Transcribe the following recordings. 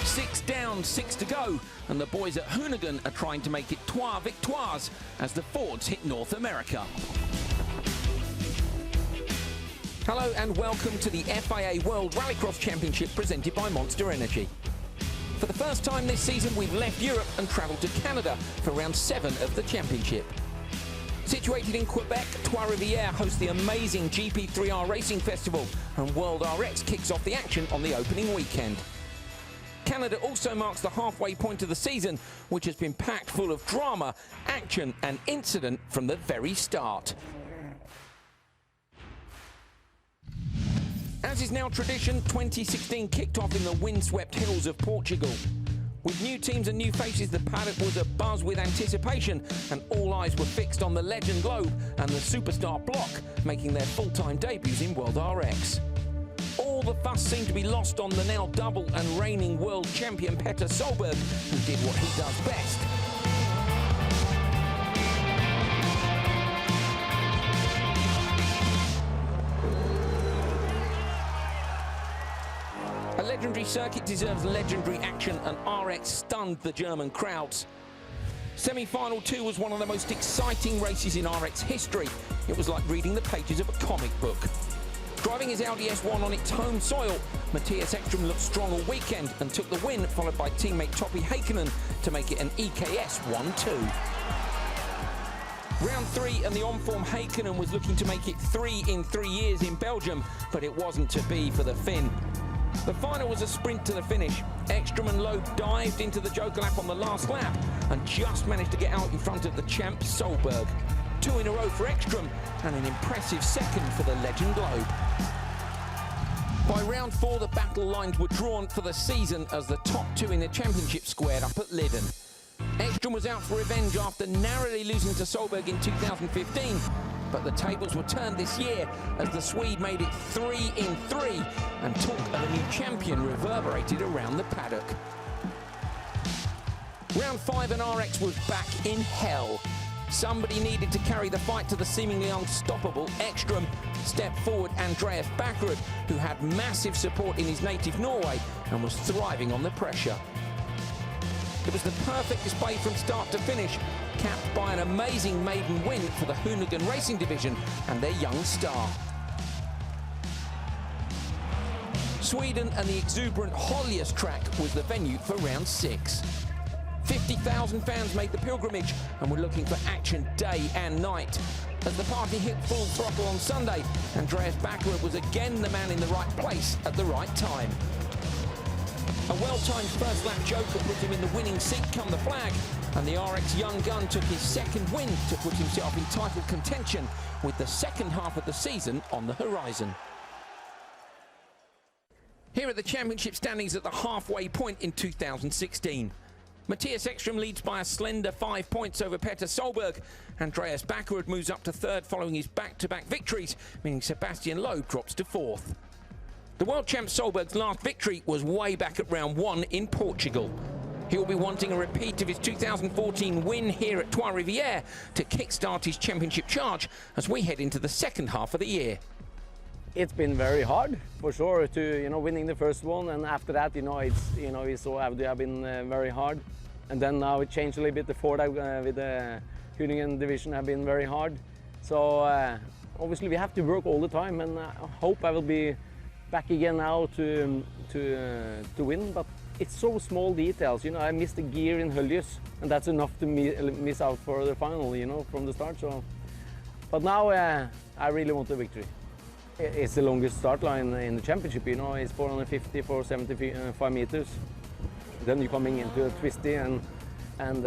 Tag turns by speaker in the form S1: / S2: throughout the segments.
S1: 6 down, 6 to go, and the boys at Hoonigan are trying to make it trois victoires as the Fords hit North America. Hello and welcome to the FIA World Rallycross Championship presented by Monster Energy. For the first time this season, we've left Europe and travelled to Canada for round 7 of the championship. Situated in Quebec, Trois-Rivières hosts the amazing GP3R Racing Festival, and World RX kicks off the action on the opening weekend. Canada also marks the halfway point of the season, which has been packed full of drama, action and incident from the very start. As is now tradition, 2016 kicked off in the windswept hills of Portugal. With new teams and new faces, the paddock was abuzz with anticipation, and all eyes were fixed on the Legend Globe and the Superstar Block, making their full-time debuts in World RX. All the fuss seemed to be lost on the now double and reigning world champion Petter Solberg, who did what he does best. A legendary circuit deserves legendary action, and RX stunned the German crowds. Semi-final 2 was one of the most exciting races in RX history. It was like reading the pages of a comic book. Driving his Audi S1 on its home soil, Matthias Ekström looked strong all weekend and took the win, followed by teammate Topi Heikkinen to make it an EKS 1-2. Round 3 and the on-form Heikkinen was looking to make it 3 in 3 years in Belgium, but it wasn't to be for the Finn. The final was a sprint to the finish. Ekström and Loeb dived into the Joker lap on the last lap and just managed to get out in front of the champ Solberg. 2 in a row for Ekström and an impressive second for the Legend Globe. By round 4, the battle lines were drawn for the season as the top 2 in the championship squared up at Lydden. Ekström was out for revenge after narrowly losing to Solberg in 2015, but the tables were turned this year as the Swede made it 3 in 3 and talk of a new champion reverberated around the paddock. Round 5 and RX was back in hell. Somebody needed to carry the fight to the seemingly unstoppable Ekström. Stepped forward Andreas Backerud, who had massive support in his native Norway and was thriving on the pressure. It was the perfect display from start to finish, capped by an amazing maiden win for the Hoonigan Racing Division and their young star. Sweden and the exuberant Hollius track was the venue for round 6. 50,000 fans made the pilgrimage and were looking for action day and night. As the party hit full throttle on Sunday, Andreas Backerud was again the man in the right place at the right time. A well-timed first lap joker put him in the winning seat come the flag, and the RX young gun took his second win to put himself in title contention with the second half of the season on the horizon. Here are the championship standings at the halfway point in 2016. Matthias Ekström leads by a slender 5 points over Petter Solberg. Andreas Backerud moves up to 3rd following his back-to-back victories, meaning Sebastian Loeb drops to 4th. The world champ Solberg's last victory was way back at round 1 in Portugal. He will be wanting a repeat of his 2014 win here at Trois-Rivières to kickstart his championship charge as we head into the second half of the year.
S2: It's been very hard, for sure, to winning the first one, and after that, we saw Audi have been very hard, and then now it changed a little bit. The Ford with the Hoonigan division have been very hard, so obviously we have to work all the time, and I hope I will be back again now to win. But it's so small details. I missed a gear in Höljes, and that's enough to miss out for the final. From the start. So, but now I really want the victory. It's the longest start line in the championship. It's 450 for 75 meters. Then you're coming into a twisty, and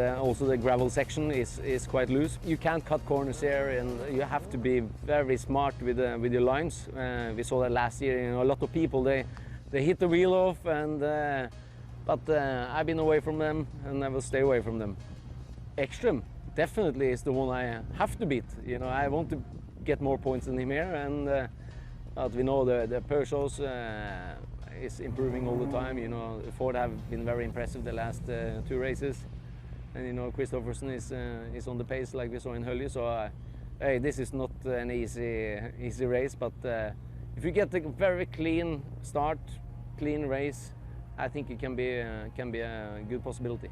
S2: also the gravel section is quite loose. You can't cut corners here, and you have to be very smart with your lines. We saw that last year. A lot of people they hit the wheel off, but I've been away from them, and I will stay away from them. Ekström definitely is the one I have to beat. I want to get more points than him here, and but we know the Peugeot is improving all the time. Ford have been very impressive the last 2 races. And Christopherson is on the pace like we saw in Höljes. So hey, this is not an easy race, but if you get a very clean start, clean race, I think it can be a good possibility.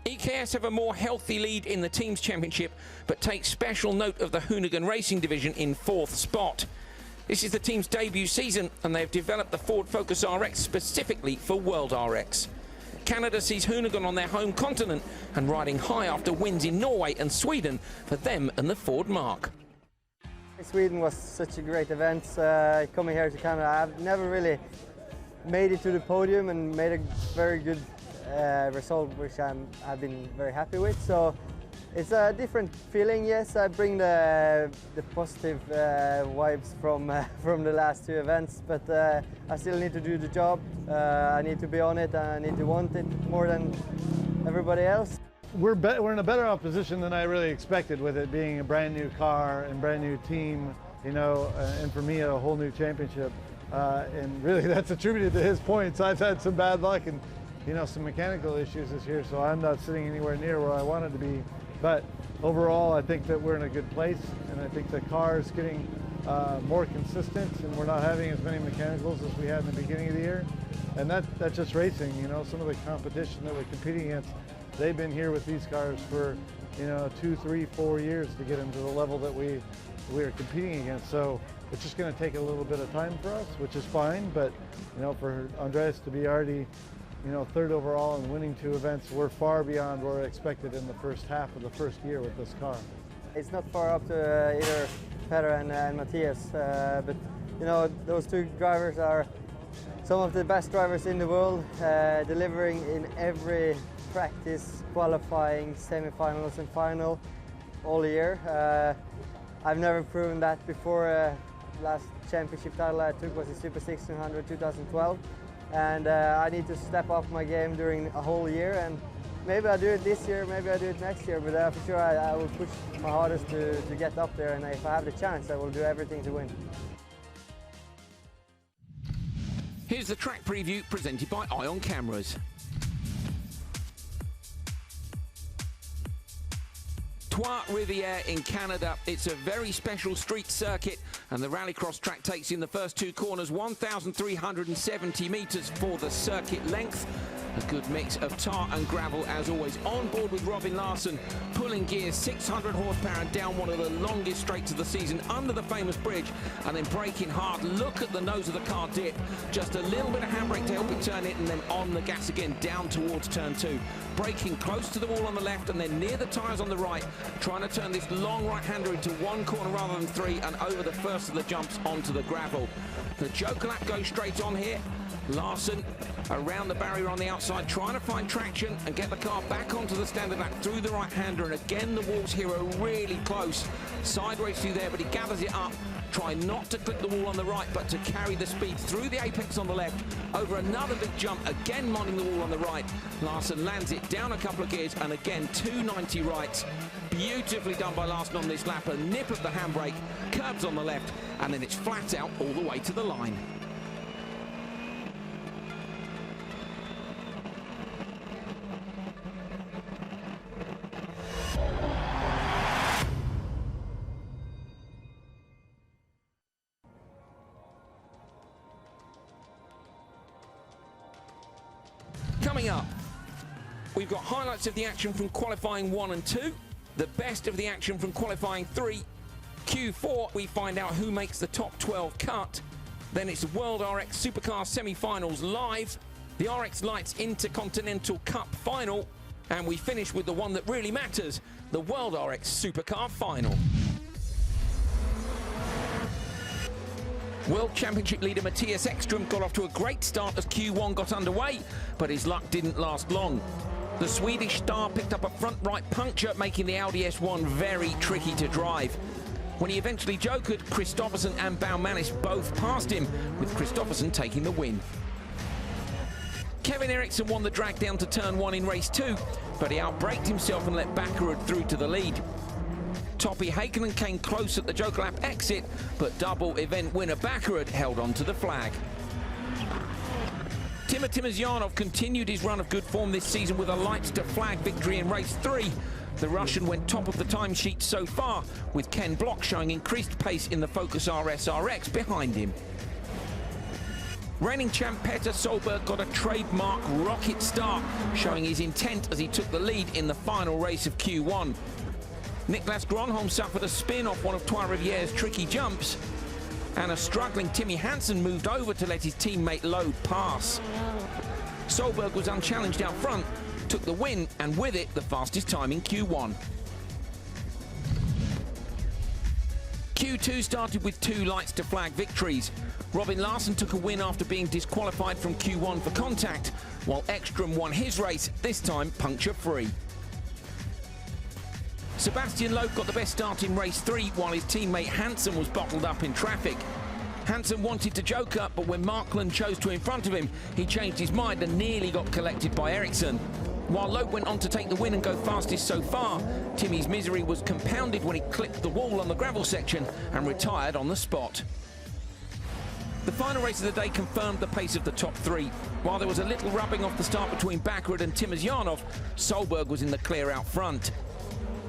S1: EKS have a more healthy lead in the team's championship, but take special note of the Hoonigan Racing division in 4th spot. This is the team's debut season, and they've developed the Ford Focus RX specifically for World RX. Canada sees Hoonigan on their home continent and riding high after wins in Norway and Sweden for them and the Ford mark.
S3: Sweden was such a great event. Coming here to Canada, I've never really made it to the podium and made a very good result, which I've been very happy with. So it's a different feeling. Yes, I bring the positive vibes from the last 2 events, but I still need to do the job. I need to be on it, and I need to want it more than everybody else.
S4: We're in a better off position than I really expected, with it being a brand new car and brand new team, you know, and for me a whole new championship. And really that's attributed to his points. I've had some bad luck and, you know, some mechanical issues this year, so I'm not sitting anywhere near where I wanted to be. But overall, I think that we're in a good place, and I think the car is getting more consistent, and we're not having as many mechanicals as we had in the beginning of the year. And that's just racing, you know. Some of the competition that we're competing against, they've been here with these cars for, you know, 2, 3, 4 years to get them to the level that we are competing against. So it's just going to take a little bit of time for us, which is fine. But, you know, for Andreas to be already, you know, 3rd overall and winning 2 events, we're far beyond where I expected in the first half of the first year with this car.
S3: It's not far up to either Petter and Matthias, but you know, those 2 drivers are some of the best drivers in the world, delivering in every practice, qualifying, semi-finals and final all year. I've never proven that before. Last championship title I took was the Super 1600 2012, and I need to step up my game during a whole year, and maybe I do it this year, maybe I do it next year, but for sure I will push my hardest to get up there, and if I have the chance I will do everything to win.
S1: Here's the track preview presented by Ion Cameras. Trois-Rivières in Canada. It's a very special street circuit, and the rallycross track takes in the first 2 corners, 1,370 metres for the circuit length. A good mix of tar and gravel as always. On board with Robin Larsson, pulling gears, 600 horsepower and down one of the longest straights of the season under the famous bridge, and then braking hard. Look at the nose of the car dip. Just a little bit of handbrake to help it turn it, and then on the gas again down towards turn 2. Braking close to the wall on the left and then near the tyres on the right, trying to turn this long right-hander into 1 corner rather than 3, and over the first of the jumps onto the gravel. The Joker lap goes straight on here. Larsson around the barrier on the outside, trying to find traction and get the car back onto the standard lap through the right-hander, and again the walls here are really close. Sideways through there, but he gathers it up, trying not to clip the wall on the right, but to carry the speed through the apex on the left, over another big jump, again minding the wall on the right. Larsson lands it down a couple of gears, and again 290 rights. Beautifully done by Larsson on this lap. A nip of the handbrake, curbs on the left, and then it's flat out all the way to the line. Coming up, we've got highlights of the action from qualifying 1 and 2, the best of the action from qualifying 3, Q4, we find out who makes the top 12 cut, then it's the World RX Supercar semi-finals live, the RX Lights Intercontinental Cup final, and we finish with the one that really matters, the World RX Supercar final. World Championship leader Matthias Ekström got off to a great start as Q1 got underway, but his luck didn't last long. The Swedish star picked up a front right puncture, making the Audi S1 very tricky to drive. When he eventually jokered, Kristoffersson and Baumanis both passed him, with Kristoffersson taking the win. Kevin Eriksson won the drag down to turn 1 in race 2, but he outbraked himself and let Backerud through to the lead. Topi Heikkinen came close at the Joker lap exit, but double event winner Backerud held on to the flag. Timur Timizyanov continued his run of good form this season with a lights to flag victory in race 3. The Russian went top of the timesheet so far, with Ken Block showing increased pace in the Focus RS RX behind him. Reigning champ Petter Solberg got a trademark rocket start, showing his intent as he took the lead in the final race of Q1. Niklas Gronholm suffered a spin off one of Trois Rivieres' tricky jumps, and a struggling Timmy Hansen moved over to let his teammate Loeb pass. Solberg was unchallenged out front, took the win, and with it, the fastest time in Q1. Q2 started with 2 lights to flag victories. Robin Larsson took a win after being disqualified from Q1 for contact, while Ekstrom won his race, this time puncture-free. Sebastian Loeb got the best start in race 3, while his teammate Hansen was bottled up in traffic. Hansen wanted to joke up, but when Markland chose to in front of him, he changed his mind and nearly got collected by Ericsson. While Loeb went on to take the win and go fastest so far, Timmy's misery was compounded when he clipped the wall on the gravel section and retired on the spot. The final race of the day confirmed the pace of the top 3. While there was a little rubbing off the start between Bakarud and Timosyanov, Solberg was in the clear out front.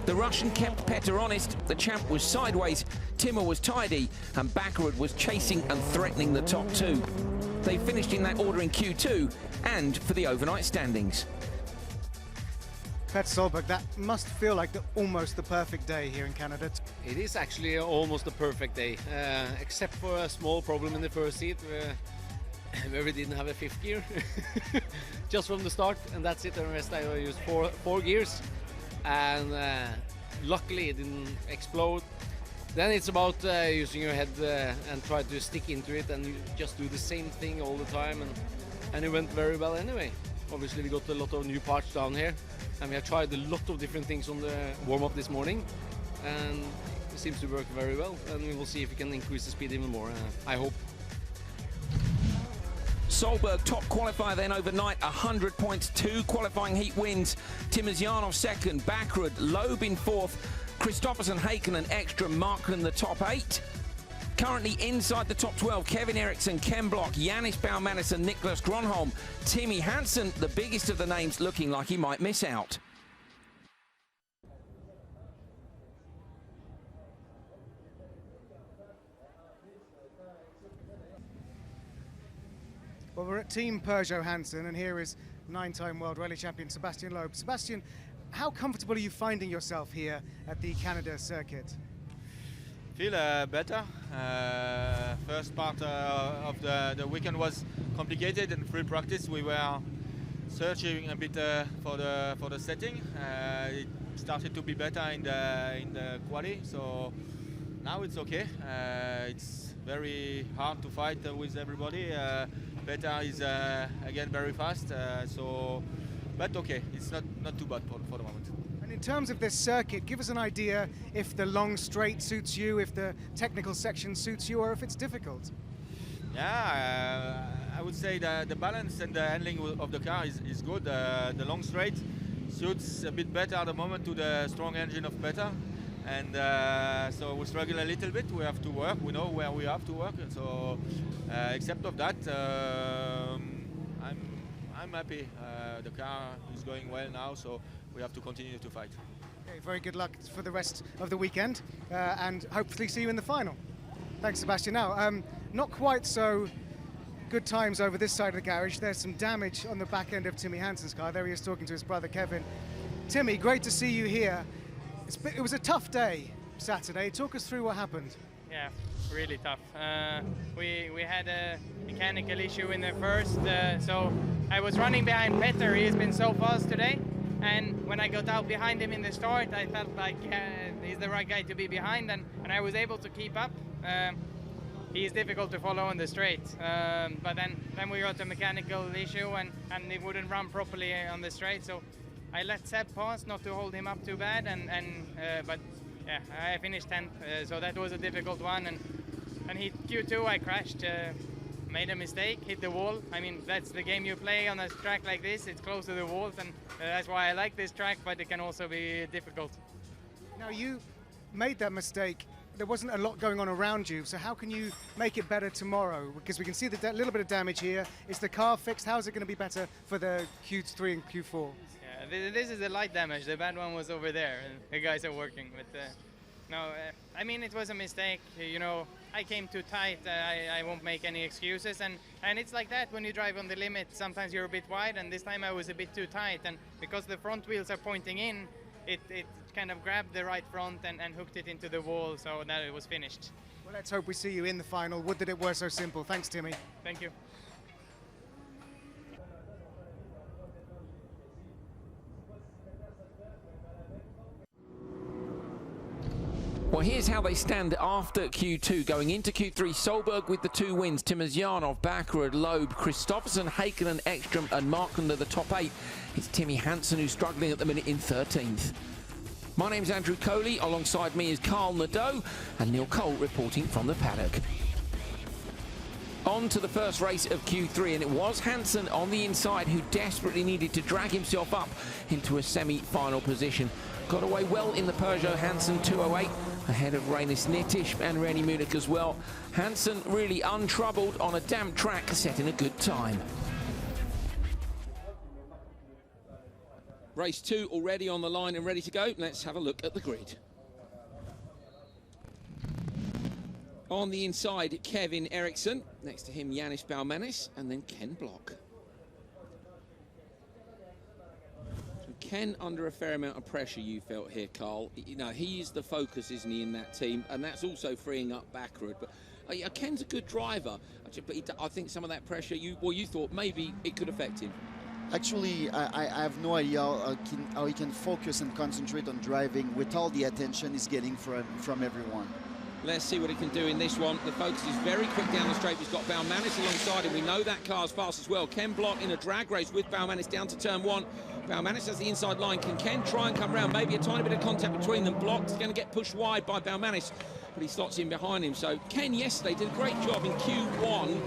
S1: The Russian kept Petter honest, the champ was sideways, Timmer was tidy, and Bakarud was chasing and threatening the top 2. They finished in that order in Q2 and for the overnight standings.
S5: Petter Solberg, that must feel like almost the perfect day here in Canada.
S6: It is actually almost the perfect day, except for a small problem in the first seat where we didn't have a 5th gear just from the start, and that's it. The rest I used four gears, and luckily it didn't explode. Then it's about using your head and try to stick into it, and you just do the same thing all the time, and it went very well anyway. Obviously we got a lot of new parts down here, and we have tried a lot of different things on the warm-up this morning, and it seems to work very well, and we will see if we can increase the speed even more, I hope.
S1: Solberg top qualifier then overnight, 100 points, 2 qualifying heat wins. Timosyanov second, Bakarud, Loeb in 4th, Kristoffersen, Haken and Ekstrom Markland the top 8. Currently inside the top 12, Kevin Eriksson, Ken Block, Yannis Baumanis and Niklas Gronholm. Timmy Hansen, the biggest of the names, looking like he might miss out.
S5: Well, we're at Team Peugeot Hansen, and here is 9-time World Rally Champion Sebastian Loeb. Sebastian, how comfortable are you finding yourself here at the Canada circuit?
S7: Feel better. First part of the weekend was complicated. In free practice we were searching a bit for the setting. It started to be better in the quali, so now it's okay. It's very hard to fight with everybody. Petter is again very fast, but okay, it's not too bad for the moment.
S5: In terms of this circuit, give us an idea if the long straight suits you, if the technical section suits you, or if it's difficult.
S7: Yeah, I would say the balance and the handling of the car is good. The long straight suits a bit better at the moment to the strong engine of Petter, and so we struggle a little bit. We have to work. We know where we have to work. So, except of that, I'm happy. The car is going well now, so we have to continue to fight.
S5: Okay, very good luck for the rest of the weekend, and hopefully see you in the final. Thanks, Sebastian. Now, not quite so good times over this side of the garage. There's some damage on the back end of Timmy Hansen's car. There he is talking to his brother Kevin. Timmy, great to see you here. It was a tough day Saturday. Talk us through what happened.
S8: Yeah, really tough. We had a mechanical issue in the first, so I was running behind Petter. He has been so fast today, and when I got out behind him in the start, I felt like he's the right guy to be behind, and I was able to keep up. He's difficult to follow on the straight, but then we got a mechanical issue, and he wouldn't run properly on the straight, so I let Seb pass, not to hold him up too bad, but yeah, I finished 10th, so that was a difficult one, and Q2 I crashed, made a mistake, hit the wall. I mean, that's the game you play on a track like this. It's close to the walls, and that's why I like this track, but it can also be difficult.
S5: Now, you made that mistake. There wasn't a lot going on around you, so how can you make it better tomorrow? Because we can see the little bit of damage here. Is the car fixed? How is it going to be better for the Q3 and Q4?
S8: Yeah, this is the light damage. The bad one was over there, and the guys are working. But no, I mean, it was a mistake. You know, I came too tight. I won't make any excuses, and it's like that when you drive on the limit. Sometimes you're a bit wide, and this time I was a bit too tight, and because the front wheels are pointing in, it kind of grabbed the right front and hooked it into the wall, so now it was finished.
S5: Well, let's hope we see you in the final. Would that it were so simple. Thanks, Timmy.
S8: Thank you.
S1: Well, here's how they stand after Q2. Going into Q3, Solberg with the 2 wins. Timosyanov, Bakkerud, Loeb, Kristoffersen, Heikkinen, Ekstrom and Markland are the top 8. It's Timmy Hansen who's struggling at the minute in 13th. My name's Andrew Coley. Alongside me is Carl Nadeau and Neil Cole reporting from the paddock. On to the first race of Q3, and it was Hansen on the inside who desperately needed to drag himself up into a semi-final position. Got away well in the Peugeot Hansen 208, ahead of Rainis Nitish and René Munich as well. Hansen really untroubled on a damp track, setting a good time. Race 2 already on the line and ready to go. Let's have a look at the grid. On the inside, Kevin Eriksson. Next to him, Yannis Baumanis, and then Ken Block. So Ken under a fair amount of pressure, you felt here, Carl. You know, he is the focus, isn't he, in that team? And that's also freeing up Bakkerud. But Ken's a good driver. But I think some of that pressure, you thought maybe it could affect him.
S9: Actually, I have no idea how he can focus and concentrate on driving with all the attention he's getting from everyone.
S1: Let's see what he can do in this one. The focus is very quick down the straight. He's got Baumanis alongside him. We know that car's fast as well. Ken Block in a drag race with Baumanis down to turn 1. Baumanis has the inside line. Can Ken try and come round? Maybe a tiny bit of contact between them. Block's going to get pushed wide by Baumanis, but he slots in behind him. So Ken yesterday did a great job in Q1.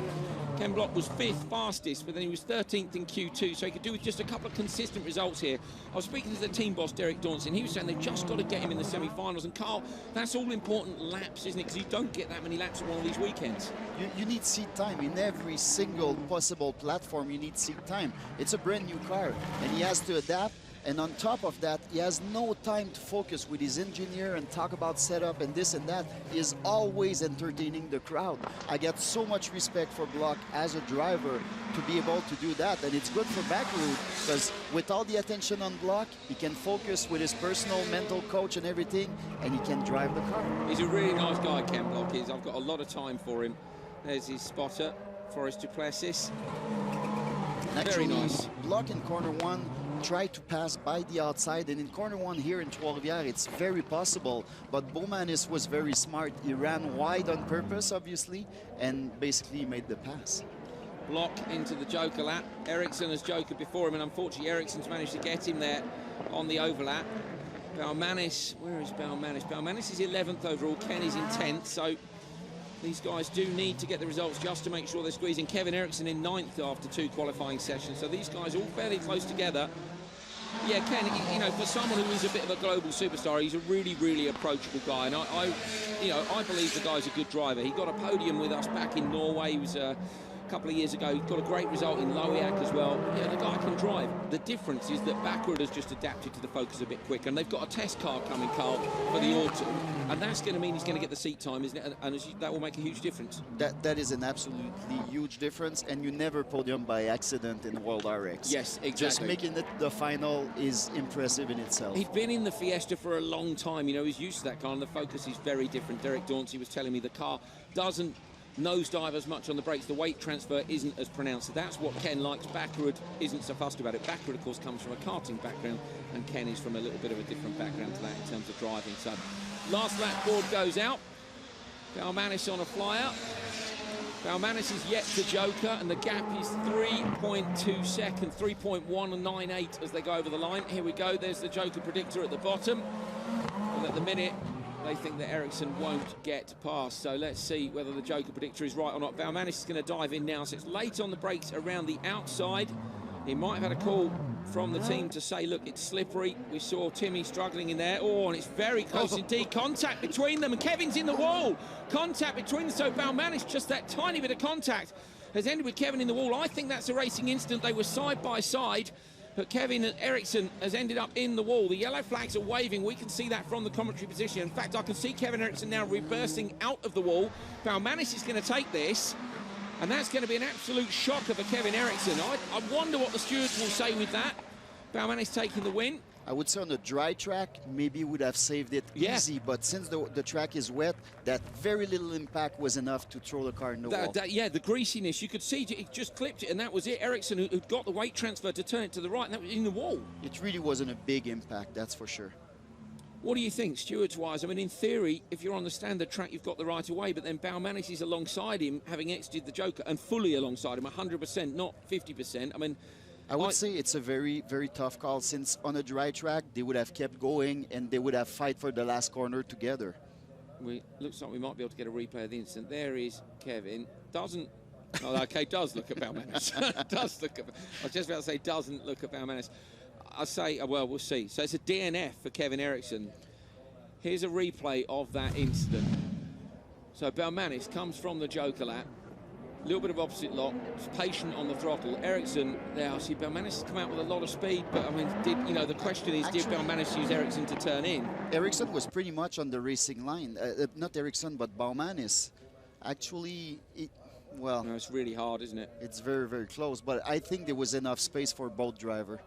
S1: Ken Block was 5th fastest, but then he was 13th in Q2, so he could do with just a couple of consistent results here. I was speaking to the team boss, Derek Daunson. He was saying they've just got to get him in the semi-finals. And Carl, that's all important laps, isn't it? Because you don't get that many laps on one of these weekends.
S9: You need seat time. In every single possible platform, you need seat time. It's a brand new car, and he has to adapt. And on top of that, he has no time to focus with his engineer and talk about setup and this and that. He is always entertaining the crowd. I get so much respect for Block as a driver to be able to do that. And it's good for Bakkerud because with all the attention on Block, he can focus with his personal mental coach and everything, and he can drive the car.
S1: He's a really nice guy, Ken Block is. I've got a lot of time for him. There's his spotter, Forrest Duplessis.
S9: Actually,
S1: very nice.
S9: Block in corner 1 tried to pass by the outside, and in corner 1 here in Trois-Rivières, it's very possible, but Baumanis was very smart. He ran wide on purpose, obviously, and basically made the pass.
S1: Block into the Joker lap. Eriksson has Joker before him, and unfortunately Eriksson's managed to get him there on the overlap. Baumanis, where is Baumanis? Baumanis is 11th overall, Ken is in 10th, so these guys do need to get the results just to make sure they're squeezing. Kevin Eriksson in 9th after 2 qualifying sessions, so these guys all fairly close together. Yeah, Ken, you know, for someone who is a bit of a global superstar, he's a really, really approachable guy, and I believe the guy's a good driver. He got a podium with us back in Norway. He was a couple of years ago. He got a great result in Loiac as well. Yeah, the guy can drive. The difference is that Bakkerud has just adapted to the focus a bit quicker, and they've got a test car coming, Carl, for the autumn, and that's going to mean he's going to get the seat time, isn't it? And that will make a huge difference.
S9: That is an absolutely huge difference, and you never podium by accident in World RX.
S1: Yes, exactly.
S9: Just making it the final is impressive in itself.
S1: He's been in the Fiesta for a long time. You know, he's used to that car, and the focus is very different. Derek Dauncy was telling me the car doesn't nosedive as much on the brakes. The weight transfer isn't as pronounced. So that's what Ken likes. Bakkerud isn't so fussed about it. Bakkerud, of course, comes from a karting background, and Ken is from a little bit of a different background to that in terms of driving. So last lap board goes out. Baumanis on a flyer. Baumanis is yet to Joker, and the gap is 3.2 seconds, 3.198 as they go over the line. Here we go. There's the Joker predictor at the bottom. And at the minute, they think that Eriksson won't get past. So let's see whether the Joker predictor is right or not. Baumanis is going to dive in now. So it's late on the brakes around the outside. He might have had a call from the team to say, look, it's slippery. We saw Timmy struggling in there. Oh, and it's very close indeed. Contact between them, and Kevin's in the wall. Contact between them. So Baumanis, just that tiny bit of contact has ended with Kevin in the wall. I think that's a racing incident. They were side by side. But Kevin Eriksson has ended up in the wall. The yellow flags are waving. We can see that from the commentary position. In fact, I can see Kevin Eriksson now reversing out of the wall. Baumanis is going to take this, and that's going to be an absolute shocker for Kevin Eriksson. I wonder what the stewards will say with that. Baumanis taking the win.
S9: I would say on the dry track, maybe would have saved it easy, but since the track is wet, that very little impact was enough to throw the car in the wall.
S1: Yeah, the greasiness, you could see it just clipped it, and that was it. Eriksson, who got the weight transfer to turn it to the right, and that was in the wall.
S9: It really wasn't a big impact, that's for sure.
S1: What do you think, stewards-wise? I mean, in theory, if you're on the standard track, you've got the right of way, but then Baumanis is alongside him, having exited the Joker, and fully alongside him, 100%, not 50%. I mean,
S9: I would say it's a very, very tough call, since on a dry track, they would have kept going and they would have fight for the last corner together.
S1: Looks like we might be able to get a replay of the incident. There is Kevin. Doesn't... Oh, okay, does look at Baumanis. Does look at... I was just about to say doesn't look at Baumanis. I say, well, we'll see. So it's a DNF for Kevin Eriksson. Here's a replay of that incident. So Baumanis comes from the Joker lap. A little bit of opposite lock, patient on the throttle. Eriksson, there, I see Baumanis has come out with a lot of speed, but I mean, the question is, did Baumanis use Eriksson to turn in?
S9: Eriksson was pretty much on the racing line. Not Eriksson, but Baumanis. Actually, well...
S1: No, it's really hard, isn't it?
S9: It's very, very close, but I think there was enough space for both drivers.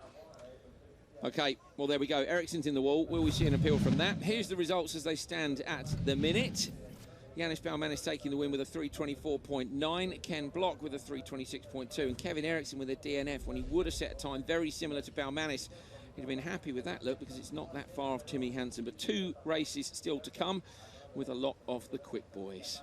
S1: Okay, well, there we go. Eriksson's in the wall. Will we see an appeal from that? Here's the results as they stand at the minute. Yannis Baumanis taking the win with a 3:24.9, Ken Block with a 3:26.2, and Kevin Eriksson with a DNF when he would have set a time very similar to Baumanis. He'd have been happy with that look because it's not that far off Timmy Hansen, but 2 races still to come with a lot of the quick boys.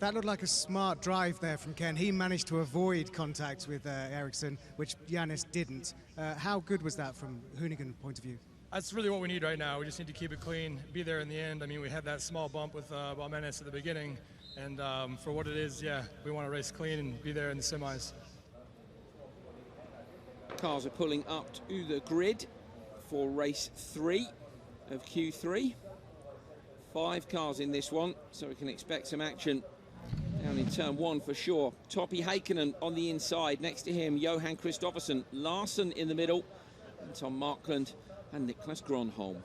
S5: That looked like a smart drive there from Ken. He managed to avoid contact with Eriksson, which Yannis didn't. How good was that from Hoonigan's point of view?
S10: That's really what we need right now. We just need to keep it clean, be there in the end. I mean, we had that small bump with Baumanis at the beginning, and for what it is, yeah, we want to race clean and be there in the semis.
S1: Cars are pulling up to the grid for race 3 of Q3. 5 cars in this one, so we can expect some action down in turn 1 for sure. Topi Heikkinen on the inside. Next to him, Johan Kristoffersson. Larsen in the middle. And Tom Markland and Nicholas Gronholm.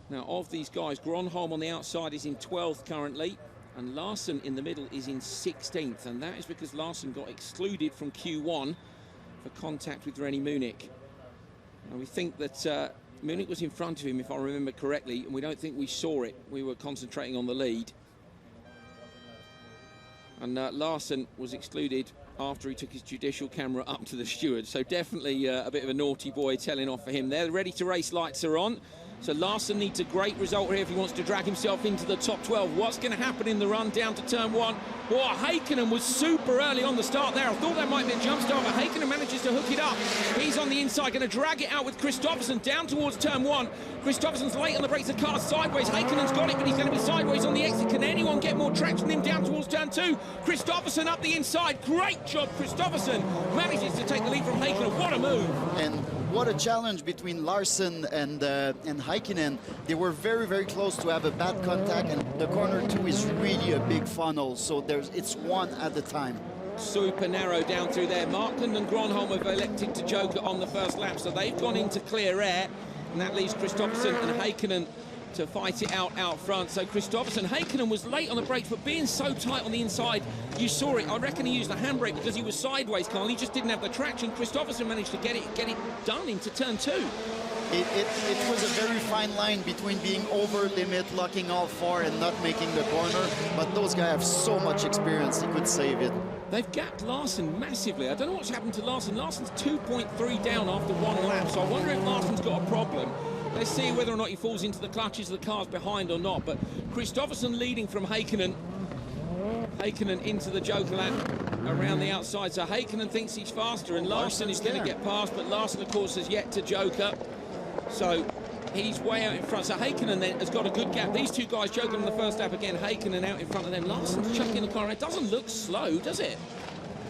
S1: Now, of these guys, Gronholm on the outside is in 12th currently, and Larsen in the middle is in 16th, and that is because Larsen got excluded from Q1 for contact with Rennie Munich. And we think that Munich was in front of him, if I remember correctly, and we don't think we saw it. We were concentrating on the lead. And Larsen was excluded after he took his judicial camera up to the steward. So definitely a bit of a naughty boy telling off for him there. The ready to race lights are on. So Larsen needs a great result here if he wants to drag himself into the top 12. What's going to happen in the run down to turn 1? Well, Heikkinen was super early on the start there. I thought that might be a jump start, but Heikkinen manages to hook it up. He's on the inside, going to drag it out with Kristoffersson down towards turn 1. Kristoffersson's late on the brakes, the car's sideways. Heikkinen's got it, but he's going to be sideways on the exit. Can anyone get more traction than him down towards turn 2? Kristoffersson up the inside. Great job, Kristoffersson. Manages to take the lead from Heikkinen. What a move.
S9: And what a challenge between Larsen and Heikkinen. They were very, very close to have a bad contact, and the corner 2 is really a big funnel, so it's one at a time.
S1: Super narrow down through there. Markland and Gronholm have elected to joker on the first lap, so they've gone into clear air, and that leaves Kristoffersson and Heikkinen to fight it out front. So Kristoffersson, Heikkinen was late on the brakes, but being so tight on the inside, you saw it. I reckon he used the handbrake because he was sideways, Carl. He just didn't have the traction. Kristoffersson managed to get it done into turn 2.
S9: It was a very fine line between being over limit, locking all 4 and not making the corner, but those guys have so much experience, they could save it.
S1: They've gapped Larsen massively. I don't know what's happened to Larsen. Larsen's 2.3 down after 1 lap, so I wonder if Larsen's got a problem. Let's see whether or not he falls into the clutches of the cars behind or not, but Kristoffersson leading from Heikkinen. Heikkinen into the joker lap around the outside, so Heikkinen thinks he's faster, and Larsen is going to get past, but Larsen, of course, has yet to joker. So he's way out in front. So Heikkinen then has got a good gap. These 2 guys joking in the first lap again. Heikkinen out in front of them. Larsen's chucking the car. It doesn't look slow, does it?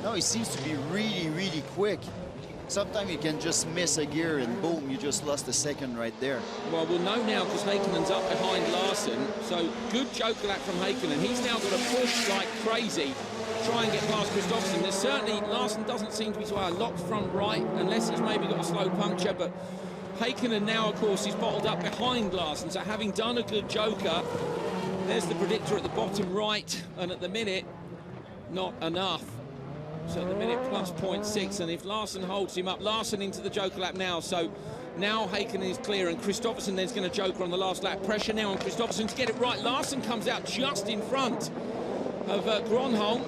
S9: No, he seems to be really, really quick. Sometimes you can just miss a gear and boom, you just lost a second right there.
S1: Well, we'll know now because Heikkinen's up behind Larsen. So good joker lap from Heikkinen. He's now got to push like crazy try and get past Kristoffersen. There's certainly, Larson doesn't seem to be so locked front right, unless he's maybe got a slow puncture, but Heikkinen now, of course, is bottled up behind Larson, so having done a good joker, there's the predictor at the bottom right, and at the minute, not enough. So at the minute, plus 0.6, and if Larson holds him up, Larson into the joker lap now, so now Heikkinen is clear, and Kristoffersen then's going to joker on the last lap. Pressure now on Kristoffersen to get it right. Larson comes out just in front of Gronholm,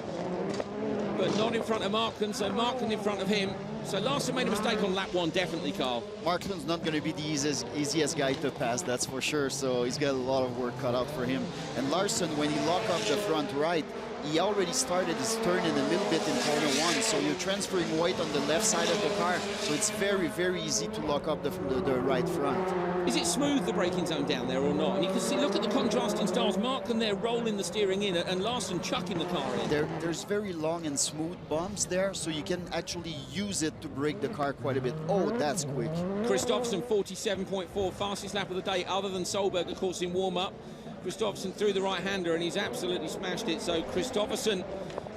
S1: but not in front of Markland, so Markland in front of him. So Larson made a mistake on lap 1, definitely, Carl.
S9: Markland's not going to be the easiest guy to pass, that's for sure, so he's got a lot of work cut out for him. And Larson, when he locked up the front right, he already started his turn in a little bit in corner 1, so you're transferring weight on the left side of the car, so it's very, very easy to lock up the right front.
S1: Is it smooth, the braking zone down there, or not? And you can see, look at the contrasting styles. Markland there rolling the steering in, and Larson chucking the car in.
S9: There's very long and smooth bumps there, so you can actually use it to brake the car quite a bit. Oh, that's quick.
S1: Kristoffersen, 47.4, fastest lap of the day, other than Solberg, of course, in warm-up. Kristoffersen through the right-hander, and he's absolutely smashed it. So Kristoffersen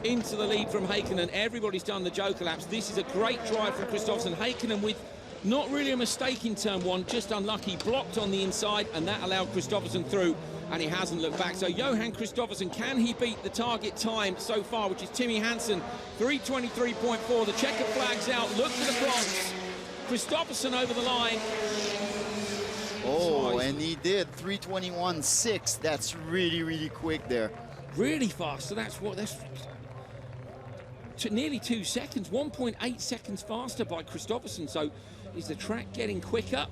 S1: into the lead from Heikkinen. Everybody's done the joker laps. This is a great drive from Kristoffersen. Heikkinen with not really a mistake in turn 1, just unlucky, blocked on the inside, and that allowed Kristoffersen through, and he hasn't looked back. So Johan Kristoffersen, can he beat the target time so far, which is Timmy Hansen, 3:23.4. The checker flag's out. Look to the clocks. Kristoffersen over the line.
S9: Oh, and he did 3:21.6. That's really, really quick there.
S1: Really fast. So that's nearly 2 seconds, 1.8 seconds faster by Kristoffersen. So is the track getting quicker?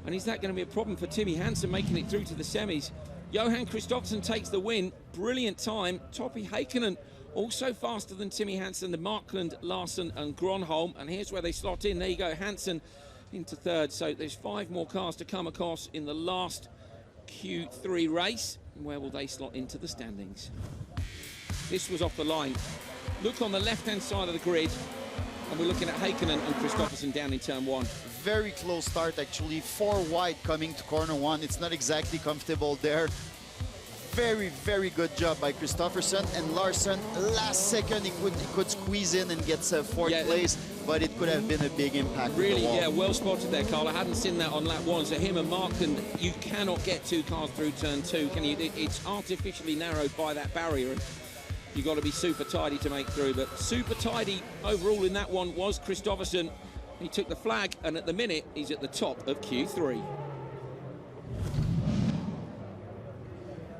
S1: And is that going to be a problem for Timmy Hansen making it through to the semis? Johan Kristoffersen takes the win. Brilliant time. Topi Heikkinen also faster than Timmy Hansen, the Markland, Larson and Gronholm. And here's where they slot in. There you go, Hansen into third. So there's 5 more cars to come across in the last Q3 race. Where will they slot into the standings? This was off the line. Look on the left-hand side of the grid, and we're looking at Heikkinen and Kristoffersen down in turn 1.
S9: Very close start, actually. 4 wide coming to corner 1. It's not exactly comfortable there. Very, very good job by Kristoffersen, and Larson, last second he could squeeze in and get 4th place, but it could have been a big impact.
S1: Really, yeah, well spotted there, Carl. I hadn't seen that on lap 1. So him and Markland, you cannot get 2 cars through turn 2, can you? It's artificially narrowed by that barrier, and you've got to be super tidy to make through. But super tidy overall in that one was Kristoffersen. He took the flag, and at the minute he's at the top of Q3.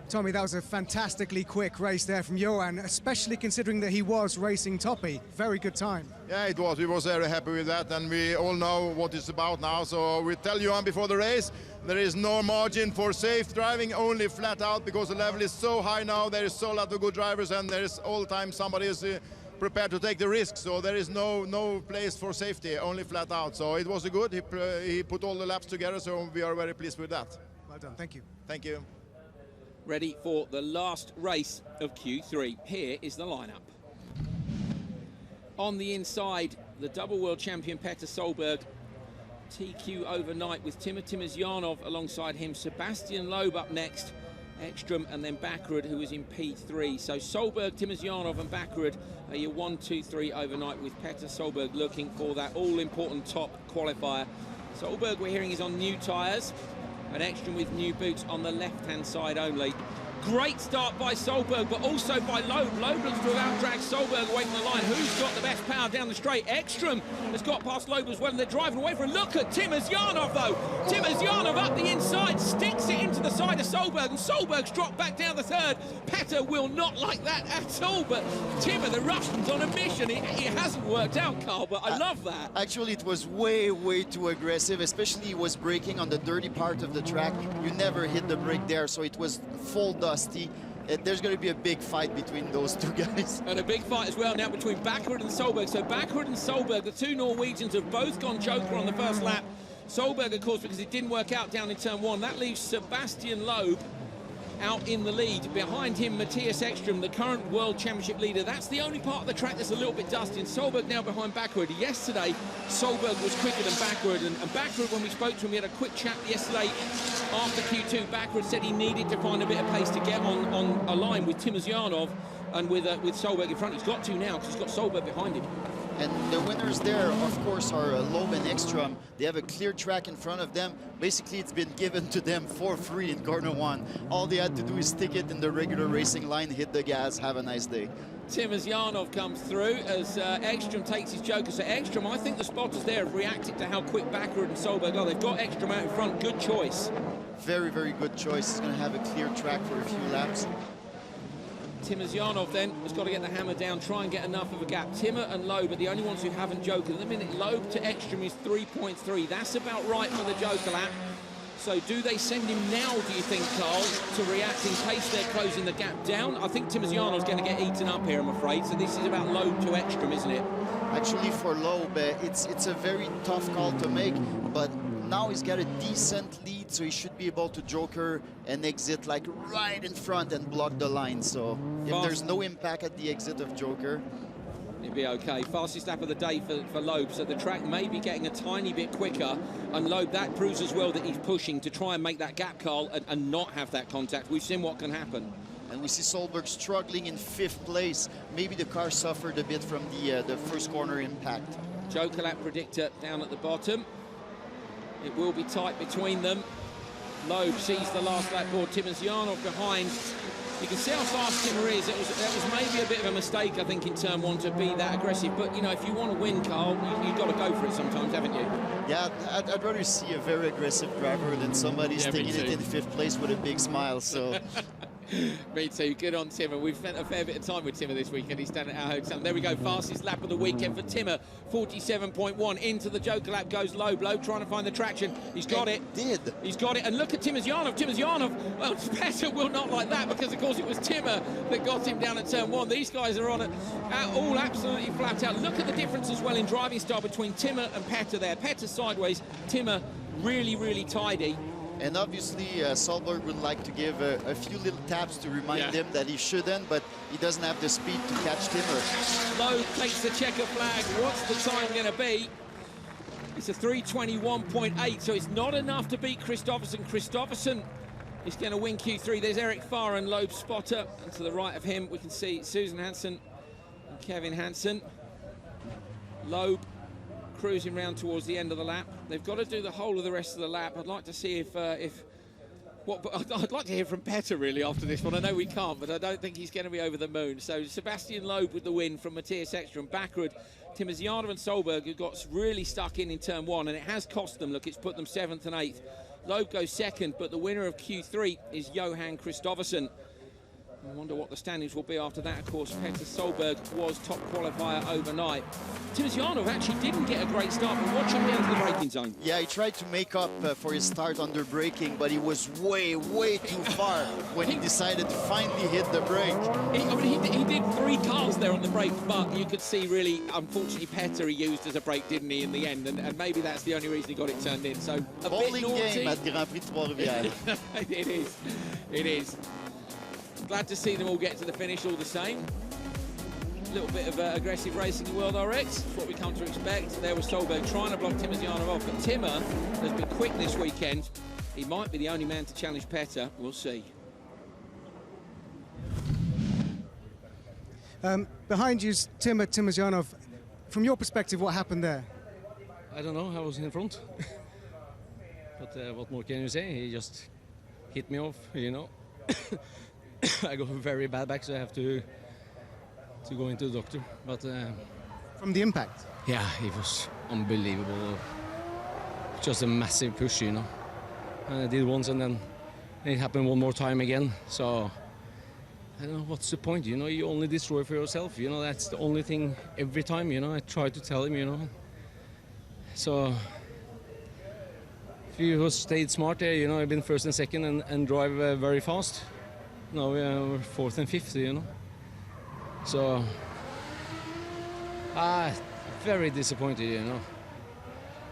S5: Tommy, that was a fantastically quick race there from Johan, especially considering that he was racing Topi. Very good time.
S11: Yeah, it was. We were very happy with that, and we all know what it's about now. So we tell Johan before the race, there is no margin for safe driving, only flat out, because the level is so high now. There is so lot of good drivers, and there is all the time somebody is prepared to take the risk. So there is no place for safety, only flat out. So it was a good. He put all the laps together, so we are very pleased with that.
S5: Well done. Thank you.
S11: Thank you.
S1: Ready for the last race of Q3. Here is the lineup. On the inside, the double world champion Petter Solberg. TQ overnight with Timur Timosyanov alongside him. Sebastian Loeb up next. Ekstrom and then Backerud, who is in P3. So Solberg, Timosyanov and Backerud are your 1, 2, 3 overnight, with Petter Solberg looking for that all-important top qualifier. Solberg, we're hearing, is on new tyres. And Ekstrom with new boots on the left-hand side only. Great start by Solberg, but also by Loeb. Loeb looks to have outdragged Solberg away from the line. Who's got the best power down the straight? Ekstrom has got past Loeb as well, and they're driving away for a look at Timosyanov, though. Timosyanov up the inside, sticks it into the side of Solberg, and Solberg's dropped back down the third. Petter will not like that at all, but Timur, the Russian's on a mission. It hasn't worked out, Carl, but I love that.
S9: Actually, it was way, way too aggressive, especially he was braking on the dirty part of the track. You never hit the brake there, so it was full dusty. There's going to be a big fight between those two guys.
S1: And a big fight as well now between Backerud and Solberg. So Backerud and Solberg, the 2 Norwegians, have both gone joker on the first lap. Solberg, of course, because it didn't work out down in turn 1. That leaves Sebastian Loeb out in the lead. Behind him, Matthias Ekstrom, the current World Championship leader. That's the only part of the track that's a little bit dusty. And Solberg now behind Backerud. Yesterday, Solberg was quicker than Backerud. And Backerud, when we spoke to him, we had a quick chat yesterday after Q2. Backerud said he needed to find a bit of pace to get on a line with Timosyanov. and with Solberg in front. He's got to now because he's got Solberg behind him.
S9: And the winners there, of course, are Loeb and Ekstrom. They have a clear track in front of them. Basically, it's been given to them for free in corner 1. All they had to do is stick it in the regular racing line, hit the gas, have a nice day.
S1: Timosyanov comes through as Ekstrom takes his joker. So Ekstrom, I think the spotters there have reacted to how quick Backward and Solberg are. They've got Ekstrom out in front. Good choice.
S9: Very, very good choice. He's going to have a clear track for a few laps.
S1: Timosyanov then has got to get the hammer down, try and get enough of a gap. Timmer and Loeb are the only ones who haven't jokered. At the minute, Loeb to Ekstrom is 3.3. That's about right for the joker lap. So do they send him now, do you think, Carl, to react in case they're closing the gap down? I think Timosyanov's going to get eaten up here, I'm afraid. So this is about Loeb to Ekstrom, isn't it?
S9: Actually, for Loeb, it's a very tough call to make, but now he's got a decent lead, so he should be able to joker and exit like right in front and block the line. So if there's no impact at the exit of joker,
S1: it'll be okay. Fastest lap of the day for Loeb, so the track may be getting a tiny bit quicker, and Loeb, that proves as well that he's pushing to try and make that gap, Carl, and not have that contact. We've seen what can happen.
S9: And we see Solberg struggling in 5th place. Maybe the car suffered a bit from the first corner impact.
S1: Joker lap predictor down at the bottom. It will be tight between them. Loeb sees the last lap board. Timosyanov behind. You can see how fast Timmer is. That was maybe a bit of a mistake, I think, in turn 1 to be that aggressive. But, you know, if you want to win, Carl, you've got to go for it sometimes, haven't you?
S9: Yeah, I'd rather see a very aggressive driver than somebody sticking it in 5th place with a big smile. So.
S1: Me too. Good on Timmer. We've spent a fair bit of time with Timmer this weekend. He's down at our hotel. There we go. Fastest lap of the weekend for Timmer. 47.1. Into the joker lap goes Loeb. Loeb trying to find the traction. He's got it. He's got it. And look at Timosyanov. Timosyanov, well, Petter will not like that because, of course, it was Timmer that got him down at turn 1. These guys are on it all absolutely flat out. Look at the difference as well in driving style between Timmer and Petter there. Petter sideways. Timmer really, really tidy.
S9: And obviously, Solberg would like to give a few little taps to remind him that he shouldn't, but he doesn't have the speed to catch Timmer.
S1: Loeb takes the checker flag. What's the time going to be? It's a 3:21.8, so it's not enough to beat Kristoffersson. Kristoffersson is going to win Q3. There's Erik Farr and Loeb's spotter. And to the right of him, we can see Susan Hansen and Kevin Hansen. Loeb cruising round towards the end of the lap. They've got to do the whole of the rest of the lap. I'd like to see I'd like to hear from Petter really after this one. I know we can't, but I don't think he's going to be over the moon. So Sebastian Loeb with the win from Matthias Ekstrom. Backward, Timosyanov and Solberg, who got really stuck in turn 1, and it has cost them. Look, it's put them 7th and 8th. Loeb goes 2nd, but the winner of Q3 is Johan Kristoffersson. I wonder what the standings will be after that. Of course, Petter Solberg was top qualifier overnight. Timosyanov actually didn't get a great start, but watch him down to the braking zone.
S9: Yeah, he tried to make up for his start under braking, but he was way, way too far when he decided to finally hit the brake.
S1: He did 3 cars there on the brake, but you could see really, unfortunately, Petter he used as a brake, didn't he, in the end? And maybe that's the only reason he got it turned in. So a
S9: bowling
S1: bit naughty.
S9: game at Grand Prix de Trois-Rivières.
S1: It is. It is. Glad to see them all get to the finish all the same. A little bit of aggressive racing in World RX. That's what we come to expect. There was Solberg trying to block Timosyanov off, but Timmer has been quick this weekend. He might be the only man to challenge Petter. We'll see.
S5: Behind you's Timosyanov. From your perspective, what happened there?
S12: I don't know. I was in front. But what more can you say? He just hit me off, you know. I got very bad back, so I have to go into the doctor. But
S5: from the impact?
S12: Yeah, it was unbelievable. Just a massive push, you know. And I did once, and then it happened one more time again. So I don't know what's the point, you know. You only destroy for yourself, you know. That's the only thing every time, you know. I try to tell him, you know. So if you stayed smart there, you know, I've been 1st and 2nd and drive very fast. Now we're 4th and 5th, you know. So, very disappointed, you know.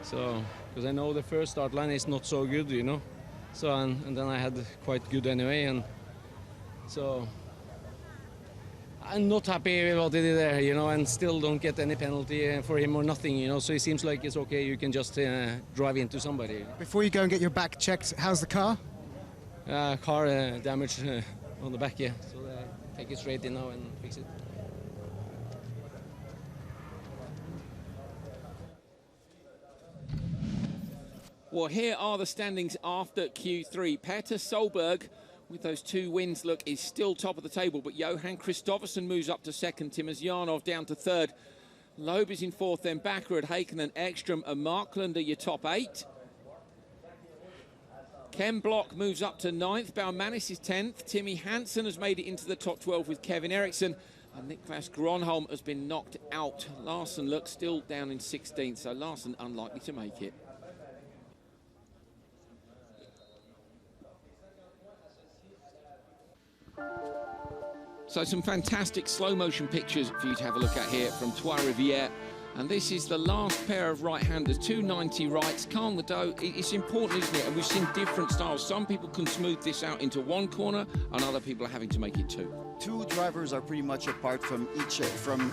S12: So, because I know the first start line is not so good, you know. So, and then I had quite good anyway, and so I'm not happy with what he did there, you know, and still don't get any penalty for him or nothing, you know. So it seems like it's okay. You can just drive into somebody.
S5: Before you go and get your back checked, how's the car?
S12: Car damage on the back, yeah. So take it straight in now and fix it.
S1: Well, here are the standings after Q3. Petter Solberg, with those 2 wins, look, is still top of the table, but Johan Kristoffersen moves up to second, Timozianov down to third. Loeb is in fourth, then Backerud, Heikkinen, Ekstrom and Markland are your top 8. Ken Block moves up to 9th, Baumanis is 10th, Timmy Hansen has made it into the top 12 with Kevin Eriksson, and Niklas Gronholm has been knocked out. Larsen looks still down in 16th, so Larsen unlikely to make it. So some fantastic slow motion pictures for you to have a look at here from Trois-Rivières. And this is the last pair of right-handers, 290 rights, calm the dough. It's important, isn't it? And we've seen different styles. Some people can smooth this out into one corner, and other people are having to make it 2.
S9: 2 drivers are pretty much apart from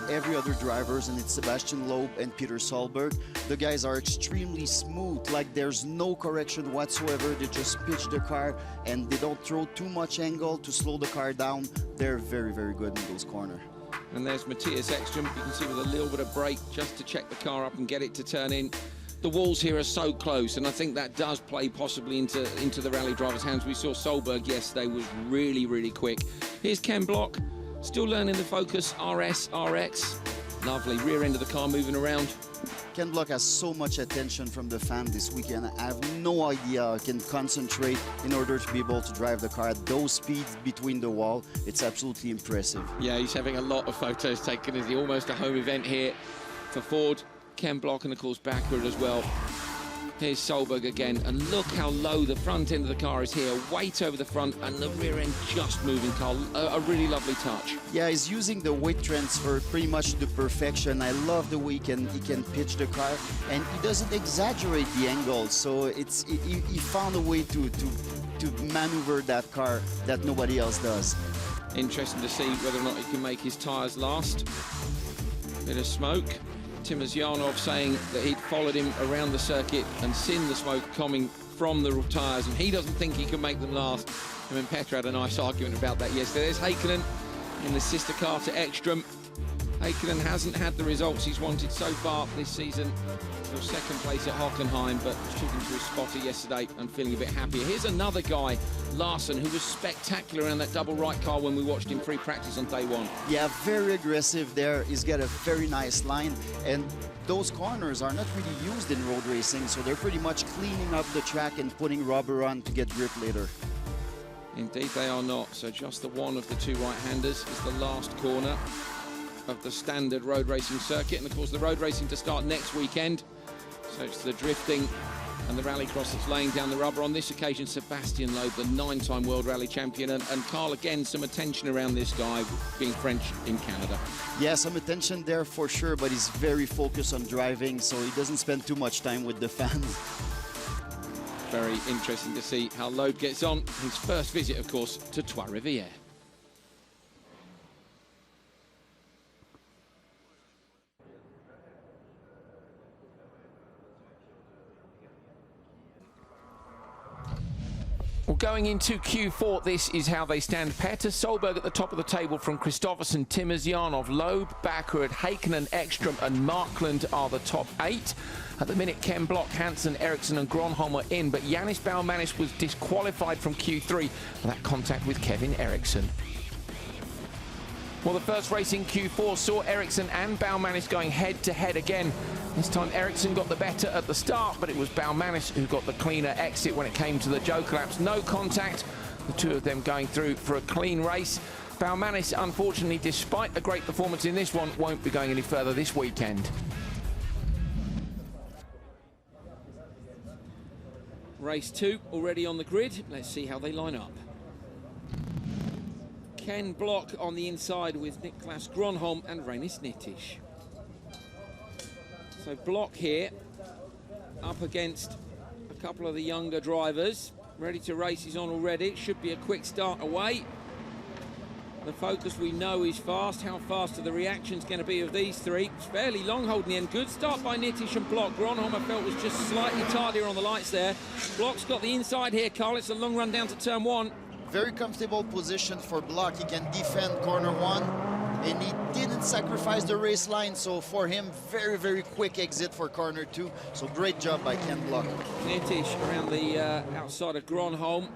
S9: every other drivers, and it's Sebastian Loeb and Peter Solberg. The guys are extremely smooth, like there's no correction whatsoever. They just pitch the car, and they don't throw too much angle to slow the car down. They're very, very good in those corners.
S1: And there's Matthias Ekstrom, you can see with a little bit of brake just to check the car up and get it to turn in. The walls here are so close, and I think that does play possibly into the rally driver's hands. We saw Solberg yesterday was really, really quick. Here's Ken Block, still learning the Focus RS, RX. Lovely, rear end of the car moving around.
S9: Ken Block has so much attention from the fan this weekend. I have no idea I can concentrate in order to be able to drive the car at those speeds between the wall. It's absolutely impressive.
S1: Yeah, he's having a lot of photos taken. It's almost a home event here for Ford. Ken Block and of course Backward as well. Here's Solberg again, and look how low the front end of the car is here. Weight over the front and the rear end just moving, Carl. A really lovely touch.
S9: Yeah, he's using the weight transfer pretty much to perfection. I love the way he can pitch the car, and he doesn't exaggerate the angle. So he found a way to maneuver that car that nobody else does.
S1: Interesting to see whether or not he can make his tyres last. Bit of smoke. Timozianov saying that he'd followed him around the circuit and seen the smoke coming from the tyres, and he doesn't think he can make them last. I mean, Petter had a nice argument about that yesterday. There's Heikkinen in the sister car to Ekstrom. Heikkinen hasn't had the results he's wanted so far this season. Still second place at Hockenheim, but took him to a spotter yesterday and feeling a bit happier. Here's another guy, Larsen, who was spectacular around that double right car when we watched him pre-practice on day 1.
S9: Yeah, very aggressive there. He's got a very nice line, and those corners are not really used in road racing, so they're pretty much cleaning up the track and putting rubber on to get grip later.
S1: Indeed they are not. So just the one of the 2 right-handers is the last corner of the standard road racing circuit, and of course the road racing to start next weekend. So it's the drifting and the rallycross that's laying down the rubber. On this occasion, Sebastian Loeb, the 9-time World Rally Champion, and Carl, again, some attention around this guy being French in Canada.
S9: Yeah, some attention there for sure, but he's very focused on driving, so he doesn't spend too much time with the fans.
S1: Very interesting to see how Loeb gets on. His first visit, of course, to Trois-Rivières. Well, going into Q4, this is how they stand. Petter Solberg at the top of the table from Kristoffersen, Timozianov, Loeb, Backward, Heikkinen, Ekstrom and Markland are the top 8. At the minute, Ken Block, Hansen, Eriksson and Gronholm are in, but Yannis Baumanis was disqualified from Q3 for that contact with Kevin Eriksson. Well, the first race in Q4 saw Eriksson and Baumanis going head-to-head again. This time Eriksson got the better at the start, but it was Baumanis who got the cleaner exit when it came to the joker laps. No contact, the 2 of them going through for a clean race. Baumanis, unfortunately, despite a great performance in this one, won't be going any further this weekend. Race 2 already on the grid. Let's see how they line up. Ken Block on the inside with Niklas Gronholm and Reinis Nittisch. So Block here up against a couple of the younger drivers. Ready to race, he's on already. It should be a quick start away. The Focus we know is fast. How fast are the reactions going to be of these 3? It's fairly long holding the end. Good start by Nittisch and Block. Gronholm, I felt, was just slightly tardier on the lights there. Block's got the inside here, Carl. It's a long run down to turn 1.
S9: very comfortable position for Block. He can defend corner 1, and he didn't sacrifice the race line, so for him, very, very quick exit for corner 2. So great job by Ken Block.
S1: Nitish around the outside of Gronholm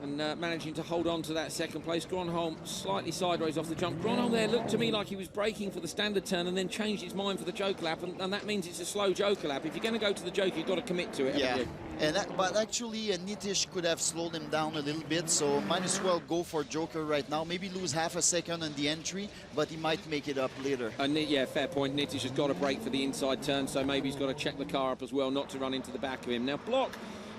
S1: and managing to hold on to that second place. Gronholm slightly sideways off the jump. Gronholm there looked to me like he was braking for the standard turn and then changed his mind for the joker lap, and that means it's a slow joker lap. If you're going to go to the joker, you've got to commit to it.
S9: Yeah, but actually Nitish could have slowed him down a little bit, so might as well go for joker right now. Maybe lose half a second on the entry, but he might make it up later.
S1: Yeah, fair point. Nitish has got to brake for the inside turn, so maybe he's got to check the car up as well, not to run into the back of him. Now, Block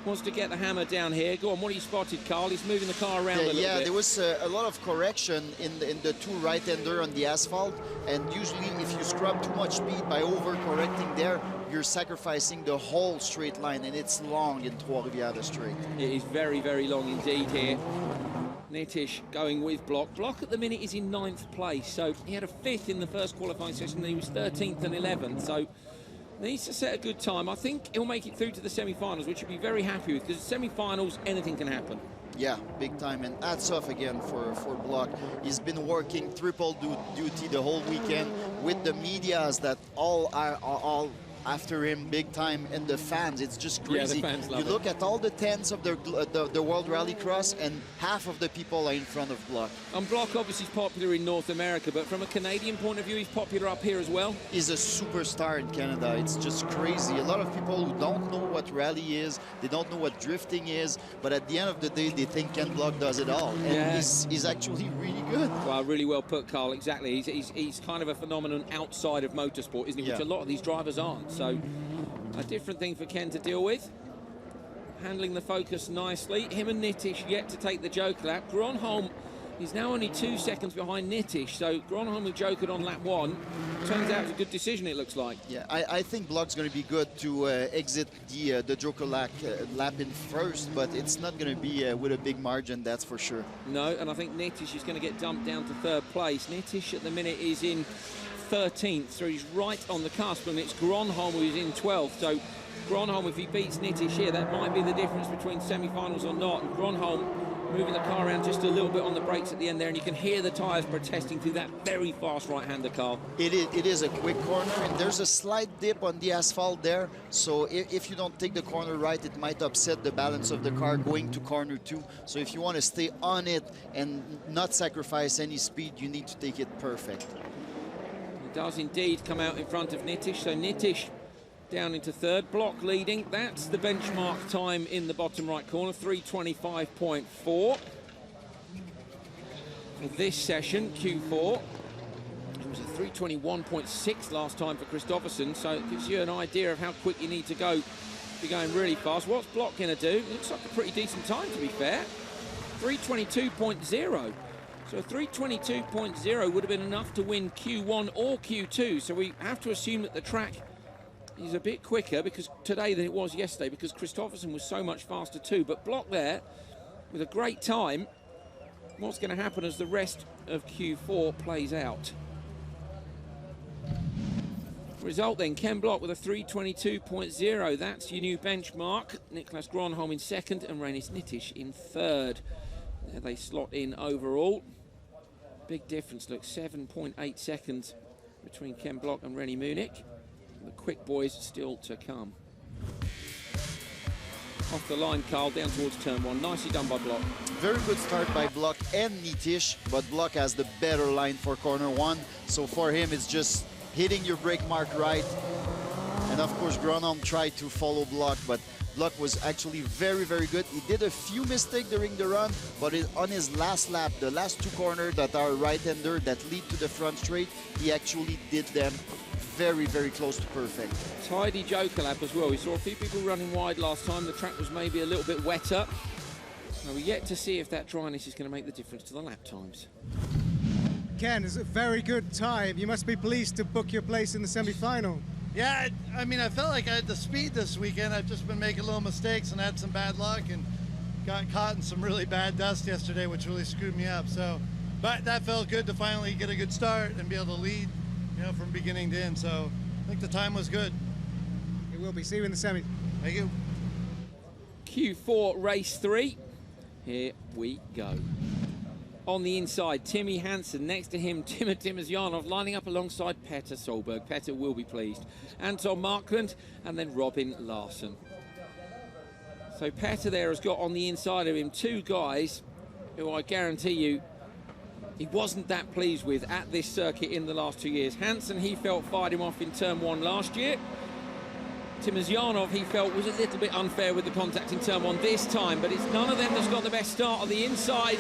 S1: wants to get the hammer down here. Go on, what have you spotted, Carl? He's moving the car around a little bit.
S9: Yeah, there was a lot of correction in the two right-hander on the asphalt, and usually if you scrub too much speed by over-correcting there, you're sacrificing the whole straight line, and it's long in Trois-Rivières straight.
S1: It is very, very long indeed here. Nitish going with Block. Block at the minute is in 9th place, so he had a 5th in the first qualifying session, then he was 13th and 11th, so needs to set a good time. I think he'll make it through to the semi-finals, which he'll be very happy with, because semi-finals, anything can happen.
S9: Yeah, big time, and hats off again for Block. He's been working triple duty the whole weekend with the medias that all are after him big time, and the fans, it's just crazy.
S1: Yeah, the fans love
S9: you look at all the tents of the World Rallycross, and half of the people are in front of Block.
S1: And Block obviously is popular in North America, but from a Canadian point of view, he's popular up here as well.
S9: He's a superstar in Canada. It's just crazy. A lot of people who don't know what rally is, they don't know what drifting is, but at the end of the day, they think Ken Block does it all. And
S1: yeah,
S9: he's actually really good.
S1: Well, really well put, Carl. Exactly. He's kind of a phenomenon outside of motorsport, isn't he?
S9: Yeah.
S1: Which a lot of these drivers aren't. So a different thing for Ken to deal with. Handling the focus nicely. Him and Nitish yet to take the joker lap. Gronholm is now only 2 seconds behind Nitish, so Gronholm, who jokered on lap 1, turns out it's a good decision, it looks like.
S9: Yeah, I think Block's going to be good to exit the joker lap in first, but it's not going to be with a big margin, that's for sure.
S1: No, and I think Nitish is going to get dumped down to 3rd place. Nitish at the minute is in 13th, so he's right on the cusp, and it's Gronholm who's in 12th. So Gronholm, if he beats Nitish here, that might be the difference between semi-finals or not. And Gronholm moving the car around just a little bit on the brakes at the end there, and you can hear the tyres protesting through that very fast right-hander, Carl.
S9: It is a quick corner, and there's a slight dip on the asphalt there, so if you don't take the corner right, it might upset the balance of the car going to corner 2. So if you want to stay on it and not sacrifice any speed, you need to take it perfect.
S1: He does indeed come out in front of Nitish, so Nitish down into 3rd, Block leading. That's the benchmark time in the bottom right corner, 3:25.4 for this session, Q4. It was a 3:21.6 last time for Kristoffersen, so it gives you an idea of how quick you need to go. Be going really fast. What's Block going to do? It looks like a pretty decent time, to be fair. 3:22.0. So 3:22.0 would have been enough to win Q1 or Q2, so we have to assume that the track is a bit quicker because today than it was yesterday, because Kristoffersen was so much faster too. But Block there with a great time. What's going to happen as the rest of Q4 plays out? Result then, Ken Block with a 3:22.0. That's your new benchmark. Niklas Gronholm in 2nd and Reinis Nitish in 3rd. There they slot in overall. Big difference, look, 7.8 seconds between Ken Block and Rennie Munich. The quick boys still to come. Off the line, Carl, down towards turn 1. Nicely done by Block.
S9: Very good start by Block and Nitish, but Block has the better line for corner 1. So for him, it's just hitting your brake mark right. And of course, Gronholm tried to follow Block, but Block was actually very, very good. He did a few mistakes during the run, but on his last lap, the last 2 corners that are right-hander that lead to the front straight, he actually did them very, very close to perfect.
S1: Tidy joker lap as well. We saw a few people running wide last time. The track was maybe a little bit wetter. Now we're yet to see if that dryness is going to make the difference to the lap times.
S5: Ken, it's a very good time. You must be pleased to book your place in the semi-final.
S4: Yeah, I mean, I felt like I had the speed this weekend. I've just been making little mistakes and had some bad luck and got caught in some really bad dust yesterday, which really screwed me up. So, but that felt good to finally get a good start and be able to lead, you know, from beginning to end. So I think the time was good.
S5: It will be. See you in the semi.
S4: Thank you.
S1: Q4 race 3. Here we go. On the inside, Timmy Hansen. Next to him, Timur Timosyanov lining up alongside Petter Solberg. Petter will be pleased. Anton Markland and then Robin Larsson. So Petter there has got on the inside of him two guys who I guarantee you he wasn't that pleased with at this circuit in the last 2 years. Hansen, he felt, fired him off in turn 1 last year. Timosyanov, he felt, was a little bit unfair with the contact in turn 1 this time, but it's none of them that's got the best start on the inside.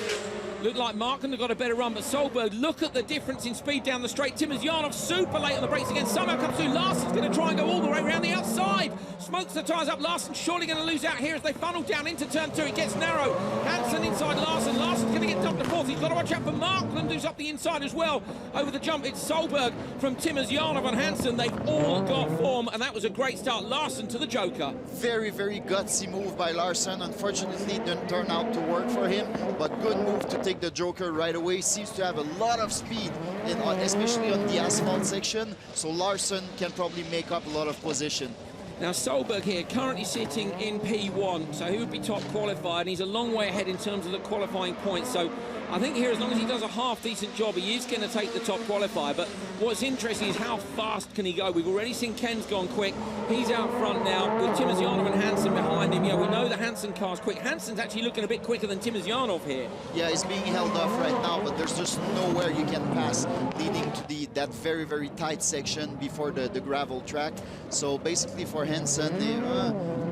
S1: Looked like Markland have got a better run, but Solberg, look at the difference in speed down the straight. Timosyanov super late on the brakes again, somehow comes through. Larsson's going to try and go all the way around the outside. Smokes the tyres up. Larsson surely going to lose out here as they funnel down into turn 2. It gets narrow. Hansen inside Larsson. Larsson's going to get dumped to 4th. He's got to watch out for Markland, who's up the inside as well. Over the jump, it's Solberg from Timosyanov and Hansen. They've all got form, and that was a great start. Larsson to the Joker.
S9: Very, very gutsy move by Larsson. Unfortunately, it didn't turn out to work for him, but good move to take the Joker right away. Seems to have a lot of speed, especially on the asphalt section, so Larsson can probably make up a lot of position.
S1: Now Solberg here currently sitting in P1, so he would be top qualified, and he's a long way ahead in terms of the qualifying points. So I think here, as long as he does a half-decent job, he is going to take the top qualifier. But what's interesting is how fast can he go? We've already seen Ken's gone quick. He's out front now with Timosyanov and Hansen behind him. Yeah, we know the Hansen car's quick. Hansen's actually looking a bit quicker than Timosyanov here.
S9: Yeah, he's being held off right now, but there's just nowhere you can pass leading to that very, very tight section before the gravel track. So basically for Hansen,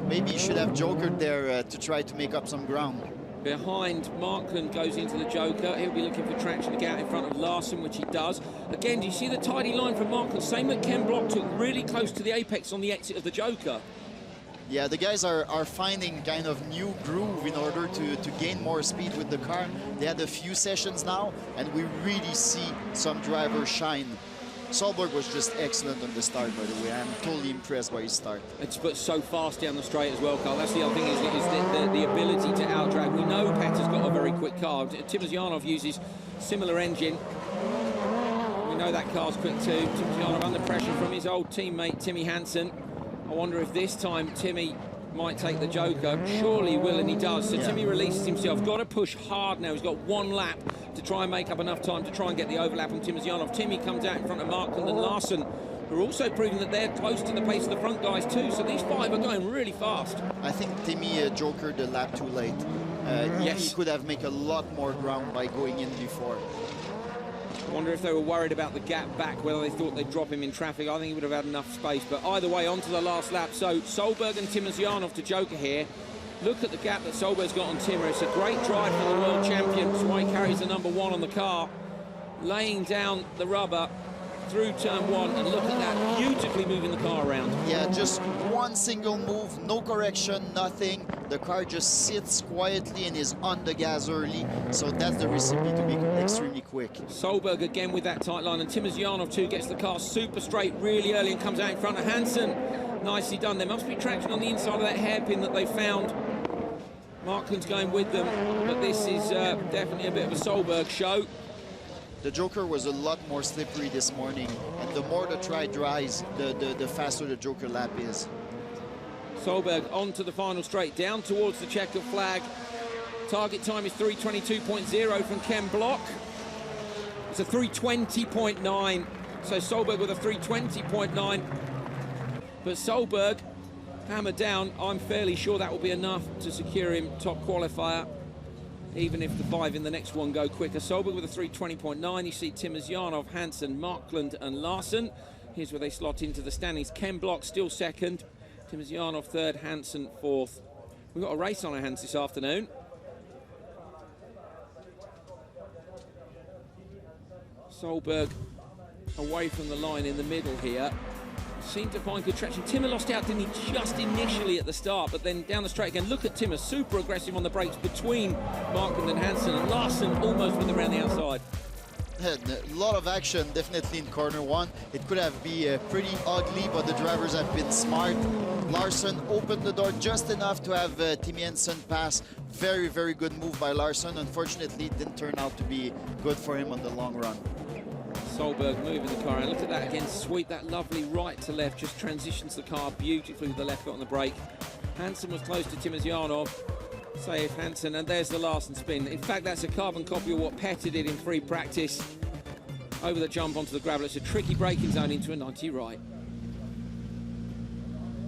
S9: maybe he should have jokered there to try to make up some ground.
S1: Behind, Markland goes into the Joker. He'll be looking for traction to get out in front of Larsson, which he does. Again, do you see the tidy line from Markland? Same that Ken Block took, really close to the apex on the exit of the Joker.
S9: Yeah, the guys are finding kind of new groove in order to gain more speed with the car. They had a few sessions now, and we really see some drivers shine. Solberg was just excellent on the start, by the way. I'm totally impressed by his start.
S1: It's but so fast down the straight as well, Carl. That's the other thing, is the ability to outdrag. We know Petter's got a very quick car. Timosyanov uses similar engine. We know that car's quick too. Timosyanov under pressure from his old teammate, Timmy Hansen. I wonder if this time Timmy might take the Joker. Surely he will, and he does. So yeah. Timmy releases himself. Got to push hard now. He's got one lap to try and make up enough time to try and get the overlap on Timosyanov. Timmy comes out in front of Markland and Larsson, who are also proving that they're close to the pace of the front guys too. So these 5 are going really fast.
S9: I think Timmy jokered the lap too late. Yes. He could have made a lot more ground by going in before.
S1: I wonder if they were worried about the gap back, whether they thought they'd drop him in traffic. I think he would have had enough space, but either way, on to the last lap. So Solberg and Timosyanov to Joker here. Look at the gap that Solberg's got on Timur. It's a great drive for the world champion. That's why he carries the number 1 on the car. Laying down the rubber through turn 1, and look at that, beautifully moving the car around.
S9: Yeah, just one single move, no correction, nothing. The car just sits quietly and is on the gas early, so that's the recipe to be extremely quick.
S1: Solberg again with that tight line, and Timosyanov too gets the car super straight really early and comes out in front of Hansen. Nicely done. There must be traction on the inside of that hairpin that they found. Markland's going with them, but this is definitely a bit of a Solberg show.
S9: The Joker was a lot more slippery this morning, and the more the track dries, the faster the Joker lap is.
S1: Solberg onto the final straight, down towards the checkered flag. Target time is 3:22.0 from Ken Block. It's a 3:20.9, so Solberg with a 3:20.9. But Solberg hammered down. I'm fairly sure that will be enough to secure him top qualifier, even if the 5 in the next one go quicker. Solberg with a 3:20.9. You see Timosyanov, Hansen, Markland and Larsson. Here's where they slot into the standings. Ken Block still second. Timosyanov third, Hansen fourth. We've got a race on our hands this afternoon. Solberg away from the line in the middle here. Seemed to find good traction. Timur lost out, didn't he, just initially at the start, but then down the straight again. Look at Timur, super aggressive on the brakes between Markland and Hansen, and Larsson almost with around the outside.
S9: A lot of action, definitely in corner 1. It could have been pretty ugly, but the drivers have been smart. Larsson opened the door just enough to have Timmy Hansen pass. Very, very good move by Larsson. Unfortunately, it didn't turn out to be good for him on the long run.
S1: Solberg moving the car, and look at that again, sweep that lovely right to left, just transitions the car beautifully with the left foot on the brake. Hansen was close to Timosyanov. Saif Hansen, and there's the Larsen spin. In fact, that's a carbon copy of what Petter did in free practice. Over the jump onto the gravel. It's a tricky braking zone into a 90 right.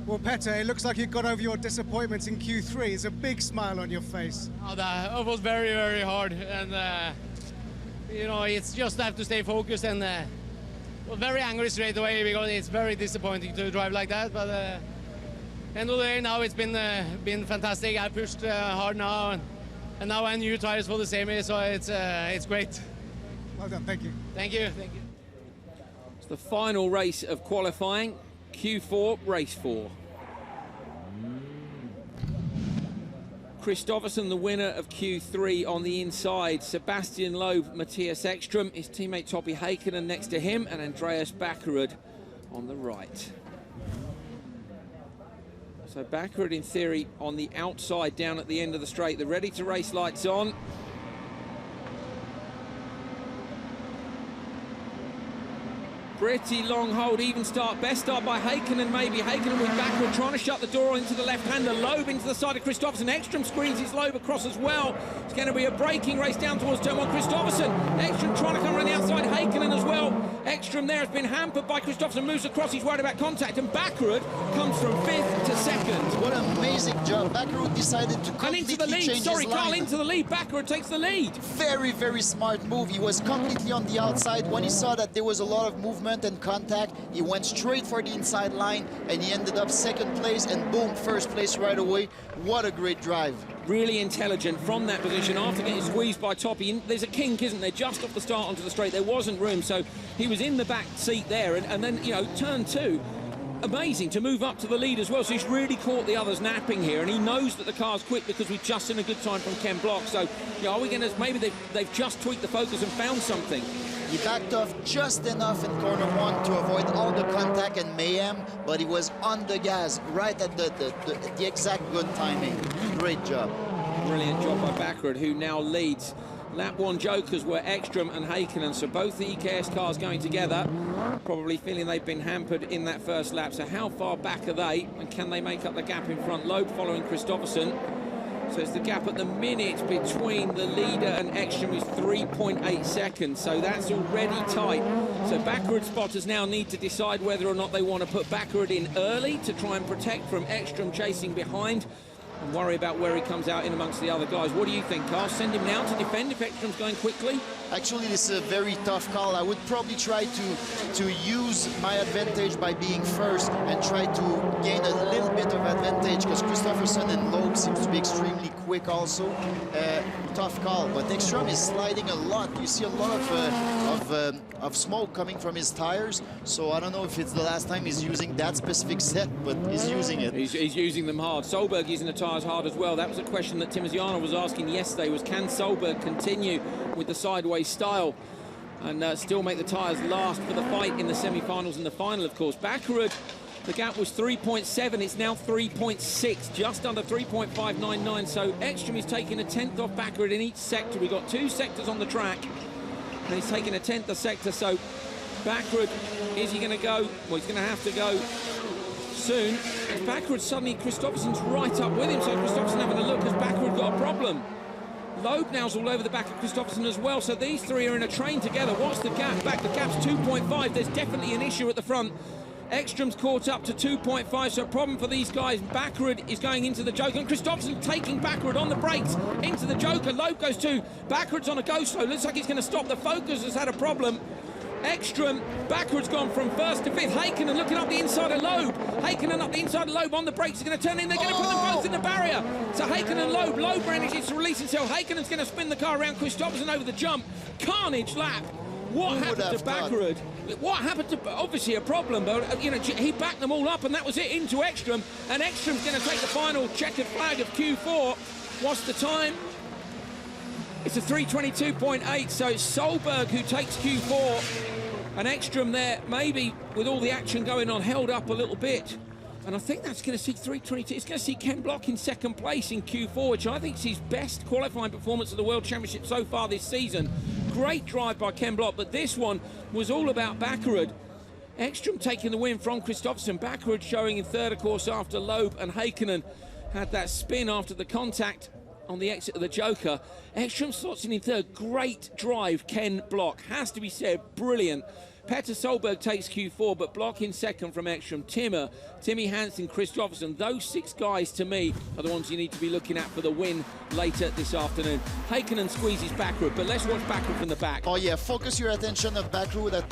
S5: Well, Petter, it looks like you got over your disappointments in Q3. It's a big smile on your face.
S6: Oh, that was very, very hard, and you know, it's just have to stay focused, and well, very angry straight away because it's very disappointing to drive like that. But end of the day, now it's been fantastic. I pushed hard now, and now I have new tires for the semi, so it's great.
S5: Well done, thank you.
S6: Thank you, thank you.
S1: It's the final race of qualifying, Q4, race 4. Kristoffersen, the winner of Q3 on the inside. Sebastian Loeb, Matthias Ekström, his teammate Topi Häkkinen next to him, and Andreas Backerud on the right. So Backerud, in theory, on the outside down at the end of the straight. The ready-to-race lights on. Pretty long hold, even start. Best start by Häkkinen, maybe. Häkkinen with Backerud trying to shut the door into the left-hander. Loeb into the side of Kristoffersen. Ekström squeezes Loeb across as well. It's going to be a braking race down towards turn 1. Kristoffersen. Ekström trying to come around the outside. Häkkinen as well. Ekström there has been hampered by Kristoffersen. Moves across. He's worried about contact. And Backerud comes from 5th to 2nd.
S9: What an amazing job. Backerud decided to completely
S1: into the lead.
S9: change
S1: Sorry,
S9: his line.
S1: Carl, into the lead. Backerud takes the lead.
S9: Very, very smart move. He was completely on the outside. When he saw that there was a lot of movement and contact, he went straight for the inside line, and he ended up 2nd place, and boom, 1st place right away. What a great drive.
S1: Really intelligent from that position after getting squeezed by Topi. There's a kink, isn't there, just off the start onto the straight. There wasn't room, so he was in the back seat there, and then, you know, turn 2. Amazing to move up to the lead as well, so he's really caught the others napping here, and he knows that the car's quick because we've just seen a good time from Ken Block. So, you know, are we going to, maybe they've just tweaked the focus and found something.
S9: He backed off just enough in corner 1 to avoid all the contact and mayhem, but he was on the gas right at the exact good timing. Great job.
S1: Brilliant job by Backerud, who now leads. Lap 1 jokers were Ekström and Häkkinen, so both the EKS cars going together, probably feeling they've been hampered in that first lap. So how far back are they, and can they make up the gap in front? Loeb following Kristoffersen. So it's the gap at the minute between the leader and Ekström is 3.8 seconds, so that's already tight. So Backerud spotters now need to decide whether or not they want to put Backerud in early to try and protect from Ekström chasing behind, and worry about where he comes out in amongst the other guys. What do you think, Carl? Send him now to defend if Ekström's going quickly?
S9: Actually, this is a very tough call. I would probably try to use my advantage by being first and try to gain a little bit of advantage, because Kristoffersen and Loeb seems to be extremely quick also. Tough call, but Ekström is sliding a lot. You see a lot of smoke coming from his tires, so I don't know if it's the last time he's using that specific set, but he's using it.
S1: He's using them hard. Solberg using the tyres hard as well. That was a question that Timoziano was asking yesterday, was can Solberg continue with the sideways style and still make the tyres last for the fight in the semi-finals and the final, of course. Backerud, the gap was 3.7, it's now 3.6, just under 3.599, so Ekström is taking a 10th off Backerud in each sector. We've got 2 sectors on the track, and he's taking a 10th a sector, so Backerud, is he going to go? Well, he's going to have to go soon. As Backerud, suddenly Kristoffersen's right up with him, so Kristoffersen having a look as Backerud got a problem. Loeb now's all over the back of Kristoffersen as well, so these three are in a train together. What's the gap? Back, the gap's 2.5. There's definitely an issue at the front. Ekström's caught up to 2.5, so a problem for these guys. Backerud is going into the Joker, and Kristoffersen taking Backerud on the brakes into the Joker. Loeb goes too. Backerud's on a go slow. Looks like he's going to stop. The Focus has had a problem. Ekström, Backerud's gone from 1st to 5th. Häkkinen looking up the inside of Loeb. Häkkinen up the inside of Loeb on the brakes. He's going to turn in. They're going to put them both in the barrier. So Häkkinen and Loeb. Loeb manages to release himself. Häkkinen's going to spin the car around Kristoffersen over the jump. Carnage lap. What happened to Backerud? What happened to... Obviously a problem, but, you know, he backed them all up, and that was it, into Ekström. And Ekström's going to take the final checkered flag of Q4. What's the time? It's a 3:22.8, so it's Solberg who takes Q4. And Ekström there, maybe with all the action going on, held up a little bit. And I think that's going to see 3:22. It's going to see Ken Block in 2nd place in Q4, which I think is his best qualifying performance of the World Championship so far this season. Great drive by Ken Block, but this one was all about Backerud. Ekström taking the win from Kristoffersen. Backerud showing in 3rd, of course, after Loeb and Häkkinen had that spin after the contact. on the exit of the Joker. Ekstrom slots in third. Great drive, Ken Block. Has to be said, brilliant. Petter Solberg takes Q4, but Block in second from Ekstrom. Timmy Hansen, Chris Jofferson. Those 6 guys, to me, are the ones you need to be looking at for the win later this afternoon. Heikkinen squeezes Backrud, but let's watch Backrud from the back.
S9: Oh yeah, focus your attention on Backrud. That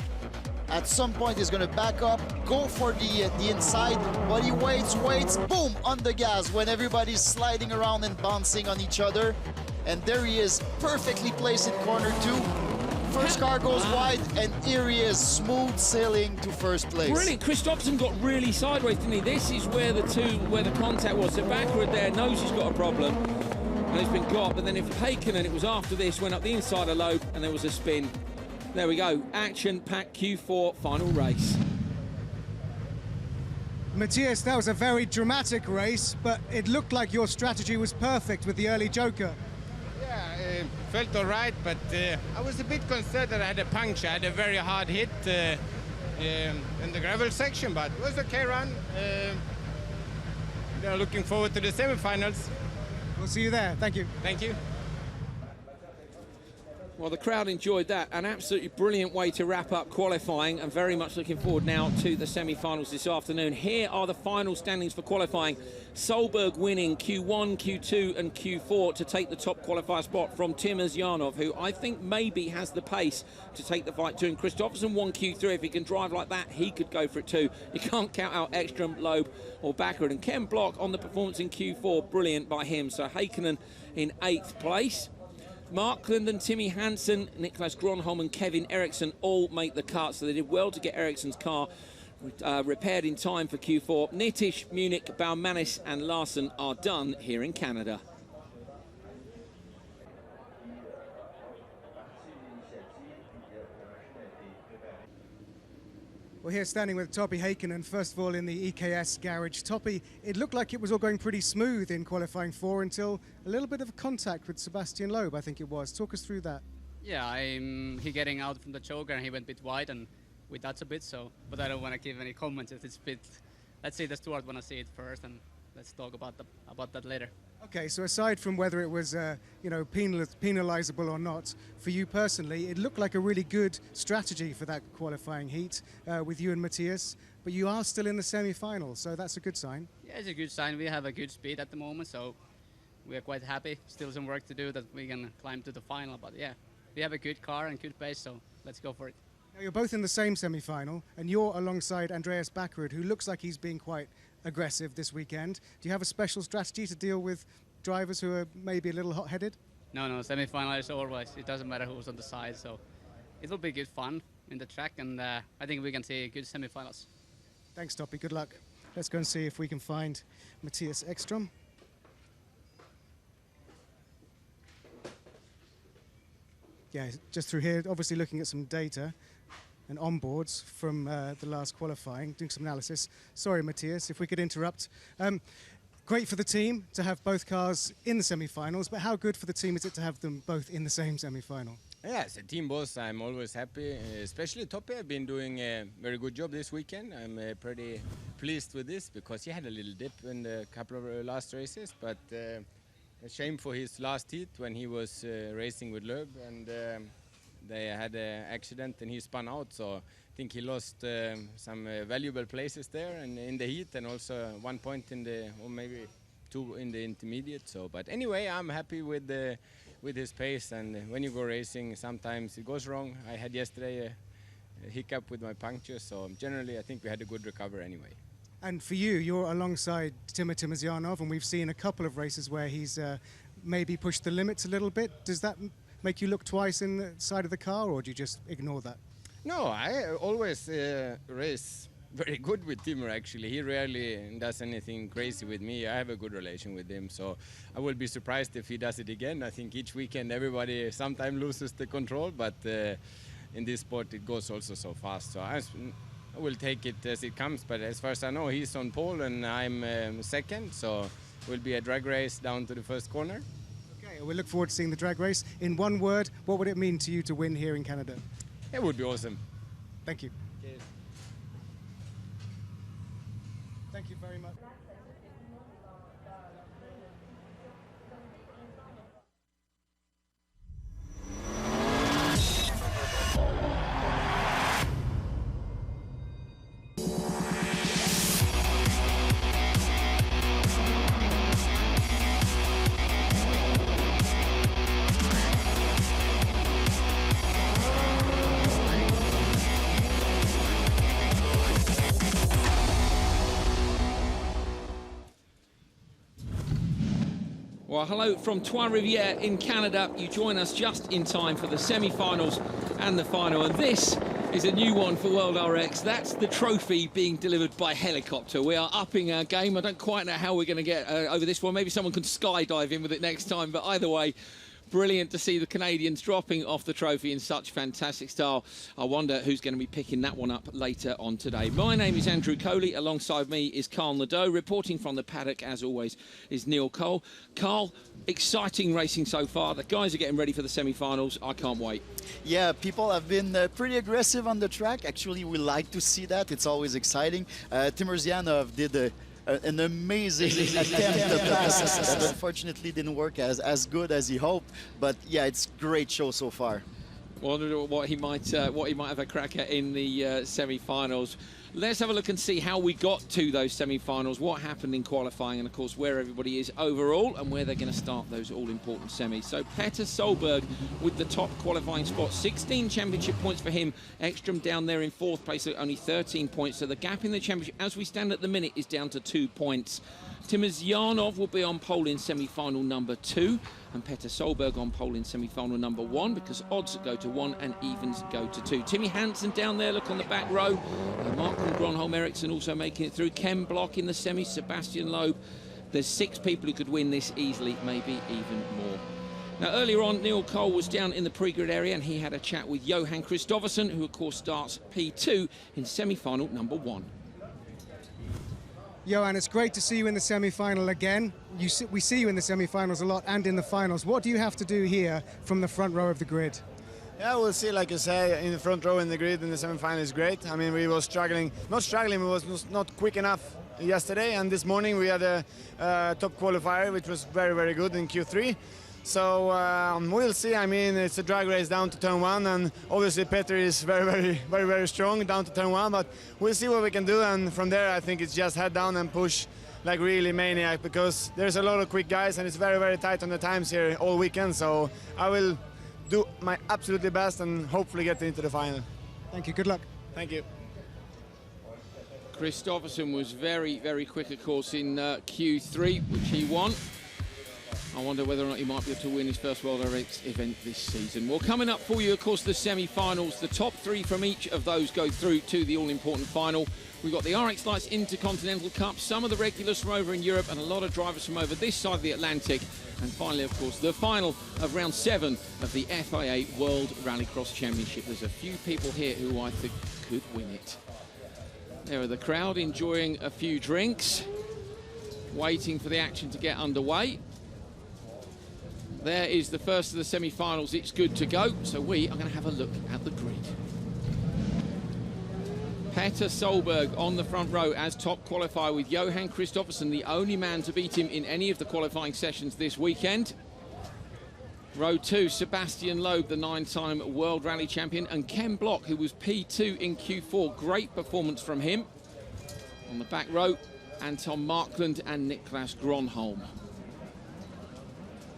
S9: at some point he's going to back up, go for the inside, but he waits, boom, on the gas when everybody's sliding around and bouncing on each other. And there he is, perfectly placed in corner 2. First car goes wide, and here he is, smooth sailing to first place.
S1: Brilliant. Chris Jofferson got really sideways, didn't he? This is where the contact was. So Backrud there knows he's got a problem, and he's been got. But then if Heikkinen, it was after this, went up the inside of Loeb, and there was a spin. There we go. Action-packed Q4 final race.
S5: Matthias, that was a very dramatic race, but it looked like your strategy was perfect with the early Joker.
S13: Yeah, felt all right, but I was a bit concerned that I had a puncture. I had a very hard hit in the gravel section, but it was okay run. Looking forward to the semi-finals.
S5: We'll see you there. Thank you.
S13: Thank you.
S1: Well, the crowd enjoyed that. An absolutely brilliant way to wrap up qualifying, and very much looking forward now to the semi-finals this afternoon. Here are the final standings for qualifying. Solberg winning Q1, Q2 and Q4 to take the top qualifier spot from Timazyanov, who I think maybe has the pace to take the fight too. And Chris Jofferson won Q3. If he can drive like that, he could go for it too. You can't count out Ekstrom, Loeb or Backrud. And Ken Block on the performance in Q4, brilliant by him. So Heikkinen in 8th place. Mark Linden, Timmy Hansen, Niklas Gronholm and Kevin Eriksson all make the cut, so they did well to get Eriksson's car repaired in time for Q4. Nitish, Munich, Baumanis and Larson are done here in Canada.
S5: Well, here standing with Topi Heikkinen, first of all in the EKS garage. Topi, it looked like it was all going pretty smooth in qualifying 4 until a little bit of contact with Sebastian Loeb, I think it was. Talk us through that.
S14: Yeah, he getting out from the choker and he went a bit wide and we touched a bit, so, but I don't want to give any comments. It's a bit, let's see the steward want to see it first and let's talk about that later.
S5: Okay, so aside from whether it was, penalizable or not, for you personally, it looked like a really good strategy for that qualifying heat with you and Matthias, but you are still in the semi-final, so that's a good sign.
S14: Yeah, it's a good sign. We have a good speed at the moment, so we are quite happy. Still some work to do that we can climb to the final, but yeah, we have a good car and good pace, so let's go for it.
S5: Now you're both in the same semi-final, and you're alongside Andreas Backrud, who looks like he's being quite aggressive this weekend. Do you have a special strategy to deal with drivers who are maybe a little hot-headed?
S14: No, semi-final is always, it doesn't matter who's on the side, so it'll be good fun in the track, and I think we can see good semi-finals.
S5: Thanks, Topi. Good luck. Let's go and see if we can find Matthias Ekstrom. Yeah, just through here, obviously looking at some data and onboards from the last qualifying, doing some analysis. Sorry, Matthias, if we could interrupt. Great for the team to have both cars in the semi-finals, but how good for the team is it to have them both in the same semi-final?
S13: Yeah, as a team boss, I'm always happy, especially Topi. I've been doing a very good job this weekend. I'm pretty pleased with this because he had a little dip in the couple of last races, but a shame for his last heat when he was racing with Loeb, and they had an accident and he spun out, so I think he lost some valuable places there and in the heat, and also 1 point in the, or maybe 2 in the intermediate. So, but anyway, I'm happy with his pace, and when you go racing, sometimes it goes wrong. I had yesterday a hiccup with my puncture, so generally I think we had a good recovery anyway.
S5: And for you, you're alongside Timazyanov, and we've seen a couple of races where he's maybe pushed the limits a little bit. Does that make you look twice in the side of the car, or do you just ignore that?
S13: No, I always race very good with Timur, actually. He rarely does anything crazy with me. I have a good relation with him, so I will be surprised if he does it again. I think each weekend everybody sometimes loses the control, but in this sport it goes also so fast. So I will take it as it comes, but as far as I know, he's on pole and I'm second, so it will be a drag race down to the first corner.
S5: Okay, we look forward to seeing the drag race. In one word, what would it mean to you to win here in Canada?
S13: It would be awesome.
S5: Thank you.
S13: Cheers.
S5: Thank you very much.
S1: Well, hello from Trois-Rivières in Canada. You join us just in time for the semi-finals and the final. And this is a new one for World RX. That's the trophy being delivered by helicopter. We are upping our game. I don't quite know how we're going to get over this one. Maybe someone can skydive in with it next time. But either way, brilliant to see the Canadians dropping off the trophy in such fantastic style. I wonder who's going to be picking that one up later on today. My name is Andrew Coley. Alongside me is Carl Nadeau. Reporting from the paddock, as always, is Neil Cole. Carl, exciting racing so far. The guys are getting ready for the semi-finals. I can't wait.
S9: Yeah, people have been pretty aggressive on the track. Actually, we like to see that. It's always exciting. Timurzyanov did an amazing attempt to pass that unfortunately didn't work as good as he hoped. But yeah, it's a great show so far.
S1: Wonder what he might have a crack at in the semi-finals. Let's have a look and see how we got to those semi-finals, what happened in qualifying, and of course where everybody is overall and where they're going to start those all-important semis. So Petter Solberg with the top qualifying spot, 16 championship points for him. Ekstrom down there in 4th place at only 13 points. So the gap in the championship, as we stand at the minute, is down to 2 points. Timurzyanov will be on pole in semi-final number 2, and Petter Solberg on pole in semi-final number 1, because odds go to 1 and evens go to 2. Timmy Hansen down there, look on the back row. Markman, Gronholm, Eriksson also making it through. Ken Block in the semi, Sebastian Loeb. There's 6 people who could win this easily, maybe even more. Now, earlier on, Neil Cole was down in the pre-grid area and he had a chat with Johan Kristoffersen, who of course starts P2 in semi-final number 1.
S5: Johan, it's great to see you in the semi-final again. We see you in the semi-finals a lot and in the finals. What do you have to do here from the front row of the grid?
S15: Yeah, we'll see, like you say, in the front row in the grid in the semi-final is great. I mean, we were struggling, we was not quick enough yesterday, and this morning we had a top qualifier, which was very, very good in Q3. So we'll see. I mean, it's a drag race down to turn 1, and obviously Petter is very strong down to turn 1, but we'll see what we can do, and from there I think it's just head down and push like really maniac, because there's a lot of quick guys and it's very, very tight on the times here all weekend. So I will do my absolutely best and hopefully get into the final.
S5: Thank you, good luck.
S15: Thank you.
S1: Kristoffersen was very, very quick, of course, in Q3, which he won. I wonder whether or not he might be able to win his first World RX event this season. Well, coming up for you, of course, the semi-finals. The top 3 from each of those go through to the all-important final. We've got the RX Lights Intercontinental Cup, some of the regulars from over in Europe, and a lot of drivers from over this side of the Atlantic. And finally, of course, the final of round 7 of the FIA World Rallycross Championship. There's a few people here who I think could win it. There are the crowd enjoying a few drinks, waiting for the action to get underway. There is the first of the semi-finals. It's good to go. So we are going to have a look at the grid. Petter Solberg on the front row as top qualifier, with Johan Kristoffersen, the only man to beat him in any of the qualifying sessions this weekend. Row 2, Sebastian Loeb, the 9-time World Rally Champion, and Ken Block, who was P2 in Q4. Great performance from him. On the back row, Anton Markland and Niklas Gronholm.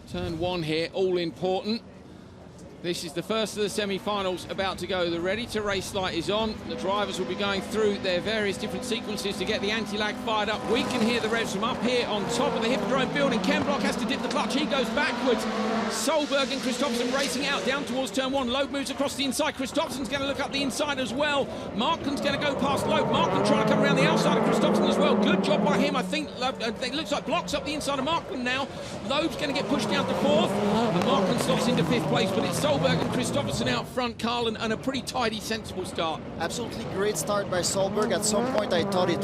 S1: Turn 1 here, all important. This is the first of the semi-finals about to go. The ready-to-race light is on. The drivers will be going through their various different sequences to get the anti-lag fired up. We can hear the revs from up here on top of the Hippodrome building. Ken Block has to dip the clutch. He goes backwards. Solberg and Kristoffersen racing out down towards turn 1. Loeb moves across the inside. Kristoffersen's going to look up the inside as well. Markland's going to go past Loeb. Markland trying to come around the outside of Kristoffersen as well. Good job by him. I think it looks like Block's up the inside of Markland now. Loeb's going to get pushed down to 4th. And Markland slots into 5th place, but it's Solberg and Kristoffersen out front, Carl, and a pretty tidy, sensible start.
S9: Absolutely great start by Solberg. At some point I thought he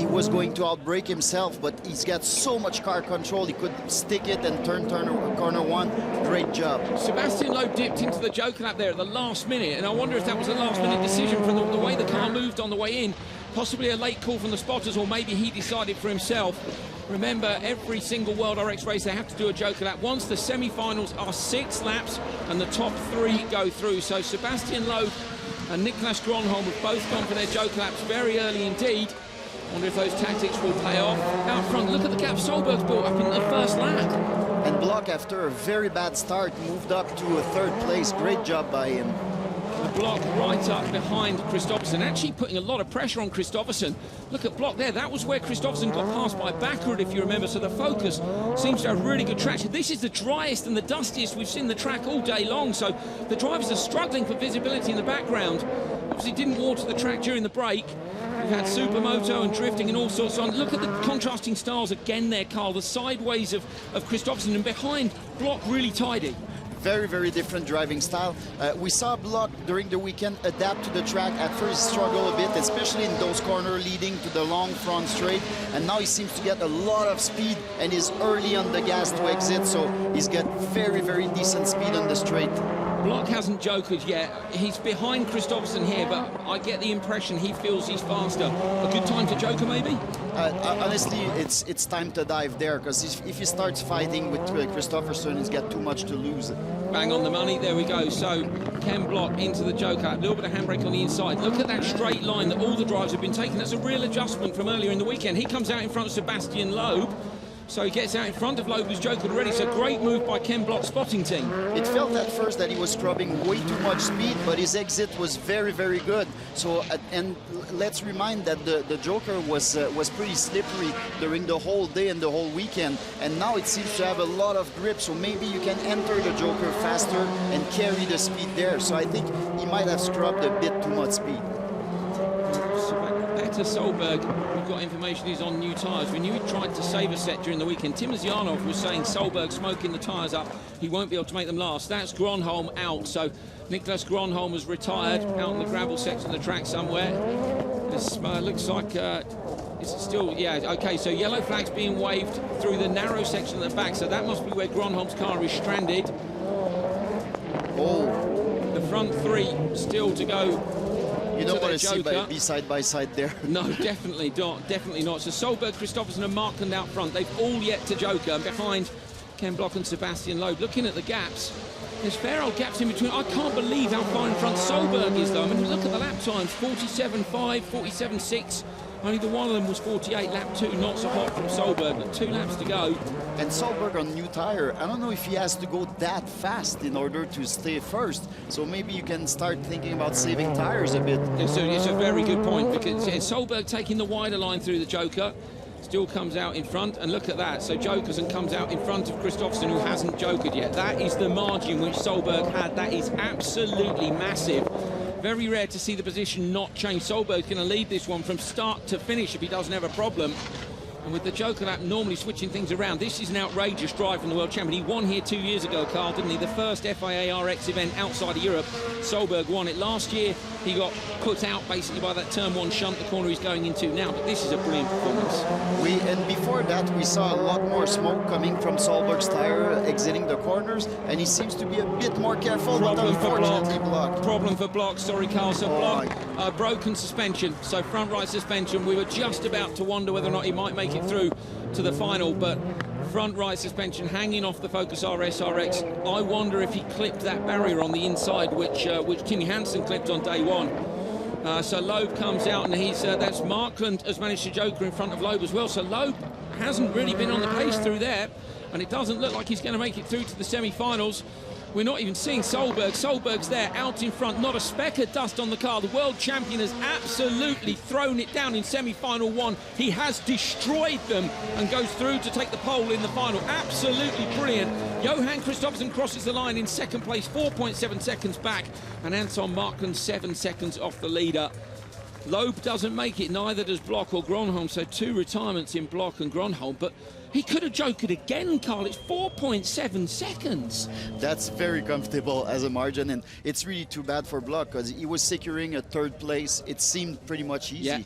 S9: was going to outbrake himself, but he's got so much car control. He could stick it and turn corner 1. Great job.
S1: Sebastian Loeb dipped into the joker lap there at the last minute, and I wonder if that was a last-minute decision from the way the car moved on the way in. Possibly a late call from the spotters, or maybe he decided for himself. Remember, every single World RX race, they have to do a joker lap. Once the semi-finals are 6 laps, and the top 3 go through. So Sebastian Loeb and Niklas Gronholm have both gone for their joker laps very early indeed. Wonder if those tactics will pay off. Out front, look at the gap Solberg's built up in the first lap.
S9: And Block, after a very bad start, moved up to a 3rd place. Great job by him.
S1: Block right up behind Kristoffersen, actually putting a lot of pressure on Kristoffersen. Look at Block there, that was where Kristoffersen got passed by Backward, if you remember, so the Focus seems to have really good traction. This is the driest and the dustiest we've seen the track all day long, so the drivers are struggling for visibility in the background. Obviously didn't water the track during the break. We've had supermoto and drifting and all sorts on. Look at the contrasting styles again there, Carl, the sideways of Kristoffersen, and behind Block really tidy.
S9: Very, very different driving style. We saw Block during the weekend adapt to the track. At first struggle a bit, especially in those corners leading to the long front straight. And now he seems to get a lot of speed and is early on the gas to exit. So he's got very, very decent speed on the straight.
S1: Block hasn't jokered yet. He's behind Kristoffersen here, but I get the impression he feels he's faster. A good time to joker, maybe?
S9: Honestly, it's time to dive there, because if he starts fighting with Kristoffersen, he's got too much to lose.
S1: Bang on the money, there we go. So Ken Block into the joker, a little bit of handbrake on the inside. Look at that straight line that all the drivers have been taking. That's a real adjustment from earlier in the weekend. He comes out in front of Sebastian Loeb. So he gets out in front of Loeb, who's jokered already. So great move by Ken Block's spotting team.
S9: It felt at first that he was scrubbing way too much speed, but his exit was very, very good. So, and let's remind that the Joker was pretty slippery during the whole day and the whole weekend. And now it seems to have a lot of grip. So maybe you can enter the Joker faster and carry the speed there. So I think he might have scrubbed a bit too much speed.
S1: Petter Solberg, we've got information he's on new tyres. We knew he tried to save a set during the weekend. Tim Zianov was saying Solberg smoking the tyres up. He won't be able to make them last. That's Gronholm out. So Niklas Gronholm has retired out in the gravel section of the track somewhere. This looks like it's still, yeah, okay, so yellow flag's being waved through the narrow section at the back. So that must be where Gronholm's car is stranded.
S9: Oh.
S1: The front three still to go.
S9: You don't want to be side by side there.
S1: No, definitely not. Definitely not. So Solberg, Kristoffersen and Markland out front. They've all yet to joker. And behind Ken Block and Sebastian Loeb. Looking at the gaps, there's fair old gaps in between. I can't believe how far in front Solberg is, though. I mean, look at the lap times. 47.5, 47.6. Only the one of them was 48, lap 2, not so hot from Solberg, but 2 laps to go.
S9: And Solberg on new tyre, I don't know if he has to go that fast in order to stay first. So maybe you can start thinking about saving tyres a bit.
S1: It's a very good point, because Solberg taking the wider line through the joker, still comes out in front, and look at that. So jokers and comes out in front of Kristoffersen, who hasn't jokered yet. That is the margin which Solberg had. That is absolutely massive. Very rare to see the position not change. Solberg's going to lead this one from start to finish if he doesn't have a problem. And with the joker lap normally switching things around, this is an outrageous drive from the world champion. He won here 2 years ago, Carl, didn't he? The first FIA RX event outside of Europe. Solberg won it last year. He got put out basically by that turn 1 shunt, the corner he's going into now. But this is a brilliant performance.
S9: And before that, we saw a lot more smoke coming from Solberg's tyre exiting the corners, and he seems to be a bit more careful.
S1: Problem for
S9: Block.
S1: Problem for Block. Sorry, Carl. So Block, broken suspension. So front right suspension. We were just about to wonder whether or not he might make it through to the final, but front right suspension hanging off the Focus RS RX. I wonder if he clipped that barrier on the inside, which Timmy Hansen clipped on day 1. So Loeb comes out, and that's Markland has managed to joker in front of Loeb as well. So Loeb hasn't really been on the pace through there, and it doesn't look like he's going to make it through to the semi-finals. We're not even seeing Solberg. Solberg's there, out in front, not a speck of dust on the car. The world champion has absolutely thrown it down in semi-final 1. He has destroyed them and goes through to take the pole in the final. Absolutely brilliant. Johan Kristoffersen crosses the line in second place, 4.7 seconds back, and Anton Markland 7 seconds off the leader. Loeb doesn't make it, neither does Block or Gronholm, so 2 retirements in Block and Gronholm, but he could have jokered again, Carl. It's 4.7 seconds.
S9: That's very comfortable as a margin, and it's really too bad for Block, because he was securing a 3rd place. It seemed pretty much easy.
S1: Yeah,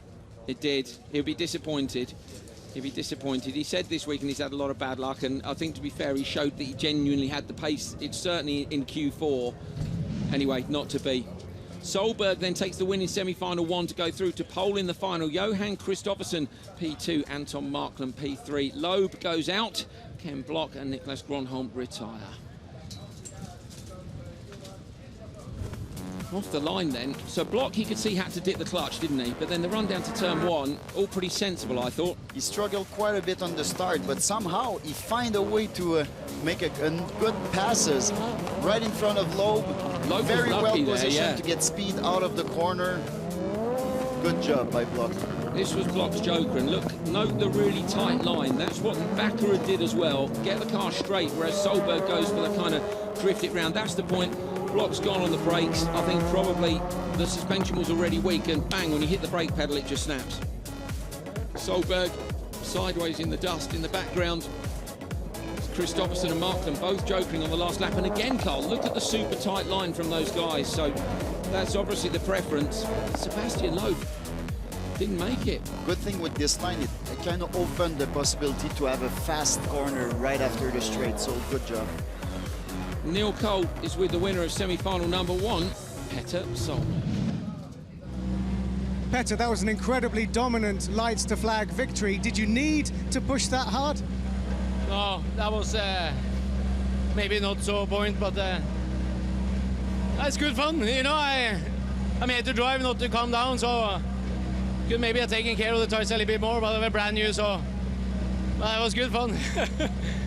S1: it did. He'll be disappointed. He'll be disappointed. He said this week, and he's had a lot of bad luck, and I think, to be fair, he showed that he genuinely had the pace. It's certainly in Q4. Anyway, not to be. Solberg then takes the win in semi-final 1 to go through to pole in the final. Johan Kristoffersen, P2, Anton Markland, P3. Loeb goes out. Ken Block and Niklas Gronholm retire. Off the line then. So Block, he could see, had to dip the clutch, didn't he? But then the run down to turn 1, all pretty sensible, I thought.
S9: He struggled quite a bit on the start, but somehow he find a way to make a good passes right in front of Loeb.
S1: Loeb
S9: Very
S1: was
S9: well
S1: lucky there,
S9: positioned
S1: yeah.
S9: to get speed out of the corner. Good job by Block.
S1: This was Block's joker, and look, note the really tight line. That's what Baccarat did as well. Get the car straight, whereas Solberg goes for the kind of drift it round. That's the point. Block's gone on the brakes. I think probably the suspension was already weak, and bang, when you hit the brake pedal, it just snaps. Solberg sideways in the dust in the background. Christopherson and Markland both jokering on the last lap. And again, Carl, look at the super tight line from those guys. So that's obviously the preference. Sebastian Loeb didn't make it.
S9: Good thing with this line, it kind of opened the possibility to have a fast corner right after the straight, so good job.
S1: Neil Cole is with the winner of semi-final number 1, Petter Solberg.
S5: Petter, that was an incredibly dominant lights to flag victory. Did you need to push that hard?
S6: No, that was maybe not so point, but that's good fun. You know, I'm here to drive, not to calm down, so could maybe have taken care of the tires a little bit more, but they were brand new, so it was good fun.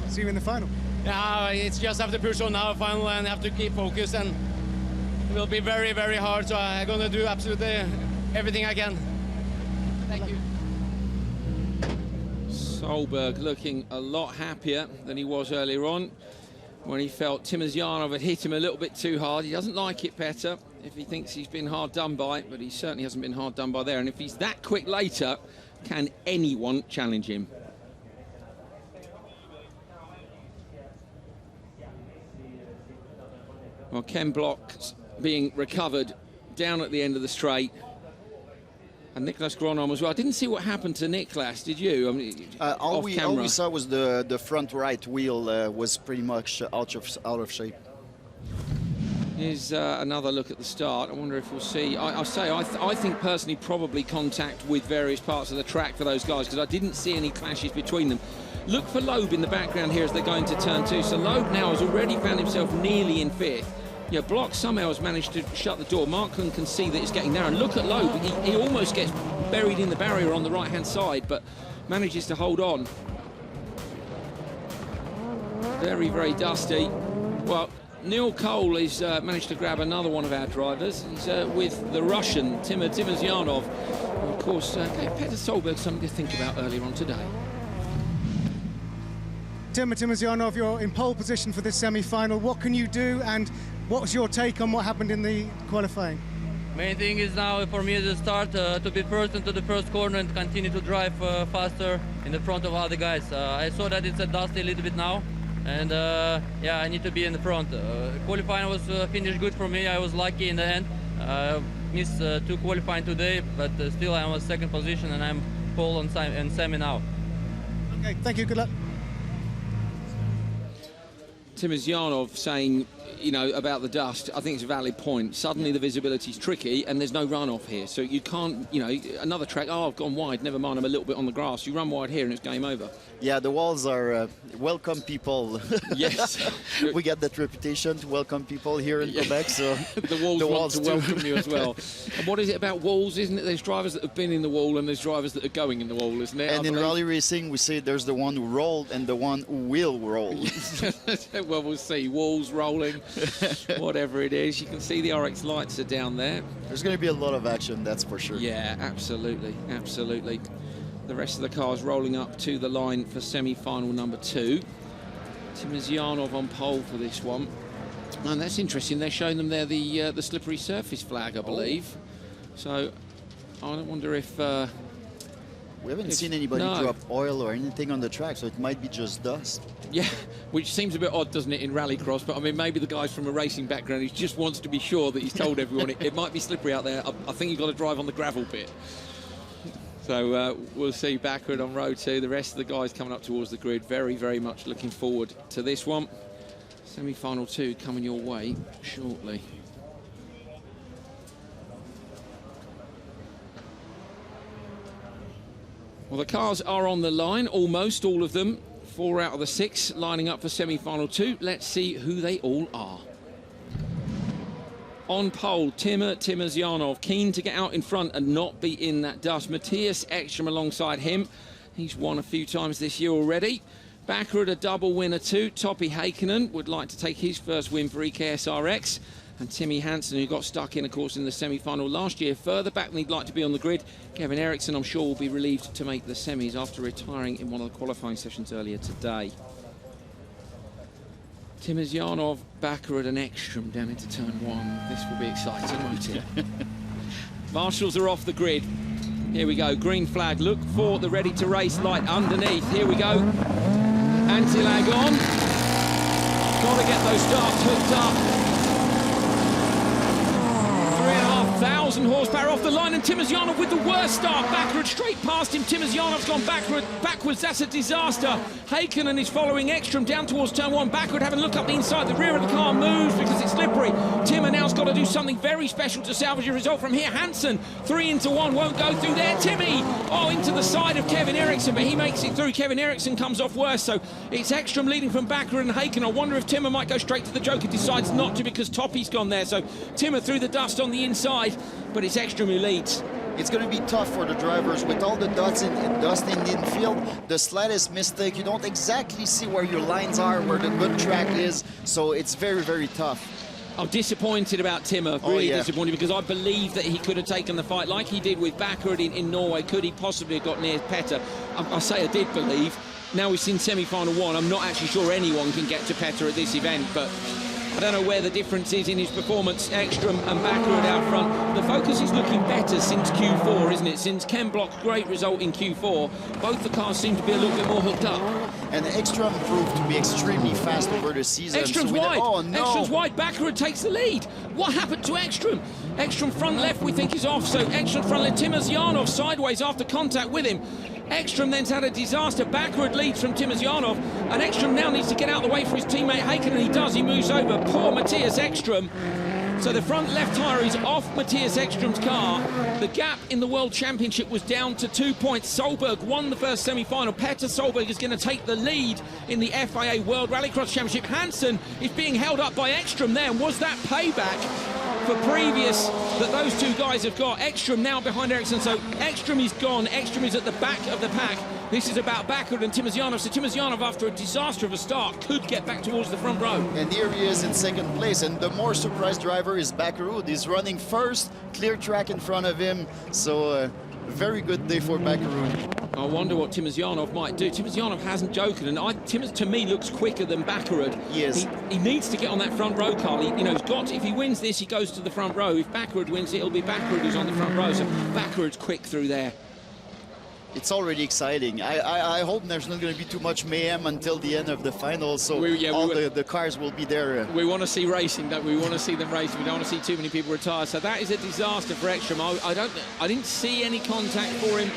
S5: See you in the final.
S6: Yeah, it's just have to push on now, final, and have to keep focused, and it will be very, very hard, so I'm going to do absolutely everything I can. Thank you.
S1: Solberg looking a lot happier than he was earlier on when he felt Timosyanov had hit him a little bit too hard. He doesn't like it, Petter, if he thinks he's been hard done by, but he certainly hasn't been hard done by there. And if he's that quick later, can anyone challenge him? Well, Ken Block's being recovered down at the end of the straight. And Niklas Gronholm as well. I didn't see what happened to Niklas, did you? I mean,
S9: All we saw was the front right wheel was pretty much out of shape.
S1: Here's another look at the start. I wonder if we'll see. I think personally probably contact with various parts of the track for those guys, because I didn't see any clashes between them. Look for Loeb in the background here as they're going to turn 2. So Loeb now has already found himself nearly in 5th. Yeah, Block somehow has managed to shut the door. Markland can see that it's getting narrow. And look at Loeb. He almost gets buried in the barrier on the right-hand side, but manages to hold on. Very, very dusty. Well, Neil Cole has managed to grab another one of our drivers. He's with the Russian, Timosyanov. Of course, gave Petter Solberg something to think about earlier on today.
S5: Timosyanov, you're in pole position for this semi-final. What can you do, and what's your take on what happened in the qualifying?
S16: Main thing is now for me to start to be first into the first corner and continue to drive faster in the front of other guys. I saw that it's a dusty a little bit now, and yeah, I need to be in the front. Qualifying was finished good for me. I was lucky in the end. Missed 2 qualifying today, but still I'm on 2nd position, and I'm pole on semi now.
S5: Okay, thank you. Good luck.
S1: Timosyanov saying, you know, about the dust, I think it's a valid point. Suddenly the visibility's tricky and there's no runoff here. So you can't, you know, another track, oh, I've gone wide, never mind, I'm a little bit on the grass. You run wide here and it's game over.
S9: Yeah, the walls are welcome people.
S1: Yes.
S9: We got that reputation to welcome people here in Quebec, so
S1: the walls want to welcome you as well. And what is it about walls, isn't it? There's drivers that have been in the wall and there's drivers that are going in the wall, isn't it?
S9: And in rally racing, we say there's the one who rolled and the one who will roll.
S1: Well, we'll see. Walls rolling, whatever it is. You can see the RX lights are down there.
S9: There's going to be a lot of action, that's for sure.
S1: Yeah, absolutely, absolutely. The rest of the cars rolling up to the line for semi-final number 2. Timosyanov on pole for this one. And that's interesting. They're showing them there the slippery surface flag, I believe. So I wonder if...
S9: we haven't seen anybody drop oil or anything on the track, so it might be just dust.
S1: Yeah, which seems a bit odd, doesn't it, in rallycross? But I mean, maybe the guy's from a racing background, he just wants to be sure that he's told everyone it might be slippery out there. I think you've got to drive on the gravel bit. So we'll see Baccarat on row 2. The rest of the guys coming up towards the grid. Very, very much looking forward to this one. Semi-final 2 coming your way shortly. Well, the cars are on the line, almost all of them. 4 out of the 6 lining up for semi-final 2. Let's see who they all are. On pole, Timozyanov, keen to get out in front and not be in that dust. Matthias Ekström alongside him. He's won a few times this year already. Backerud, a double winner too. Topi Heikkinen would like to take his first win for EKSRX. And Timmy Hansen, who got stuck in, of course, in the semi-final last year, further back than he'd like to be on the grid. Kevin Eriksson, I'm sure, will be relieved to make the semis after retiring in one of the qualifying sessions earlier today. Timozyanov, Backerud and Ekström down into turn 1. This will be exciting, won't it? Marshals are off the grid. Here we go, green flag. Look for the ready to race light underneath. Here we go. Anti-lag on. Got to get those starts hooked up. 3,500 horsepower off the line, and Timozyanov with the worst start. Backerud straight past him. Timozyanov's gone backwards. That's a disaster. Heikkinen is following Ekström down towards turn 1. Backerud having a look up the inside. The rear of the car moves because it's slippery. Timmer now's got to do something very special to salvage a result from here. Hansen, 3 into 1, won't go through there. Timmy, into the side of Kevin Eriksson, but he makes it through. Kevin Eriksson comes off worse, so it's Ekström leading from Backerud and Heikkinen. I wonder if Timmer might go straight to the Joker. Decides not to because Toppy's gone there, so Timmer through the dust on the inside, but it's Ekström who leads.
S9: It's going to be tough for the drivers with all the dust in the infield. The slightest mistake, you don't exactly see where your lines are, where the good track is, so it's very, very tough.
S1: I'm disappointed about Timmer, really disappointed, because I believe that he could have taken the fight like he did with Backerud in Norway. Could he possibly have got near Petter? I say I did believe. Now we've seen semi-final 1. I'm not actually sure anyone can get to Petter at this event, but I don't know where the difference is in his performance. Ekström and Backerud out front. The focus is looking better since Q4, isn't it? Since Ken Block's great result in Q4, both the cars seem to be a little bit more hooked up.
S9: And Ekström proved to be extremely fast over the season.
S1: Ekström's wide.
S9: Oh, no.
S1: Ekström's wide. Backerud takes the lead. What happened to Ekström? Ekström front left, we think, is off. So Ekström front left. Timozyanov sideways after contact with him. Ekström then's had a disaster. Backerud leads from Timozyanov, and Ekström now needs to get out of the way for his teammate Heikkinen, and he does. He moves over. Poor Matthias Ekström. So the front left tyre is off Matthias Ekström's car. The gap in the World Championship was down to 2 points. Solberg won the first semi-final. Petter Solberg is going to take the lead in the FIA World Rallycross Championship. Hansen is being held up by Ekström there, and was that payback for previous that those two guys have got? Ekström now behind Eriksson, so Ekström is gone. Ekström is at the back of the pack. This is about Backerud and Timozyanov. So Timozyanov, after a disaster of a start, could get back towards the front row.
S9: And here he is in second place, and the more surprised driver is Backerud. He's running first, clear track in front of him, so very good day for Backerud.
S1: I wonder what Timozyanov might do. Timozyanov hasn't joked, and Timos to me looks quicker than Backerud.
S9: Yes.
S1: He needs to get on that front row, Carl. He's got, if he wins this, he goes to the front row. If Backerud wins it, it'll be Backerud who's on the front row. So Backerud's quick through there.
S9: It's already exciting. I hope there's not going to be too much mayhem until the end of the final, so the cars will be there.
S1: We want to see racing, don't we? We want to see them racing. We don't want to see too many people retire. So that is a disaster for Ekström. I didn't see any contact for him.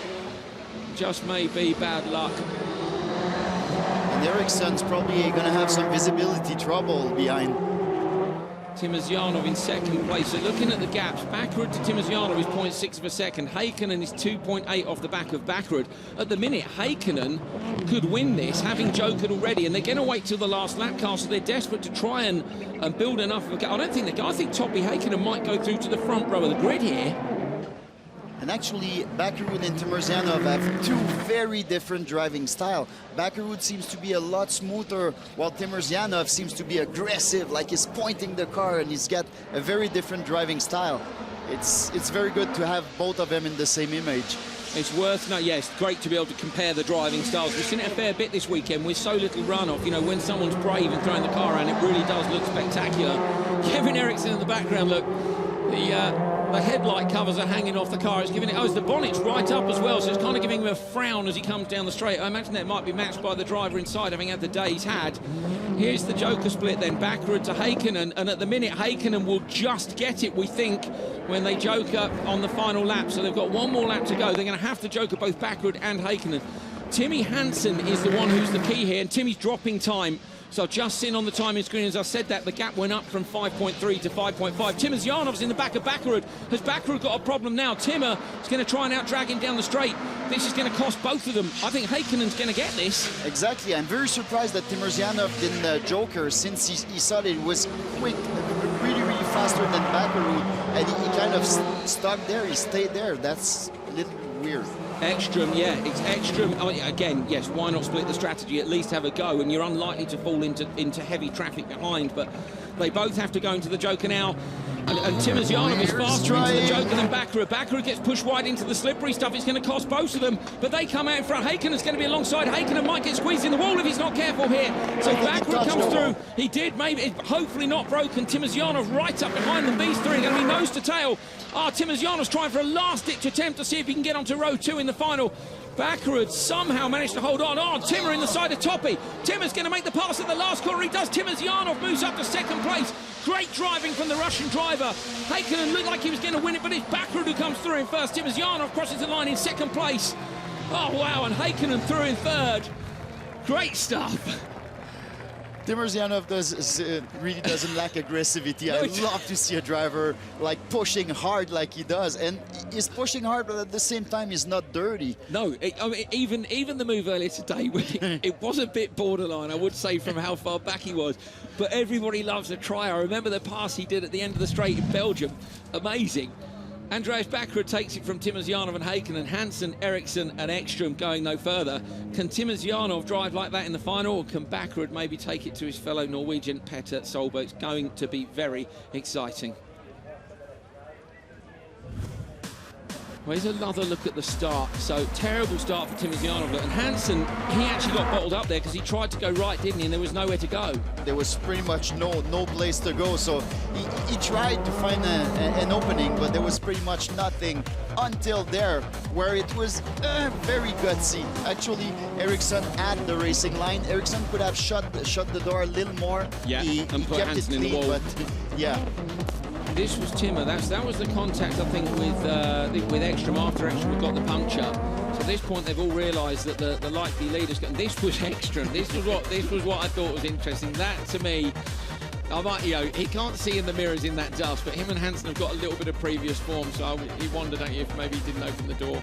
S1: Just maybe bad luck.
S9: And Eriksson's probably going to have some visibility trouble behind.
S1: Timozyanov in second place. So looking at the gaps, Backerud to Timozyanov is 0.6 of a second. Heikkinen is 2.8 off the back of Backerud. At the minute, Heikkinen could win this, having jokered already, and they're going to wait till the last lap car, so they're desperate to try and build enough of a gap. I think Topi Heikkinen might go through to the front row of the grid here.
S9: And actually, Backerud and Timozyanov have two very different driving styles. Backerud seems to be a lot smoother, while Timozyanov seems to be aggressive, like he's pointing the car, and he's got a very different driving style. It's very good to have both of them in the same image.
S1: It's worth noting, it's great to be able to compare the driving styles. We've seen it a fair bit this weekend with so little runoff. When someone's brave and throwing the car around, it really does look spectacular. Kevin Eriksson in the background, look. The headlight covers are hanging off the car. It's giving it. The bonnet's right up as well, so it's kind of giving him a frown as he comes down the straight. I imagine that might be matched by the driver inside, having had the day he's had. Here's the Joker split then, Backerud to Heikkinen, and at the minute Heikkinen will just get it, we think, when they joker on the final lap. So they've got one more lap to go. They're going to have to joker both Backerud and Heikkinen. Timmy Hansen is the one who's the key here, and Timmy's dropping time. So I've just seen on the timing screen, as I said that, the gap went up from 5.3 to 5.5. Timozyanov's in the back of Backerud. Has Backerud got a problem now? Timmer is going to try and out-drag him down the straight. This is going to cost both of them. I think Heikkinen's going to get this.
S9: Exactly. I'm very surprised that Timozyanov didn't joker, since he thought it was quick, really, really fast faster than Bakarud, and he kind of stuck there. He stayed there. That's a little weird.
S1: Ekstrom, yeah, it's Ekstrom. I mean, again, yes, why not split the strategy? At least have a go, and you're unlikely to fall into heavy traffic behind. But they both have to go into the Joker now. And Timosyanov is faster into the Joker than Bakarud. Bakarud gets pushed wide into the slippery stuff. It's going to cost both of them, but they come out in front. Haikkonen's going to be alongside. Haikkonen might get squeezed in the wall if he's not careful here. So Bakarud comes through. He did, maybe, hopefully not broken. Timosyanov right up behind them. These three are going to be nose to tail. Timosyanov's trying for a last-ditch attempt to see if he can get onto row 2 in the final. Bakarud somehow managed to hold on. Timmer in the side of Toppy. Timmer's going to make the pass at the last corner. He does. Timosyanov moves up to second place. Great driving from the Russian driver. Haikkonen looked like he was going to win it, but it's Bakarud who comes through in first. Timosyanov crosses the line in second place. Oh, wow, and Haikkonen through in third. Great stuff.
S9: Timosyanov really doesn't lack aggressivity. I love to see a driver like pushing hard like he does, and he's pushing hard, but at the same time he's not dirty.
S1: No, I mean, even the move earlier today, it was a bit borderline, I would say, from how far back he was. But everybody loves a try. I remember the pass he did at the end of the straight in Belgium. Amazing. Andreas Bakarud takes it from Timosyanov and Haikkonen, Hansen, Eriksson and Ekstrom going no further. Can Timosyanov drive like that in the final, or can Bakarud maybe take it to his fellow Norwegian Petter Solberg? It's going to be very exciting. Well, here's another look at the start. So, terrible start for Timosyanov. And Hansen, he actually got bottled up there because he tried to go right, didn't he? And there was nowhere to go.
S9: There was pretty much no place to go. So, he tried to find an opening, but there was pretty much nothing until there, where it was very gutsy. Actually, Eriksson at the racing line. Eriksson could have shut the door a little more.
S1: Yeah,
S9: he
S1: put
S9: kept
S1: Hansen
S9: it clean,
S1: in the wall.
S9: but yeah.
S1: This was Timmer. That was the contact, I think, with Ekstrom after Ekstrom had got the puncture. So at this point, they've all realised that the likely leaders. This was Ekstrom. This was what I thought was interesting. That to me, he can't see in the mirrors in that dust, but him and Hansen have got a little bit of previous form. So he wondered, don't you, if maybe he didn't open the door.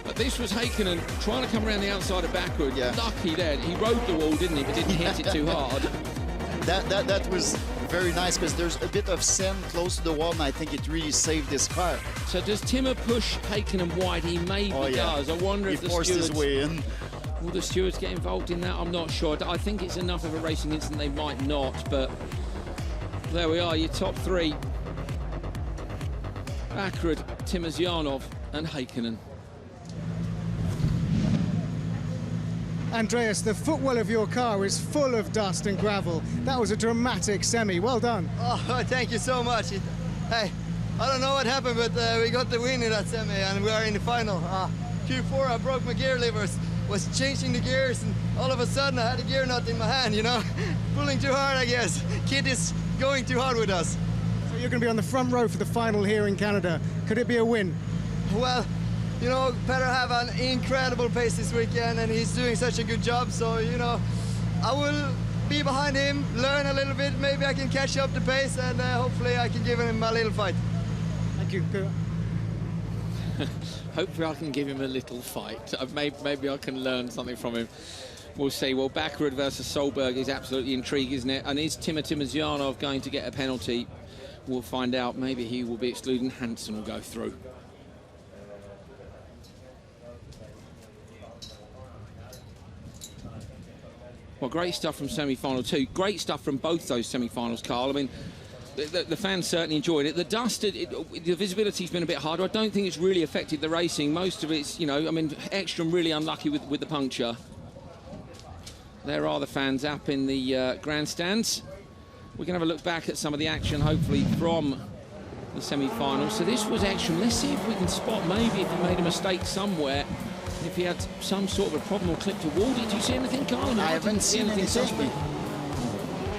S1: But this was Haikkonen trying to come around the outside of Bakarud. Yeah. Lucky there. He rode the wall, didn't he? But didn't hit it too hard.
S9: That was very nice, because there's a bit of sand close to the wall, and I think it really saved this car.
S1: So does Timmer push Haikkonen wide? He maybe does. I wonder if the stewards...
S9: He forced his way in.
S1: Will the stewards get involved in that? I'm not sure. I think it's enough of a racing incident they might not, but there we are, your top three. Bakarud, Timosyanov and Haikkonen.
S5: Andreas, the footwell of your car is full of dust and gravel. That was a dramatic semi. Well done.
S17: Oh, thank you so much. Hey, I don't know what happened, but we got the win in that semi, and we are in the final. Q4, I broke my gear levers, was changing the gears, and all of a sudden I had a gear nut in my hand, you know? Pulling too hard, I guess. Kid is going too hard with us.
S5: So you're going to be on the front row for the final here in Canada. Could it be a win?
S17: Well, you know, Petter have an incredible pace this weekend, and he's doing such a good job. So, you know, I will be behind him, learn a little bit. Maybe I can catch up the pace, and hopefully I can give him a little fight.
S5: Thank you.
S1: Hopefully I can give him a little fight. Maybe I can learn something from him. We'll see. Well, Bakarud versus Solberg is absolutely intriguing, isn't it? And is Timosyanov going to get a penalty? We'll find out. Maybe he will be excluded and Hansen will go through. Well, great stuff from semi-final 2. Great stuff from both those semi-finals, Carl. I mean, the fans certainly enjoyed it. The dust, the visibility's been a bit harder. I don't think it's really affected the racing. Most of it's, you know, I mean, Ekstrom really unlucky with the puncture. There are the fans up in the grandstands. We can have a look back at some of the action, hopefully, from the semi-finals. So this was Ekstrom. Let's see if we can spot maybe if he made a mistake somewhere. If he had some sort of a problem or clipped a wall. Did you see anything, Carl?
S9: I haven't seen anything.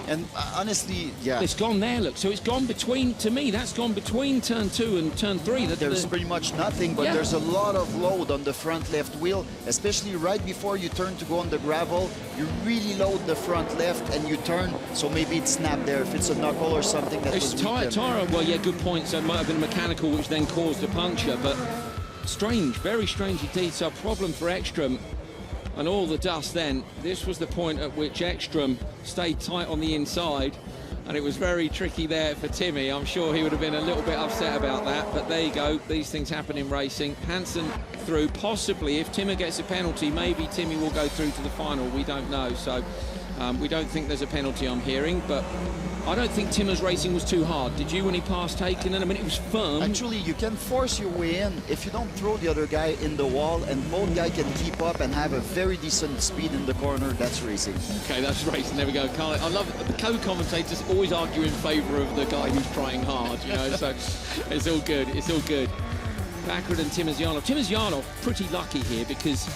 S9: And honestly, yeah.
S1: It's gone there, look. So it's gone between, to me, that's gone between turn 2 and turn 3.
S9: There's pretty much nothing, but there's a lot of load on the front left wheel, especially right before you turn to go on the gravel. You really load the front left and you turn, so maybe it snapped there. If it's a knuckle or something that was
S1: tire. Well, yeah, good point. So it might have been mechanical, which then caused the puncture, but strange, very strange indeed. So a problem for Ekstrom. And all the dust then, this was the point at which Ekstrom stayed tight on the inside. And it was very tricky there for Timmy. I'm sure he would have been a little bit upset about that, but there you go. These things happen in racing. Hansen through, possibly, if Timmer gets a penalty, maybe Timmy will go through to the final. We don't know, so we don't think there's a penalty, I'm hearing, but I don't think Timmer's racing was too hard. Did you when he passed Hakkinen? I mean, it was firm.
S9: Actually, you can force your way in if you don't throw the other guy in the wall, and both guys can keep up and have a very decent speed in the corner. That's racing.
S1: Okay, that's racing. There we go. I love it. The co-commentators always argue in favour of the guy who's trying hard, you know, so it's all good. It's all good. Backward and Timosyanov. Timosyanov pretty lucky here because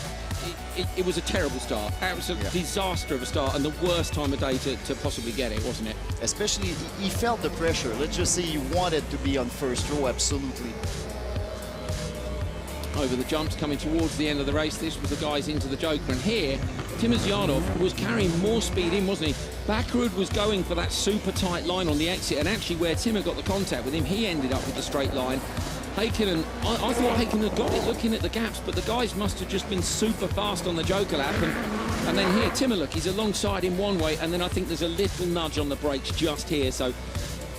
S1: it was a terrible start. Absolute disaster of a start and the worst time of day to possibly get it, wasn't it?
S9: Especially, he felt the pressure. Let's just say he wanted to be on first row, absolutely.
S1: Over the jumps coming towards the end of the race. This was the guys into the Joker. And here, Timosyanov was carrying more speed in, wasn't he? Backrud was going for that super tight line on the exit. And actually, where Timmer got the contact with him, he ended up with the straight line. Hakkinen, I thought Hakkinen had got it looking at the gaps, but the guys must have just been super fast on the Joker lap. And then here, Timmer, look, he's alongside him one way, and then I think there's a little nudge on the brakes just here. So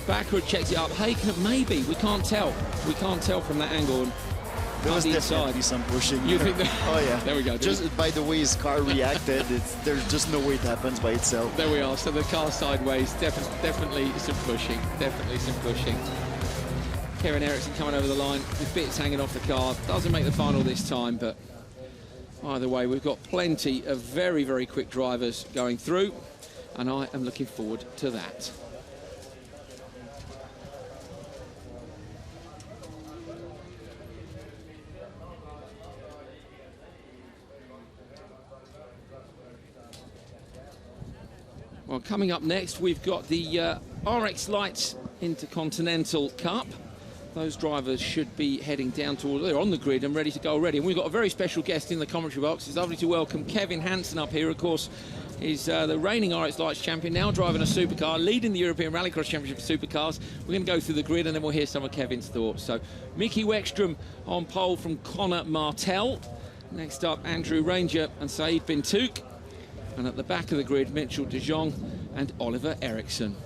S1: Backrud checks it up. Hakkinen, maybe, we can't tell. We can't tell from that angle. And
S9: there was definitely some pushing.
S1: You think that?
S9: Oh yeah.
S1: There we go.
S9: Just by the way his car reacted, there's just no way it happens by itself.
S1: There we are. So the car sideways, definitely some pushing. Definitely some pushing. Kevin Eriksson coming over the line with bits hanging off the car. Doesn't make the final this time, but either way, we've got plenty of very, very quick drivers going through, and I am looking forward to that. Well, coming up next, we've got the RX Lights Intercontinental Cup. Those drivers should be heading down towards, they're on the grid and ready to go already. And we've got a very special guest in the commentary box. It's lovely to welcome Kevin Hansen up here. Of course, he's the reigning RX Lights champion, now driving a supercar, leading the European Rallycross Championship of Supercars. We're going to go through the grid and then we'll hear some of Kevin's thoughts. So, Mickey Weckstrom on pole from Connor Martell. Next up, Andrew Ranger and Saeed Bintouk. And at the back of the grid, Mitchell de Jong and Oliver Eriksson.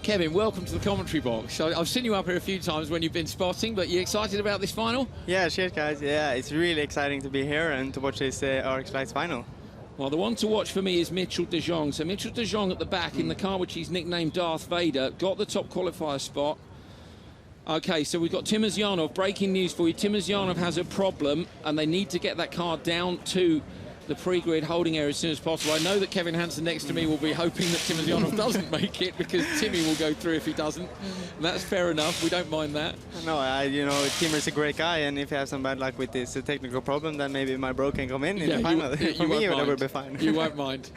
S1: Kevin, welcome to the commentary box. So I've seen you up here a few times when you've been spotting, but you excited about this final?
S18: Yeah, cheers guys. Yeah, it's really exciting to be here and to watch this RX Lights final.
S1: Well, the one to watch for me is Mitchell de Jong. So Mitchell de Jong at the back in the car which he's nicknamed Darth Vader, got the top qualifier spot. Okay, so we've got Timosyanov. Breaking news for you. Timosyanov has a problem and they need to get that car down to the pre-grid holding area as soon as possible. I know that Kevin Hansen next to me will be hoping that Timosyanov doesn't make it because Timmy will go through if he doesn't. And that's fair enough. We don't mind that.
S18: No, you know, Timmer's a great guy, and if he has some bad luck with this technical problem, then maybe my bro can come in the final. For me, it will be fine.
S1: You won't mind.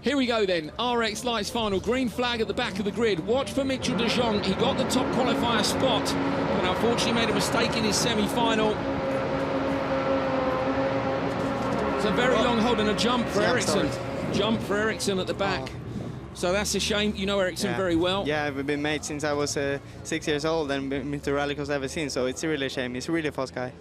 S1: Here we go then, RX Lights final, green flag at the back of the grid. Watch for Mitchell de Jong. He got the top qualifier spot, but unfortunately made a mistake in his semi-final. It's a very long hold and a jump for Eriksson. Jump for Eriksson at the back. So that's a shame. You know Eriksson very well.
S18: Yeah, we've been mates since I was 6 years old and been to Rallycross ever since, so it's really a shame. He's a really fast guy.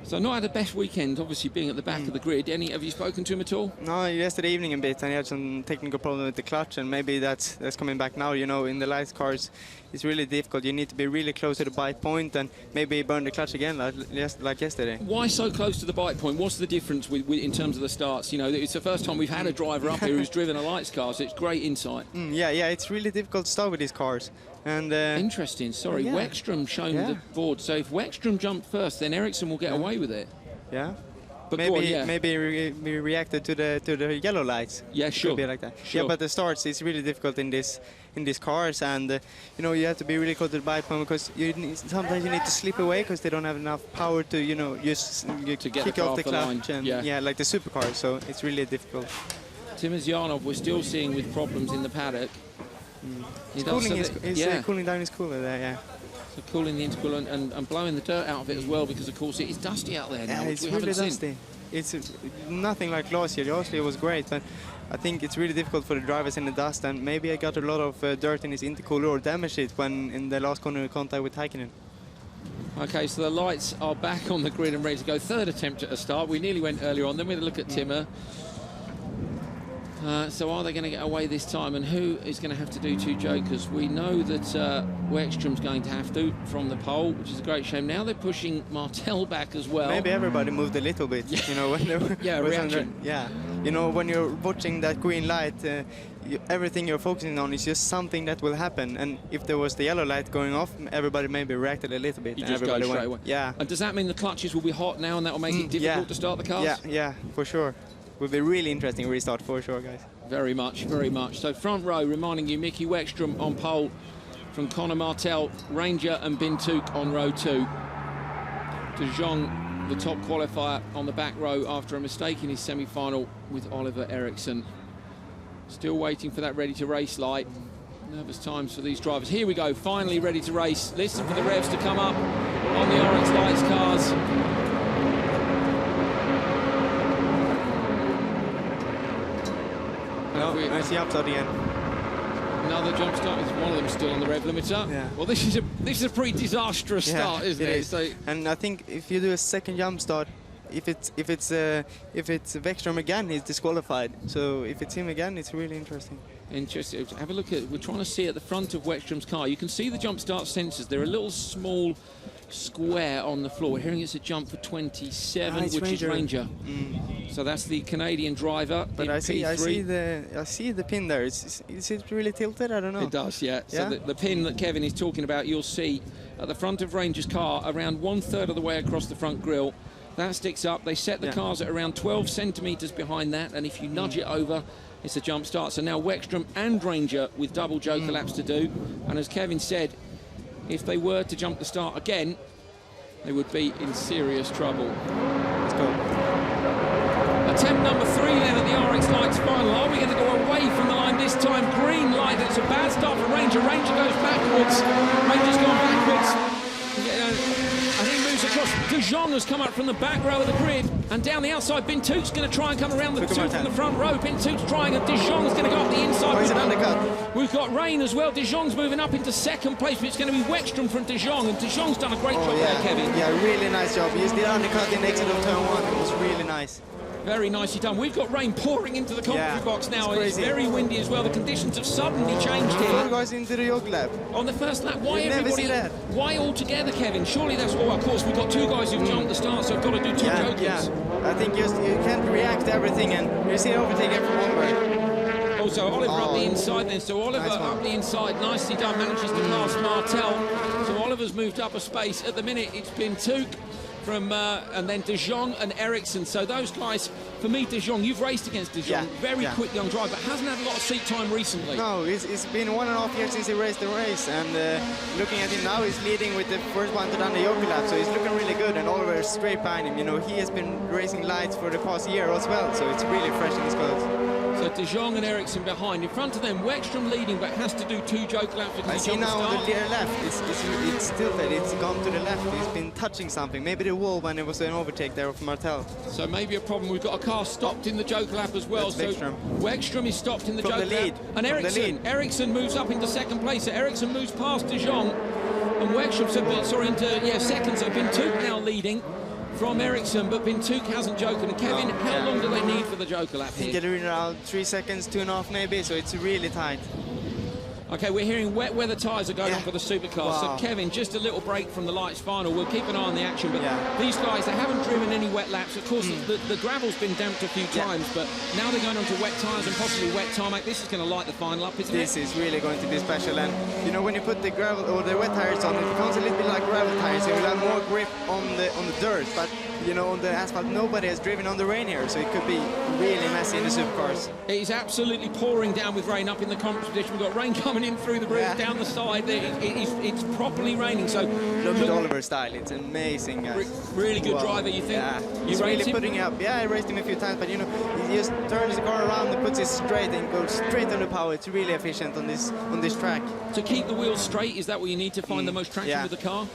S1: So not had the best weekend, obviously being at the back of the grid. Have you spoken to him at all?
S18: No, yesterday evening a bit, and he had some technical problem with the clutch, and maybe that's coming back now. You know, in the light cars, it's really difficult. You need to be really close to the bite point, and maybe burn the clutch again, like yesterday.
S1: Why so close to the bite point? What's the difference with in terms of the starts? You know, it's the first time we've had a driver up here who's driven a lights car, so it's great insight.
S18: Yeah, it's really difficult to start with these cars. And
S1: interesting. Sorry, Weckstrom showing the board. So if Weckstrom jumped first, then Eriksson will get away with it.
S18: Yeah.
S1: But
S18: maybe we reacted to the yellow lights.
S1: Yeah, sure.
S18: Could be like that.
S1: Sure.
S18: Yeah, but the starts is really difficult in these cars, and you know, you have to be really close to the bite point because sometimes you need to slip away because they don't have enough power to, you know, just kick off the clutch and like the supercars. So it's really difficult.
S1: Timosyanov we're still seeing with problems in the paddock.
S18: He's cooling down his cooler there, yeah.
S1: So cooling the intercooler and blowing the dirt out of it as well, because of course it is dusty out there now.
S18: Yeah, it's really dusty. It's nothing like last year. Last year was great, but I think it's really difficult for the drivers in the dust, and maybe I got a lot of dirt in his intercooler or damaged it when in the last corner contact with Hakkinen.
S1: Okay, so the lights are back on the grid and ready to go. Third attempt at a start. We nearly went earlier on. Then we had a look at Timmer. So are they going to get away this time? And who is going to have to do 2 jokers? We know that Wexstrom's going to have to from the pole, which is a great shame. Now they're pushing Martel back as well.
S18: Maybe everybody moved a little bit, you know, when they were...
S1: Yeah, reaction.
S18: Yeah, you know, when you're watching that green light, everything you're focusing on is just something that will happen. And if there was the yellow light going off, everybody maybe reacted a little bit.
S1: You
S18: and
S1: just go
S18: everybody
S1: straight
S18: went,
S1: away.
S18: Yeah.
S1: And does that mean the clutches will be hot now and that will make it difficult to start the cars?
S18: Yeah, for sure. Will be really interesting restart for sure, guys.
S1: Very much, very much. So front row, reminding you, Mickey Wexstrom on pole from Conor Martel, Ranger and Bintuk on row 2. De Jong, the top qualifier, on the back row after a mistake in his semi-final with Oliver Eriksson. Still waiting for that ready to race light. Nervous times for these drivers. Here we go, finally ready to race. Listen for the revs to come up on the Oryx Lights cars.
S18: Nice jump start again.
S1: Another jump start with one of them still on the rev limiter.
S18: Yeah.
S1: Well, this is a pretty disastrous start, isn't it? So,
S18: and I think if you do a second jump start, if it's Wexstrom again, he's disqualified. So if it's him again, it's really interesting.
S1: Interesting. Have a look at. We're trying to see at the front of Wexstrom's car. You can see the jump start sensors. They're a little small square on the floor. We're hearing it's a jump for 27, which is Ranger. So that's the Canadian driver.
S18: But I see the pin there. Is it really tilted? I don't know.
S1: It does, yeah. So the pin that Kevin is talking about, you'll see at the front of Ranger's car, around 1/3 of the way across the front grille. That sticks up. They set the cars at around 12 centimetres behind that, and if you nudge it over, it's a jump start. So now Wexstrom and Ranger with double joker laps to do. And as Kevin said, if they were to jump the start again, they would be in serious trouble.
S18: Let's go.
S1: Attempt number 3 then at the RX Lights final. Are we going to go away from the line this time? Green light. It's a bad start for Ranger. Ranger goes backwards. Ranger's gone backwards. And he moves across. De Jong has come up from the back row of the grid. And down the outside, Bintuk's going to try and come around the 2 from the front row. Bintuk's trying, and De Jong's going to go up the inside.
S18: He's an undercut.
S1: We've got Rain as well. De Jong's moving up into second place, but it's going to be Wexstrom from De Jong. And De Jong's done a great job there, Kevin.
S18: Yeah, really nice job. He used the undercut in the exit of turn 1. It was really nice.
S1: Very nicely done. We've got rain pouring into the commentary box now, and it's very windy as well. The conditions have suddenly changed here.
S18: 4 guys into the yoke lap.
S1: On the first lap, why
S18: you
S1: everybody?
S18: Never see that.
S1: Why all together, Kevin? Surely that's all. Of course, we've got 2 guys who've jumped the start, so I've got to do 2 jokers.
S18: Yeah. I think you can't react to everything, and you see overtake from Oliver.
S1: Also, Oliver up the inside then. So Oliver up the inside, nicely done, manages to pass Martel. So Oliver's moved up a space. At the minute, it's been Bintuk from and then De Jong and Eriksson. So those guys, for me, De Jong, you've raced against De Jong, very quick young driver, but hasn't had a lot of seat time recently.
S18: No, it's been 1.5 years since he raced the race, and looking at him now, he's leading with the first one to done the yoke lap, so he's looking really good, and Oliver is straight behind him. You know, he has been racing lights for the past year as well, so it's really fresh in his clothes.
S1: So De Jong and Eriksson behind. In front of them, Wexstrom leading, but has to do 2 joke laps.
S18: I see now on the rear left, it's tilted, it's gone to the left, he's been touching something. Maybe the wall when it was an overtake there of Martel.
S1: So maybe a problem. We've got a car stopped in the joke lap as well.
S18: That's
S1: so Wexstrom is stopped in the
S18: From
S1: joke
S18: the lead.
S1: lap. And Eriksson moves up into second place. So Eriksson moves past De Jong. And Wexstrom, into second. So Bintuk now leading from Eriksson, but Bintuk hasn't joked. And Kevin, how long do they need for the joker lap here?
S18: I think they're around 3 seconds, 2.5 maybe, so it's really tight.
S1: Okay, we're hearing wet weather tyres are going on for the supercars. So Kevin, just a little break from the lights final. We'll keep an eye on the action, but these guys, they haven't driven any wet laps. Of course, the gravel's been damped a few times, but now they're going on to wet tyres and possibly wet tarmac. This is going to light the final up, isn't it?
S18: This is really going to be special, and you know, when you put the gravel or the wet tyres on, it becomes a little bit like gravel tyres. You will have more grip on the dirt, but you know, on the asphalt, nobody has driven on the rain here, so it could be really messy in the supercars.
S1: It is absolutely pouring down with rain up in the competition. We've got rain coming in through the roof, down the side. It's properly raining. So
S18: look at Oliver's style. It's amazing, guys.
S1: Really good driver, you think?
S18: Yeah,
S1: You
S18: he's
S1: rate
S18: really
S1: him?
S18: putting up. Yeah, I raced him a few times, but you know, he just turns the car around and puts it straight and goes straight on the power. It's really efficient on this track.
S1: To keep the wheels straight, is that what you need to find the most traction with the car?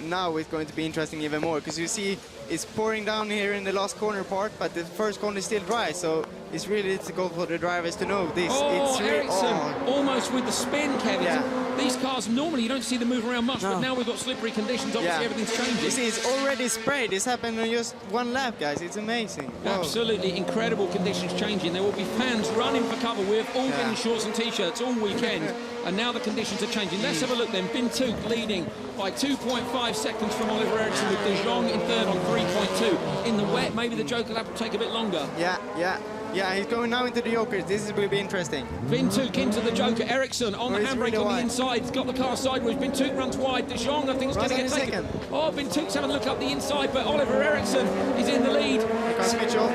S18: Now it's going to be interesting even more, because you see it's pouring down here in the last corner part, but the first corner is still dry, so it's really difficult for the drivers to know this.
S1: Oh,
S18: it's really,
S1: Ericsson, almost with the spin, Kevin.
S18: Yeah.
S1: These cars, normally you don't see them move around much, but now we've got slippery conditions. Obviously, everything's changing.
S18: You see, it's already sprayed. This happened in just one lap, guys. It's amazing. Whoa.
S1: Absolutely incredible conditions changing. There will be fans running for cover. We've all been in shorts and T-shirts all weekend, and now the conditions are changing. Let's have a look then. Bintuk leading by 2.5 seconds from Oliver Ericsson, with De Jong in third on 3.2. In the wet, maybe the Joker lap will take a bit longer.
S18: Yeah, he's going now into the Jokers. This will be interesting.
S1: Bintuk into the Joker. Ericsson on the handbrake really on the inside. He's got the car sideways. Bintuk runs wide. De Jong, I think, is going to get taken. Oh, Bintuk's having a look up the inside, but Oliver Ericsson is in the lead.
S18: Switch off.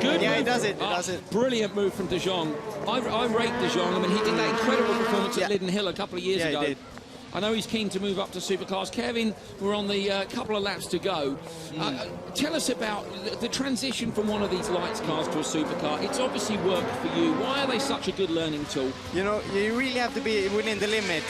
S1: Good
S18: yeah,
S1: move.
S18: he does it. He does it.
S1: Brilliant move from De Jong. I rate De Jong. I mean, he did that incredible performance at Lydden Hill a couple of years ago.
S18: He did.
S1: I know he's keen to move up to supercars. Kevin, we're on the couple of laps to go. Tell us about the transition from one of these lights cars to a supercar. It's obviously worked for you. Why are they such a good learning tool?
S18: You know, you really have to be within the limit,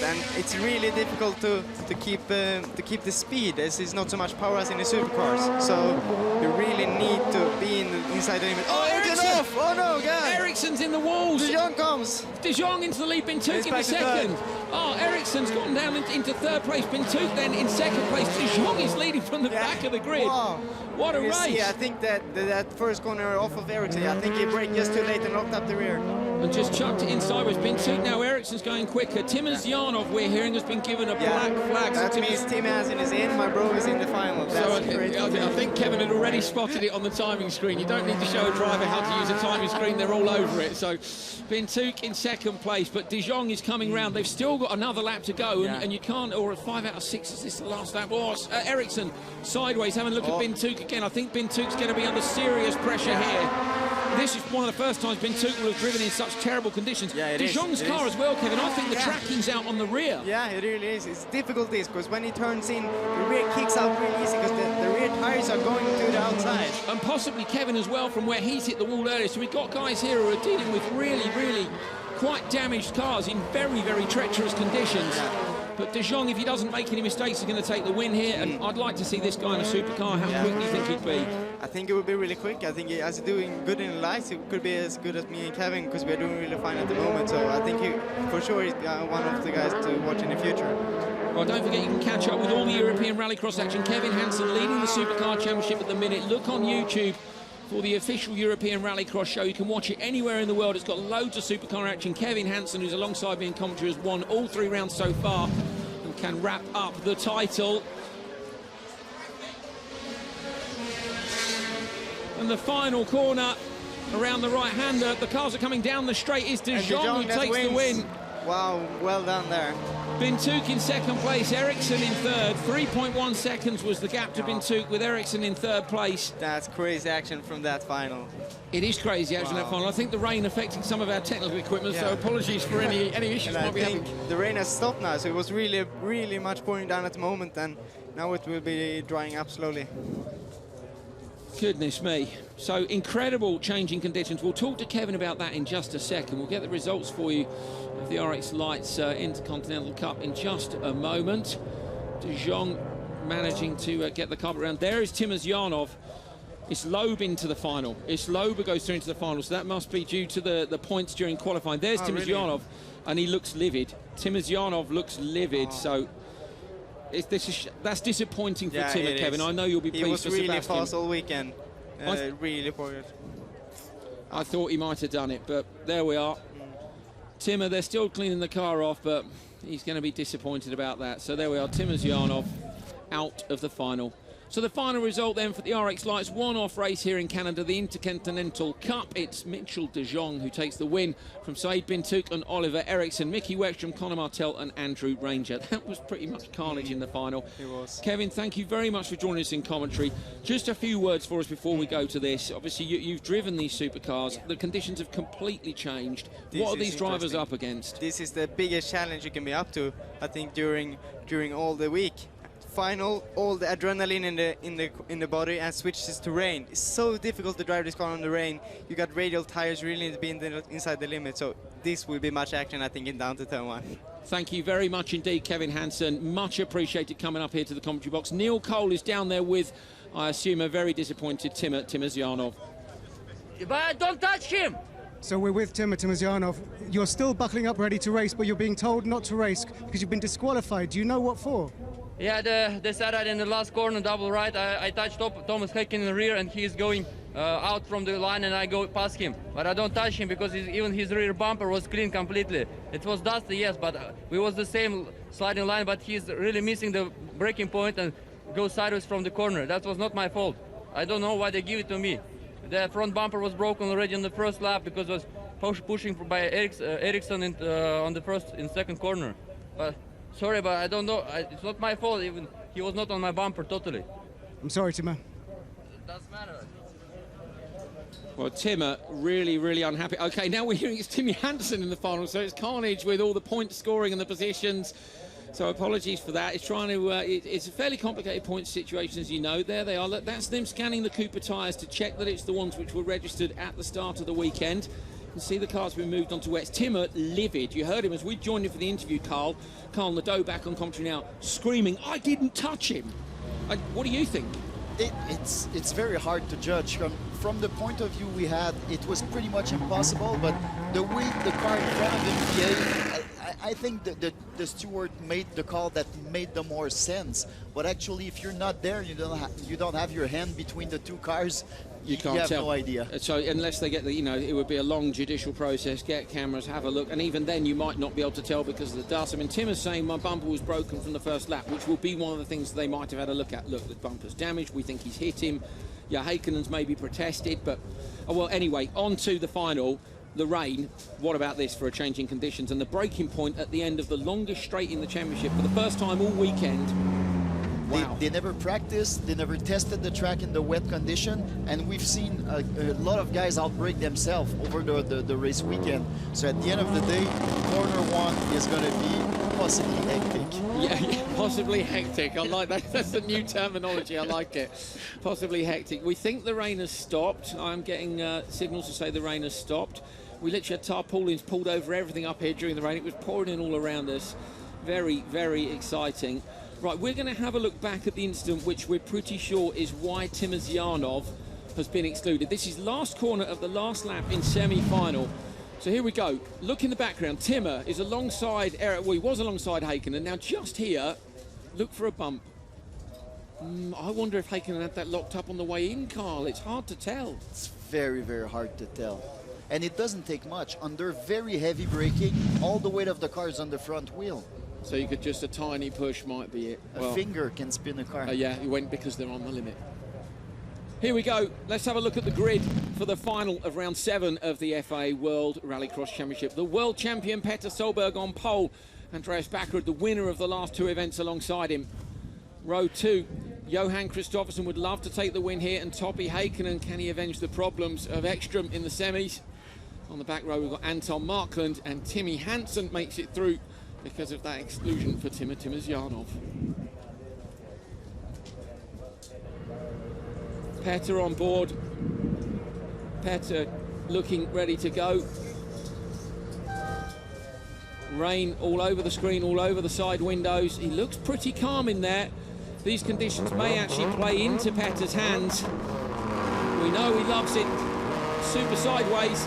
S18: and it's really difficult to keep the speed, as it's not so much power as in the supercars. So you really need to be inside the limit. Oh, Ericsson off! Oh no, guys!
S1: Ericsson's in the walls.
S18: De Jong comes.
S1: De Jong into the lead. Bintuk in the second. Oh, Ericsson's gotten down into third place. Bintuk then in second place. De Jong is leading from the back of the grid.
S18: Wow.
S1: What a race!
S18: Yeah, I think that first corner off of Ericsson, I think he braked just too late and locked up the rear.
S1: And just chucked it in sideways. Bintuk now. Ericsson's going quicker. Timazyanov, we're hearing, has been given a black flag.
S18: That means Tim Hansen is in. My bro is in the final. That's great.
S1: I think Kevin had already spotted it on the timing screen. You don't need to show a driver how to use a timing screen. They're all over it. So Bintuk in second place, but De Jong is coming round. They've still got another lap to go, and you can't, or 5 out of 6 is this the last lap? Oh, Ericsson sideways, having a look at Bintuk again. I think Bintuk's going to be under serious pressure here. This is one of the first times Bintuk will have driven in such terrible conditions.
S18: Yeah,
S1: De Jong's car as well, Kevin. I think the tracking's out on the rear.
S18: Yeah, it really is. It's difficult because when he turns in, the rear kicks out really easy because the rear tires are going to the outside.
S1: And possibly Kevin as well from where he's hit the wall earlier. So we've got guys here who are dealing with really, really quite damaged cars in very, very treacherous conditions. Yeah. But De Jong, if he doesn't make any mistakes, is going to take the win here. And I'd like to see this guy in a supercar. How quick do you think he'd be?
S18: I think it would be really quick. I think as doing good in the lights, it could be as good as me and Kevin because we're doing really fine at the moment. So I think for sure he's one of the guys to watch in the future.
S1: Well, don't forget you can catch up with all the European Rallycross action. Kevin Hansen leading the Supercar Championship at the minute. Look on YouTube for the official European Rallycross show. You can watch it anywhere in the world. It's got loads of supercar action. Kevin Hansen, who's alongside me in commentary, has won all 3 rounds so far and can wrap up the title. And the final corner around the right-hander. The cars are coming down the straight. Is De Jong who takes the win.
S18: Wow, well done there.
S1: Bintuk in second place, Ericsson in third. 3.1 seconds was the gap to Bintuk, with Ericsson in third place.
S18: That's crazy action from that final.
S1: It is crazy action that final. I think the rain affecting some of our technical equipment, so apologies for any issues
S18: and
S1: might be having.
S18: The rain has stopped now, so it was really, really much pouring down at the moment, and now it will be drying up slowly.
S1: Goodness me. So incredible changing conditions. We'll talk to Kevin about that in just a second. We'll get the results for you of the RX Lights Intercontinental Cup in just a moment. De Jong managing to get the carpet around. There is Timazyanov. It's Loeb into the final. It's Loeb who goes through into the final, so that must be due to the points during qualifying. There's Timazyanov, really? And he looks livid. Timazyanov looks livid, so that's disappointing for Tim and Kevin. I know you'll be pleased for Sebastian.
S18: He was really fast all weekend. Really poor.
S1: I thought he might have done it, but there we are. Timmer, they're still cleaning the car off, but he's going to be disappointed about that. So there we are, Timazyanov out of the final. So the final result then for the RX Lights one-off race here in Canada, the Intercontinental Cup. It's Mitchell De Jong who takes the win from Said Bintuk and Oliver Ericsson, Mickey Weckstrom, Conor Martell and Andrew Ranger. That was pretty much carnage in the final.
S18: It was.
S1: Kevin, thank you very much for joining us in commentary. Just a few words for us before we go to this. Obviously, you've driven these supercars. The conditions have completely changed. What are these drivers up against?
S18: This is the biggest challenge you can be up to, I think, during all the week. Final, all the adrenaline in the body and switches to rain. It's so difficult to drive this car on the rain. You got radial tires, really need to be inside the limit. So this will be much action, I think, in down to turn 1.
S1: Thank you very much indeed, Kevin Hansen. Much appreciated coming up here to the commentary box. Neil Cole is down there with, I assume, a very disappointed Timazyanov.
S16: But don't touch him!
S5: So we're with Timur Timuzyanov. You're still buckling up ready to race, but you're being told not to race because you've been disqualified. Do you know what for?
S16: Yeah, they said that in the last corner, double right. I touched Thomas Häkkinen in the rear, and he's going out from the line, and I go past him. But I don't touch him because even his rear bumper was clean completely. It was dusty, yes, but we was the same sliding line, but he's really missing the braking point and goes sideways from the corner. That was not my fault. I don't know why they give it to me. The front bumper was broken already in the first lap because it was pushing by Ericsson on the second corner. But sorry, but I don't know. It's not my fault. Even he was not on my bumper totally.
S5: I'm sorry, Timur.
S16: It doesn't matter.
S1: Well, Timur really, really unhappy. Okay, now we're hearing it's Timmy Hansen in the final, so it's carnage with all the point scoring and the positions. So apologies for that. It's trying to. It's a fairly complicated point situation, as you know. There they are. That's them scanning the Cooper tyres to check that it's the ones which were registered at the start of the weekend. You can see the car's been moved onto wets. Timur livid. You heard him as we joined him for the interview. Carl Nadeau back on commentary now, screaming, "I didn't touch him." What do you think?
S9: It's very hard to judge. From the point of view we had, it was pretty much impossible, but the way the car in front of him behaved, I think the steward made the call that made the more sense. But actually, if you're not there, you don't have your hand between the two cars. You
S1: can't
S9: have
S1: tell.
S9: no idea.
S1: So unless they get the, it would be a long judicial process, get cameras, have a look, and even then you might not be able to tell because of the dust. I mean, Tim is saying my bumper was broken from the first lap, which will be one of the things they might have had a look at. Look, the bumper's damaged. We think he's hit him. Yeah, Häkkinen's maybe protested, but well, anyway, on to the final. The rain. What about this for a change in conditions and the breaking point at the end of the longest straight in the championship for the first time all weekend? Wow.
S9: They never practiced, they never tested the track in the wet condition, and we've seen a lot of guys outbreak themselves over the race weekend. So at the end of the day, corner one is going to be possibly hectic.
S1: Yeah, possibly hectic. I like that. That's the new terminology. I like it. Possibly hectic. We think the rain has stopped. I'm getting signals to say the rain has stopped. We literally had tarpaulins pulled over everything up here during the rain. It was pouring in all around us. Very, very exciting. Right, we're going to have a look back at the incident, which we're pretty sure is why Timuzyanov has been excluded. This is last corner of the last lap in semi-final. So here we go. Look in the background. Timur is alongside Eric. Well, he was alongside Häkkinen. Now just here, look for a bump. I wonder if Häkkinen had that locked up on the way in, Carl. It's hard to tell.
S9: It's very, very hard to tell. And it doesn't take much. Under very heavy braking, all the weight of the car is on the front wheel.
S1: So you could just a tiny push might be it.
S9: A finger can spin a car.
S1: Yeah, he went because they're on the limit. Here we go. Let's have a look at the grid for the final of round 7 of the FIA World Rallycross Championship. The world champion Petter Solberg on pole. Andreas Backerud, the winner of the last 2 events alongside him. Row 2, Johan Kristoffersen would love to take the win here, and Topi Häkkinen, can he avenge the problems of Ekström in the semis? On the back row we've got Anton Markland, and Timmy Hansen makes it through because of that exclusion for Timur Timuzyanov. Petter on board. Petter looking ready to go. Rain all over the screen, all over the side windows. He looks pretty calm in there. These conditions may actually play into Petter's hands. We know he loves it. Super sideways.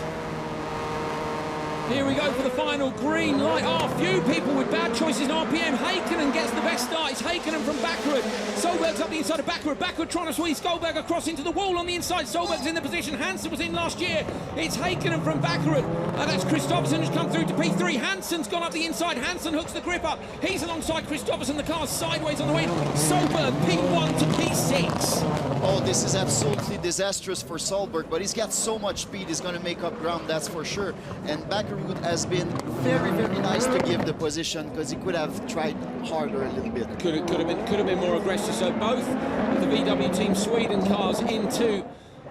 S1: Here we go for the final. Green light. Few people with bad choices in RPM. Häkkinen gets the best start. It's Häkkinen from Backerud. Solberg's up the inside of Backerud. Backerud trying to squeeze Solberg across into the wall on the inside. Solberg's in the position Hansen was in last year. It's Häkkinen from Backerud. That's Kristoffersen who's come through to P3. Hansen's gone up the inside. Hansen hooks the grip up. He's alongside Kristoffersen. The car's sideways on the wing. Solberg P1 to P6.
S9: Oh, this is absolutely disastrous for Solberg, but he's got so much speed, he's going to make up ground, that's for sure. And Backerud has been very, very nice to give the position because he could have tried harder a little bit.
S1: Could have been more aggressive. So both of the VW Team Sweden cars into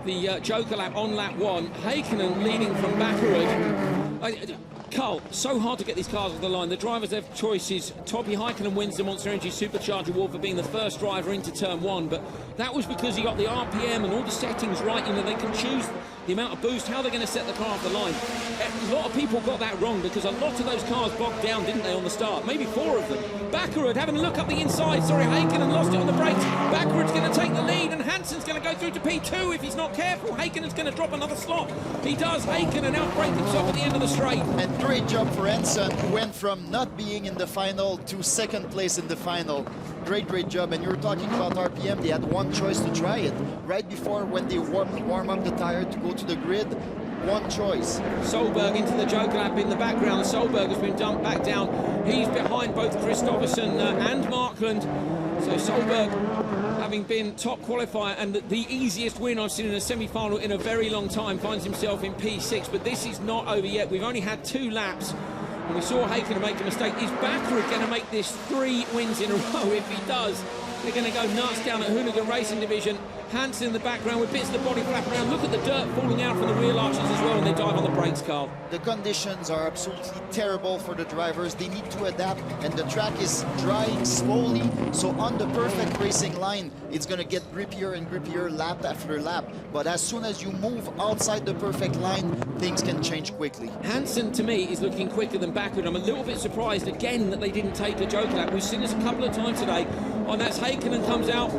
S1: the Joker lap on lap 1. Häkkinen leading from Backerud. Carl, so hard to get these cars off the line. The drivers have choices. Topi Häkkinen wins the Monster Energy Supercharger Award for being the first driver into turn 1, but that was because he got the RPM and all the settings right. They can choose the amount of boost, how they're going to set the car off the line. A lot of people got that wrong because a lot of those cars bogged down, didn't they, on the start? Maybe 4 of them. Bakkerud having a look up the inside. Sorry, Heikkinen lost it on the brakes. Bakkerud's going to take the lead, and Hansen's going to go through to P2 if he's not careful. Heikkinen's going to drop another slot. He does. Heikkinen outbrake himself at the end of the straight.
S9: And great job for Hansen, who went from not being in the final to 2nd place in the final. Great job. And you were talking about RPM. They had one choice to try it right before when they warm up the tire to go to the grid. One choice.
S1: Solberg into the Joker lap in the background. Solberg has been dumped back down. He's behind both Kristoffersson and Markland. So Solberg, having been top qualifier and the easiest win I've seen in a semi-final in a very long time, finds himself in P6. But this is not over yet. We've only had 2 laps. And we saw Heikkinen make a mistake. Is Bakkerud going to make this 3 wins in a row? If he does, they're going to go nuts down at Hoonigan Racing Division. Hansen in the background with bits of the body flapping around. Look at the dirt falling out from the wheel arches as well, and they dive on the brakes, Carl.
S9: The conditions are absolutely terrible for the drivers. They need to adapt, and the track is drying slowly. So on the perfect racing line, it's going to get grippier and grippier lap after lap. But as soon as you move outside the perfect line, things can change quickly.
S1: Hansen, to me, is looking quicker than Bakkerud. I'm a little bit surprised, again, that they didn't take a Joker lap. We've seen this a couple of times today. And that's Heikkinen comes out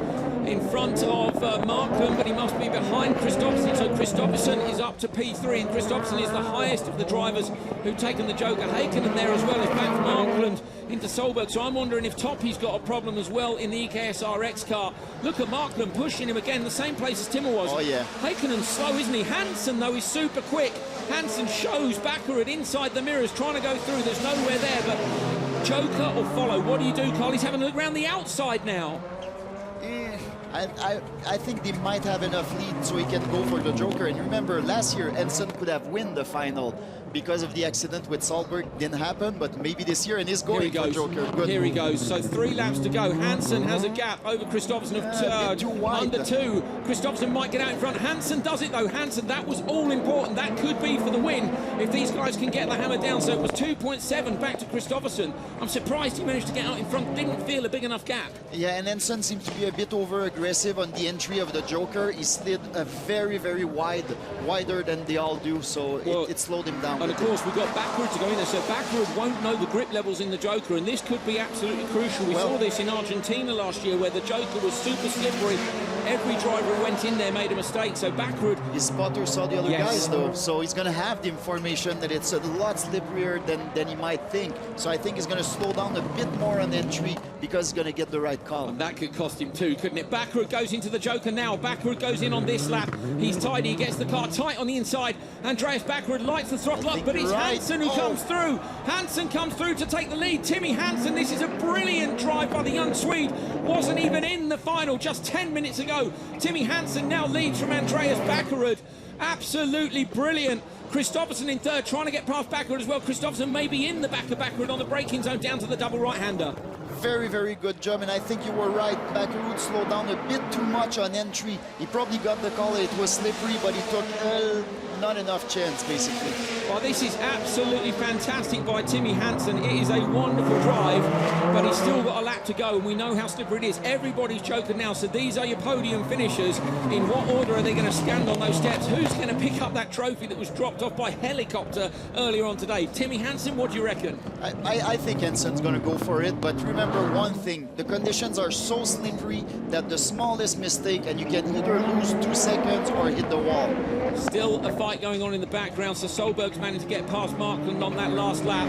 S1: in front of Markland, but he must be behind Kristoffersson. So Kristoffersson is up to P3, and Kristoffersson is the highest of the drivers who've taken the Joker. Heikkinen there as well is back from Markland into Solberg. So I'm wondering if Toppy's got a problem as well in the EKSRX car. Look at Markland pushing him again, the same place as Timmer was.
S9: Oh, yeah.
S1: Heikkinen's slow, isn't he? Hansen, though, is super quick. Hansen shows Bakkerud inside the mirrors, trying to go through. There's nowhere there, but Joker or follow? What do you do, Carl? He's having a look around the outside now.
S9: I think they might have enough lead so he can go for the Joker. And remember, last year, Hansen could have won the final because of the accident with Solberg. Didn't happen, but maybe this year, and he's going for Joker. Good.
S1: Here he goes. So 3 laps to go. Hansen has a gap over Kristoffersson of under 2. Kristoffersson might get out in front. Hansen does it, though. Hansen, that was all important. That could be for the win if these guys can get the hammer down. So it was 2.7 back to Kristoffersson. I'm surprised he managed to get out in front. Didn't feel a big enough gap.
S9: Yeah, and Hansen seemed to be a bit over-aggressive on the entry of the Joker. He slid a very wider than they all do, so it slowed him down.
S1: And of course, we've got Bakkerud to go in there, so Bakkerud won't know the grip levels in the Joker, and this could be absolutely crucial. We saw this in Argentina last year, where the Joker was super slippery. Every driver who went in there made a mistake, so Bakkerud...
S9: His spotter saw the other guys, though, so he's going to have the information that it's a lot slipperier than he might think. So I think he's going to slow down a bit more on entry because he's going to get the right call.
S1: And that could cost him too, couldn't it? Bakkerud goes into the Joker now. Bakkerud goes in on this lap. He's tidy. He gets the car tight on the inside. Andreas Bakkerud lights the throttle up, but it's Hansen who comes through. Hansen comes through to take the lead. Timmy Hansen, this is a brilliant drive by the young Swede. Wasn't even in the final just 10 minutes ago. Timmy Hansen now leads from Andreas Bakkerud. Absolutely brilliant. Kristoffersson in third, trying to get past Bakkerud as well. Kristoffersson may be in the back of Bakkerud on the braking zone down to the double right-hander.
S9: Very good job, and I think you were right. Bakkerud slowed down a bit too much on entry. He probably got the call. It was slippery, but he took not enough chance, basically.
S1: Well, this is absolutely fantastic by Timmy Hansen. It is a wonderful drive, but he's still got a lap to go, and we know how slippery it is. Everybody's choking now, so these are your podium finishers. In what order are they going to stand on those steps? Who's going to pick up that trophy that was dropped off by helicopter earlier on today? Timmy Hansen, what do you reckon?
S9: I think Hansen's going to go for it, but remember one thing. The conditions are so slippery that the smallest mistake, and you can either lose 2 seconds or hit the wall.
S1: Still a fight going on in the background, so Solberg's managed to get past Markland on that last lap.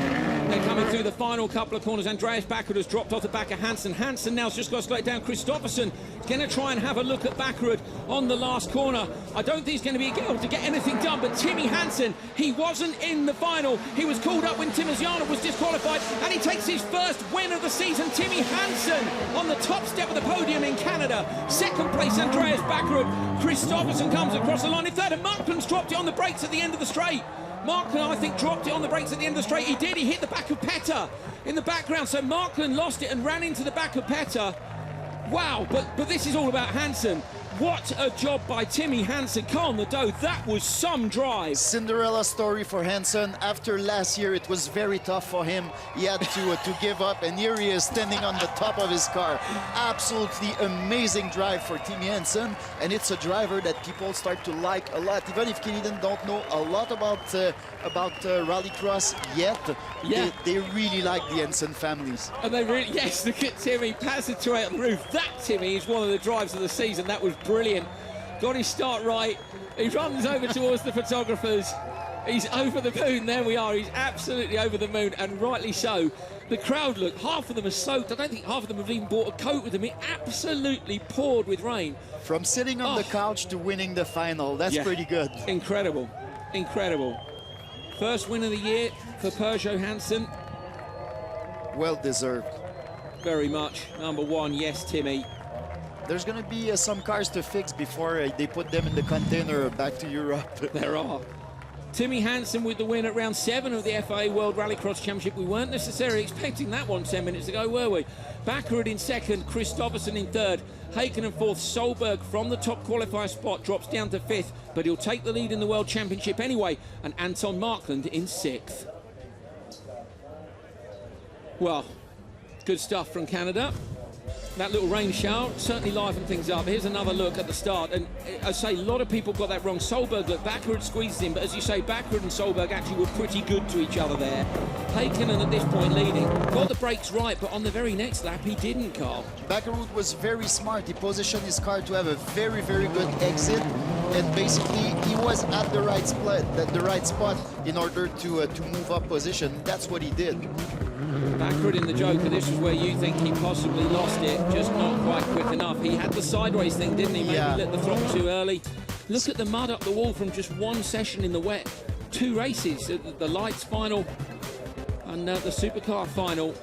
S1: They're coming through the final couple of corners. Andreas Bakkerud has dropped off the back of Hansen. Hansen now's just got to slow it down. Kristoffersson is going to try and have a look at Bakkerud on the last corner. I don't think he's going to be able to get anything done, but Timmy Hansen, he wasn't in the final. He was called up when Timmerzianov was disqualified, and he takes his first win of the season. Timmy Hansen on the top step of the podium in Canada. Second place, Andreas Bakkerud. Kristoffersson comes across the line in third, and Markland's dropped it on the brakes at the end of the straight. Markland, I think, dropped it on the brakes at the end of the straight. He did. He hit the back of Petter in the background. So Markland lost it and ran into the back of Petter. Wow, but this is all about Hansen. What a job by Timmy Hansen. Carl Nadeau, that was some drive.
S9: Cinderella story for Hansen. After last year, it was very tough for him. He had to give up, and here he is standing on the top of his car. Absolutely amazing drive for Timmy Hansen, and it's a driver that people start to like a lot. Even if Canadians don't know a lot about rallycross yet, they really like the Hansen families.
S1: And they really, yes, look at Timmy, passing through out the roof. That, Timmy, is one of the drives of the season. That was brilliant. Got his start right. He runs over towards the photographers. He's over the moon. There we are. He's absolutely over the moon, and rightly so. The crowd, look, half of them are soaked. I don't think half of them have even bought a coat with them. It absolutely poured with rain.
S9: From sitting on the couch to winning the final, that's pretty good.
S1: Incredible, incredible. First win of the year for Peugeot Hansen.
S9: Well deserved.
S1: Very much. Number one, yes, Timmy.
S9: There's going to be some cars to fix before they put them in the container back to Europe.
S1: There are. Timmy Hansen with the win at round 7 of the FIA World Rallycross Championship. We weren't necessarily expecting that one 10 minutes ago, were we? Backerud in second, Kristoffersen in third, Haken in fourth. Solberg from the top qualifier spot drops down to 5th, but he'll take the lead in the World Championship anyway, and Anton Markland in 6th. Well, good stuff from Canada. That little rain shower certainly livened things up. Here's another look at the start, and I say a lot of people got that wrong. Solberg, look, Backerud squeezed in, but as you say, Backerud and Solberg actually were pretty good to each other there. Hakkinen at this point leading. Got the brakes right, but on the very next lap he didn't, Carl.
S9: Backerud was very smart. He positioned his car to have a very, very good exit, and basically he was at the right spot in order to move up position. That's what he did.
S1: Backerud in the Joker, this is where you think he possibly lost it, just not quite quick enough. He had the sideways thing, didn't he? Maybe lit the throttle too early. Look at the mud up the wall from just one session in the wet. 2 races, the lights final and the supercar final.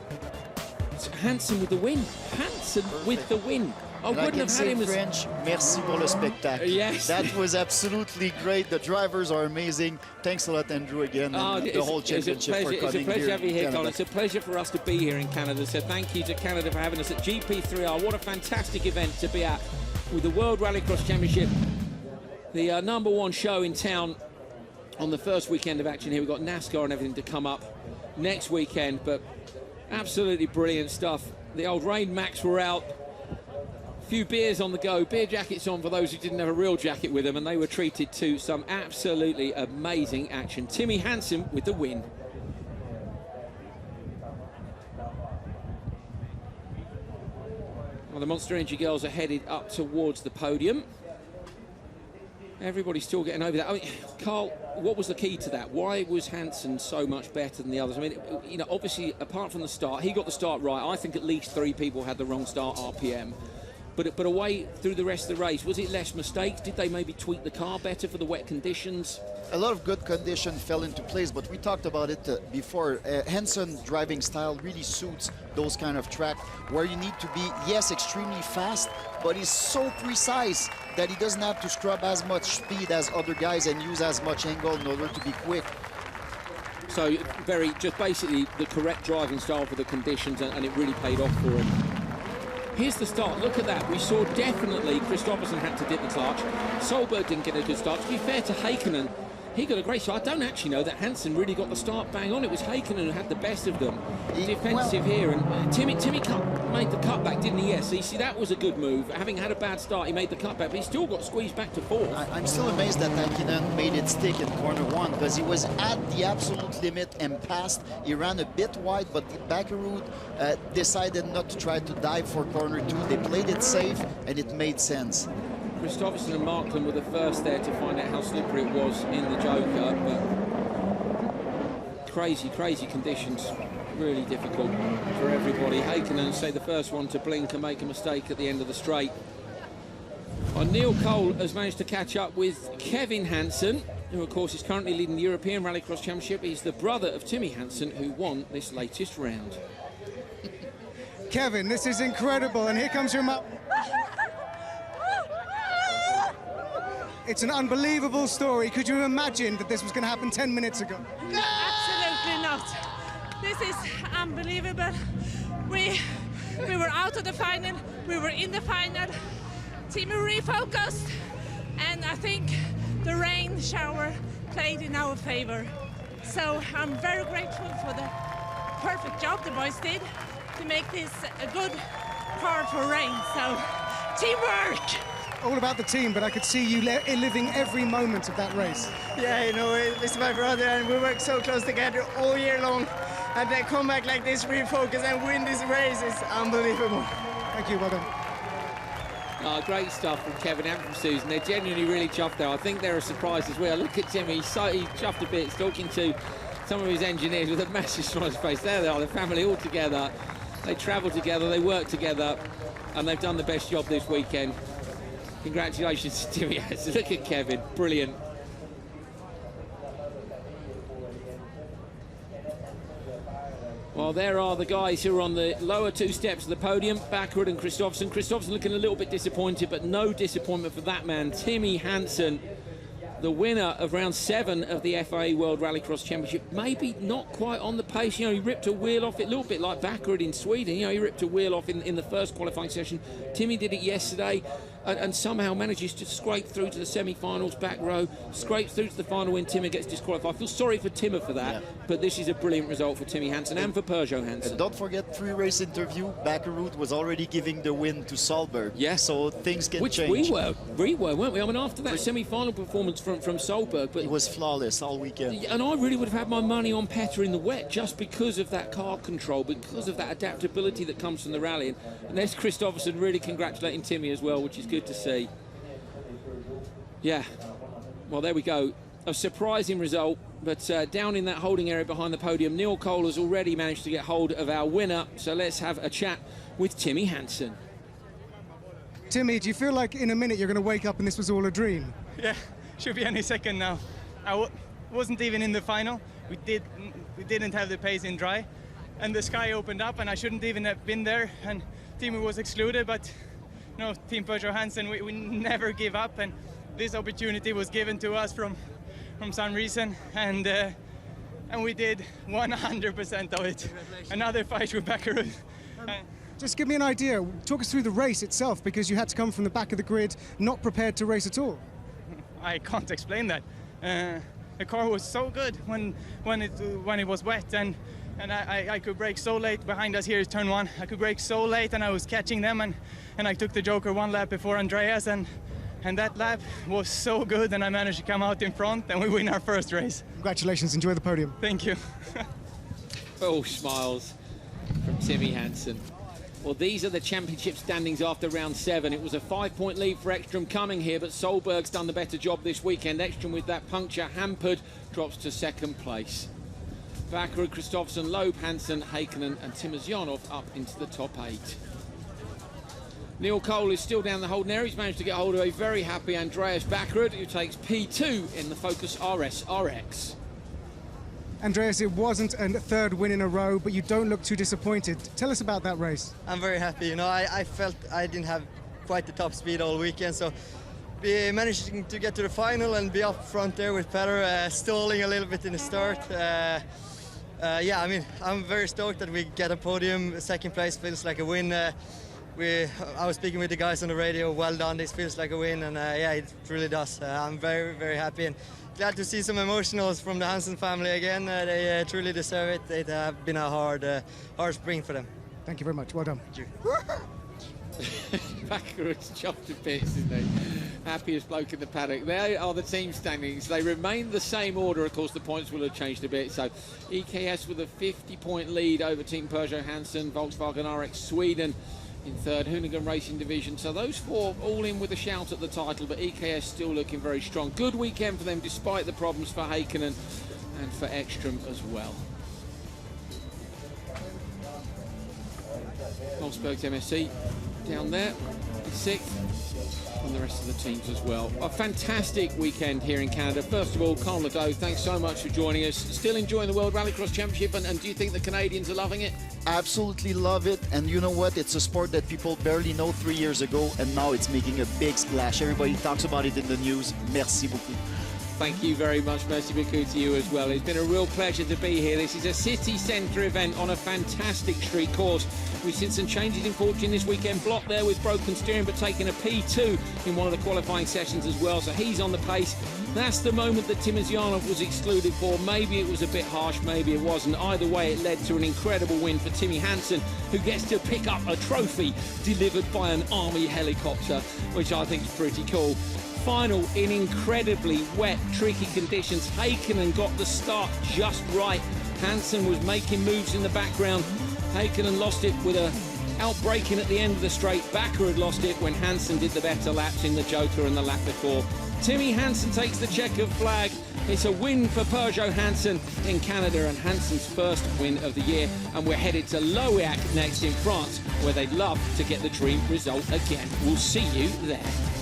S1: It's Hansen with the win. Hansen with the win. I wouldn't have had him as
S9: French. Merci pour le spectacle.
S1: Yes.
S9: That was absolutely great. The drivers are amazing. Thanks a lot, Andrew, again, and the whole championship for coming here.
S1: It's a pleasure to have you here, Colin.
S9: Canada.
S1: It's a pleasure for us to be here in Canada. So thank you to Canada for having us at GP3R. What a fantastic event to be at with the World Rallycross Championship. The #1 show in town on the first weekend of action here. We've got NASCAR and everything to come up next weekend, but absolutely brilliant stuff. The old Rain Max were out. Few beers on the go, beer jackets on for those who didn't have a real jacket with them, and they were treated to some absolutely amazing action. Timmy Hansen with the win. Well, the Monster Energy girls are headed up towards the podium. Everybody's still getting over that. I mean, Carl, what was the key to that? Why was Hansen so much better than the others? I mean, you know, obviously, apart from the start, he got the start right. I think at least 3 people had the wrong start RPM. But away through the rest of the race, was it less mistakes? Did they maybe tweak the car better for the wet conditions?
S9: A lot of good condition fell into place, but we talked about it before. Hansen's driving style really suits those kind of track where you need to be, yes, extremely fast, but he's so precise that he doesn't have to scrub as much speed as other guys and use as much angle in order to be quick.
S1: So just basically the correct driving style for the conditions, and it really paid off for him. Here's the start. Look at that. We saw definitely Kristoffersen had to dip the clutch. Solberg didn't get a good start. To be fair to Hakkinen, he got a great start. I don't actually know that Hansen really got the start bang on. It was Hakkinen who had the best of them. Defensive here, and Timmy made the cutback, didn't he? Yes. So you see, that was a good move. Having had a bad start, he made the cutback, but he still got squeezed back to 4th.
S9: I'm still amazed that Hakkinen made it stick in corner 1 because he was at the absolute limit and passed. He ran a bit wide, but Backerud decided not to try to dive for corner 2. They played it safe, and it made sense.
S1: Kristoffersen and Markland were the first there to find out how slippery it was in the Joker, but crazy conditions, really difficult for everybody. Hakkinen, say, the first one to blink and make a mistake at the end of the straight. Neil Cole has managed to catch up with Kevin Hansen, who of course is currently leading the European Rallycross Championship. He's the brother of Timmy Hansen, who won this latest round.
S5: Kevin, this is incredible, and here comes your mum. It's an unbelievable story. Could you have imagined that this was going to happen 10 minutes ago?
S19: Absolutely not. This is unbelievable. We were out of the final. We were in the final. team refocused, and I think the rain shower played in our favor. So I'm very grateful for the perfect job the boys did to make this a good car for rain. So teamwork.
S5: All about the team, but I could see you living every moment of that race.
S15: Yeah, you know, it's my brother and we work so close together all year long. And they come back like this, refocus and win this race. It's unbelievable.
S5: Thank you, well done.
S1: Oh, great stuff from Kevin and from Susan. They're genuinely really chuffed there. I think they're a surprise as well. Look at Timmy, he's chuffed a bit. He's talking to some of his engineers with a massive smile on his face. There they are, the family all together. They travel together, they work together, and they've done the best job this weekend. Congratulations to Timmy. Look at Kevin, brilliant. Well, there are the guys who are on the lower two steps of the podium, Backerud and Kristoffersen. Kristoffersen looking a little bit disappointed, but no disappointment for that man. Timmy Hansen, the winner of round 7 of the FIA World Rallycross Championship, maybe not quite on the pace. You know, he ripped a wheel off it, a little bit like Backerud in Sweden. You know, he ripped a wheel off in the first qualifying session. Timmy did it yesterday and somehow manages to scrape through to the semi-finals, back row, scrapes through to the final when Timmy gets disqualified. I feel sorry for Timmer for that, but this is a brilliant result for Timmy Hansen and for Peugeot Hansen.
S9: And don't forget, pre-race interview, Backerud was already giving the win to Solberg.
S1: Yeah.
S9: So things can change.
S1: Which we were, weren't we? I mean, after that semi-final performance from Solberg, but
S9: it was flawless all weekend.
S1: And I really would have had my money on Petter in the wet just because of that car control, because of that adaptability that comes from the rally. And there's Kristoffersen really congratulating Timmy as well, which is good to see. Yeah, well, there we go. A surprising result, but down in that holding area behind the podium, Neil Cole has already managed to get hold of our winner. So let's have a chat with Timmy Hansen.
S5: Timmy, do you feel like in a minute you're going to wake up and this was all a dream?
S10: Yeah, should be any second now. I wasn't even in the final. We didn't have the pace in dry, and the sky opened up, and I shouldn't even have been there. And Timmy was excluded, but no, Team Peugeot Hansen, we never give up, and this opportunity was given to us from some reason, and we did 100% of it. Another fight with Backerud.
S5: Just give me an idea. Talk us through the race itself, because you had to come from the back of the grid, not prepared to race at all.
S10: I can't explain that. The car was so good when it was wet, and I could brake so late. Behind us here is turn 1. I could brake so late, and I was catching them, and I took the Joker 1 lap before Andreas, and that lap was so good, and I managed to come out in front, and we win our first race.
S5: Congratulations, enjoy the podium.
S10: Thank you.
S1: Oh, smiles from Timmy Hansen. Well, these are the championship standings after round 7. It was a 5-point lead for Ekstrom coming here, but Solberg's done the better job this weekend. Ekstrom, with that puncture hampered, drops to 2nd place. Backerud, Kristoffersen, Loeb, Hansen, Heikkinen and Timosyanov up into the top 8. Neil Cole is still down the holding area. He's managed to get hold of a very happy Andreas Backerud, who takes P2 in the Focus RS RX.
S5: Andreas, it wasn't a 3rd win in a row, but you don't look too disappointed. Tell us about that race.
S17: I'm very happy. You know, I felt I didn't have quite the top speed all weekend, so managing to get to the final and be up front there with Petter, stalling a little bit in the start. Yeah, I mean, I'm very stoked that we get a podium. 2nd place feels like a win. I was speaking with the guys on the radio. Well done, this feels like a win, and yeah, it really does. I'm very, very happy and glad to see some emotionals from the Hansen family again. They truly deserve it. It has been a hard spring for them.
S5: Thank you very much. Well done.
S17: Thank you.
S1: Backerud's chopped to bits, isn't he? Happiest bloke in the paddock. There are the team standings. They remain the same order. Of course, the points will have changed a bit. So EKS with a 50-point lead over Team Peugeot Hansen, Volkswagen RX Sweden in 3rd, Hoonigan Racing Division. So those 4 all in with a shout at the title, but EKS still looking very strong. Good weekend for them, despite the problems for Heikkinen and for Ekstrom as well. Wolfsburg's MSC down there, 6th, and the rest of the teams as well. A fantastic weekend here in Canada. First of all, Carl Nadeau, thanks so much for joining us. Still enjoying the World Rallycross Championship, and do you think the Canadians are loving it?
S9: Absolutely love it, and you know what? It's a sport that people barely know 3 years ago, and now it's making a big splash. Everybody talks about it in the news. Merci beaucoup.
S1: thank you very much. Merci beaucoup to you as well. It's been a real pleasure to be here. This is a city centre event on a fantastic street course. We've seen some changes in fortune this weekend. Block there with broken steering, but taking a P2 in one of the qualifying sessions as well. So he's on the pace. That's the moment that Timozianov was excluded for. Maybe it was a bit harsh, maybe it wasn't. Either way, it led to an incredible win for Timmy Hansen, who gets to pick up a trophy delivered by an army helicopter, which I think is pretty cool. Final in incredibly wet, tricky conditions. Heikkinen got the start just right. Hansen was making moves in the background. Heikkinen lost it with a outbraking at the end of the straight. Bakker had lost it when Hansen did the better laps in the Joker and the lap before. Timmy Hansen takes the checkered flag. It's a win for Peugeot Hansen in Canada and Hansen's first win of the year. And we're headed to Loiac next in France, where they'd love to get the dream result again. We'll see you there.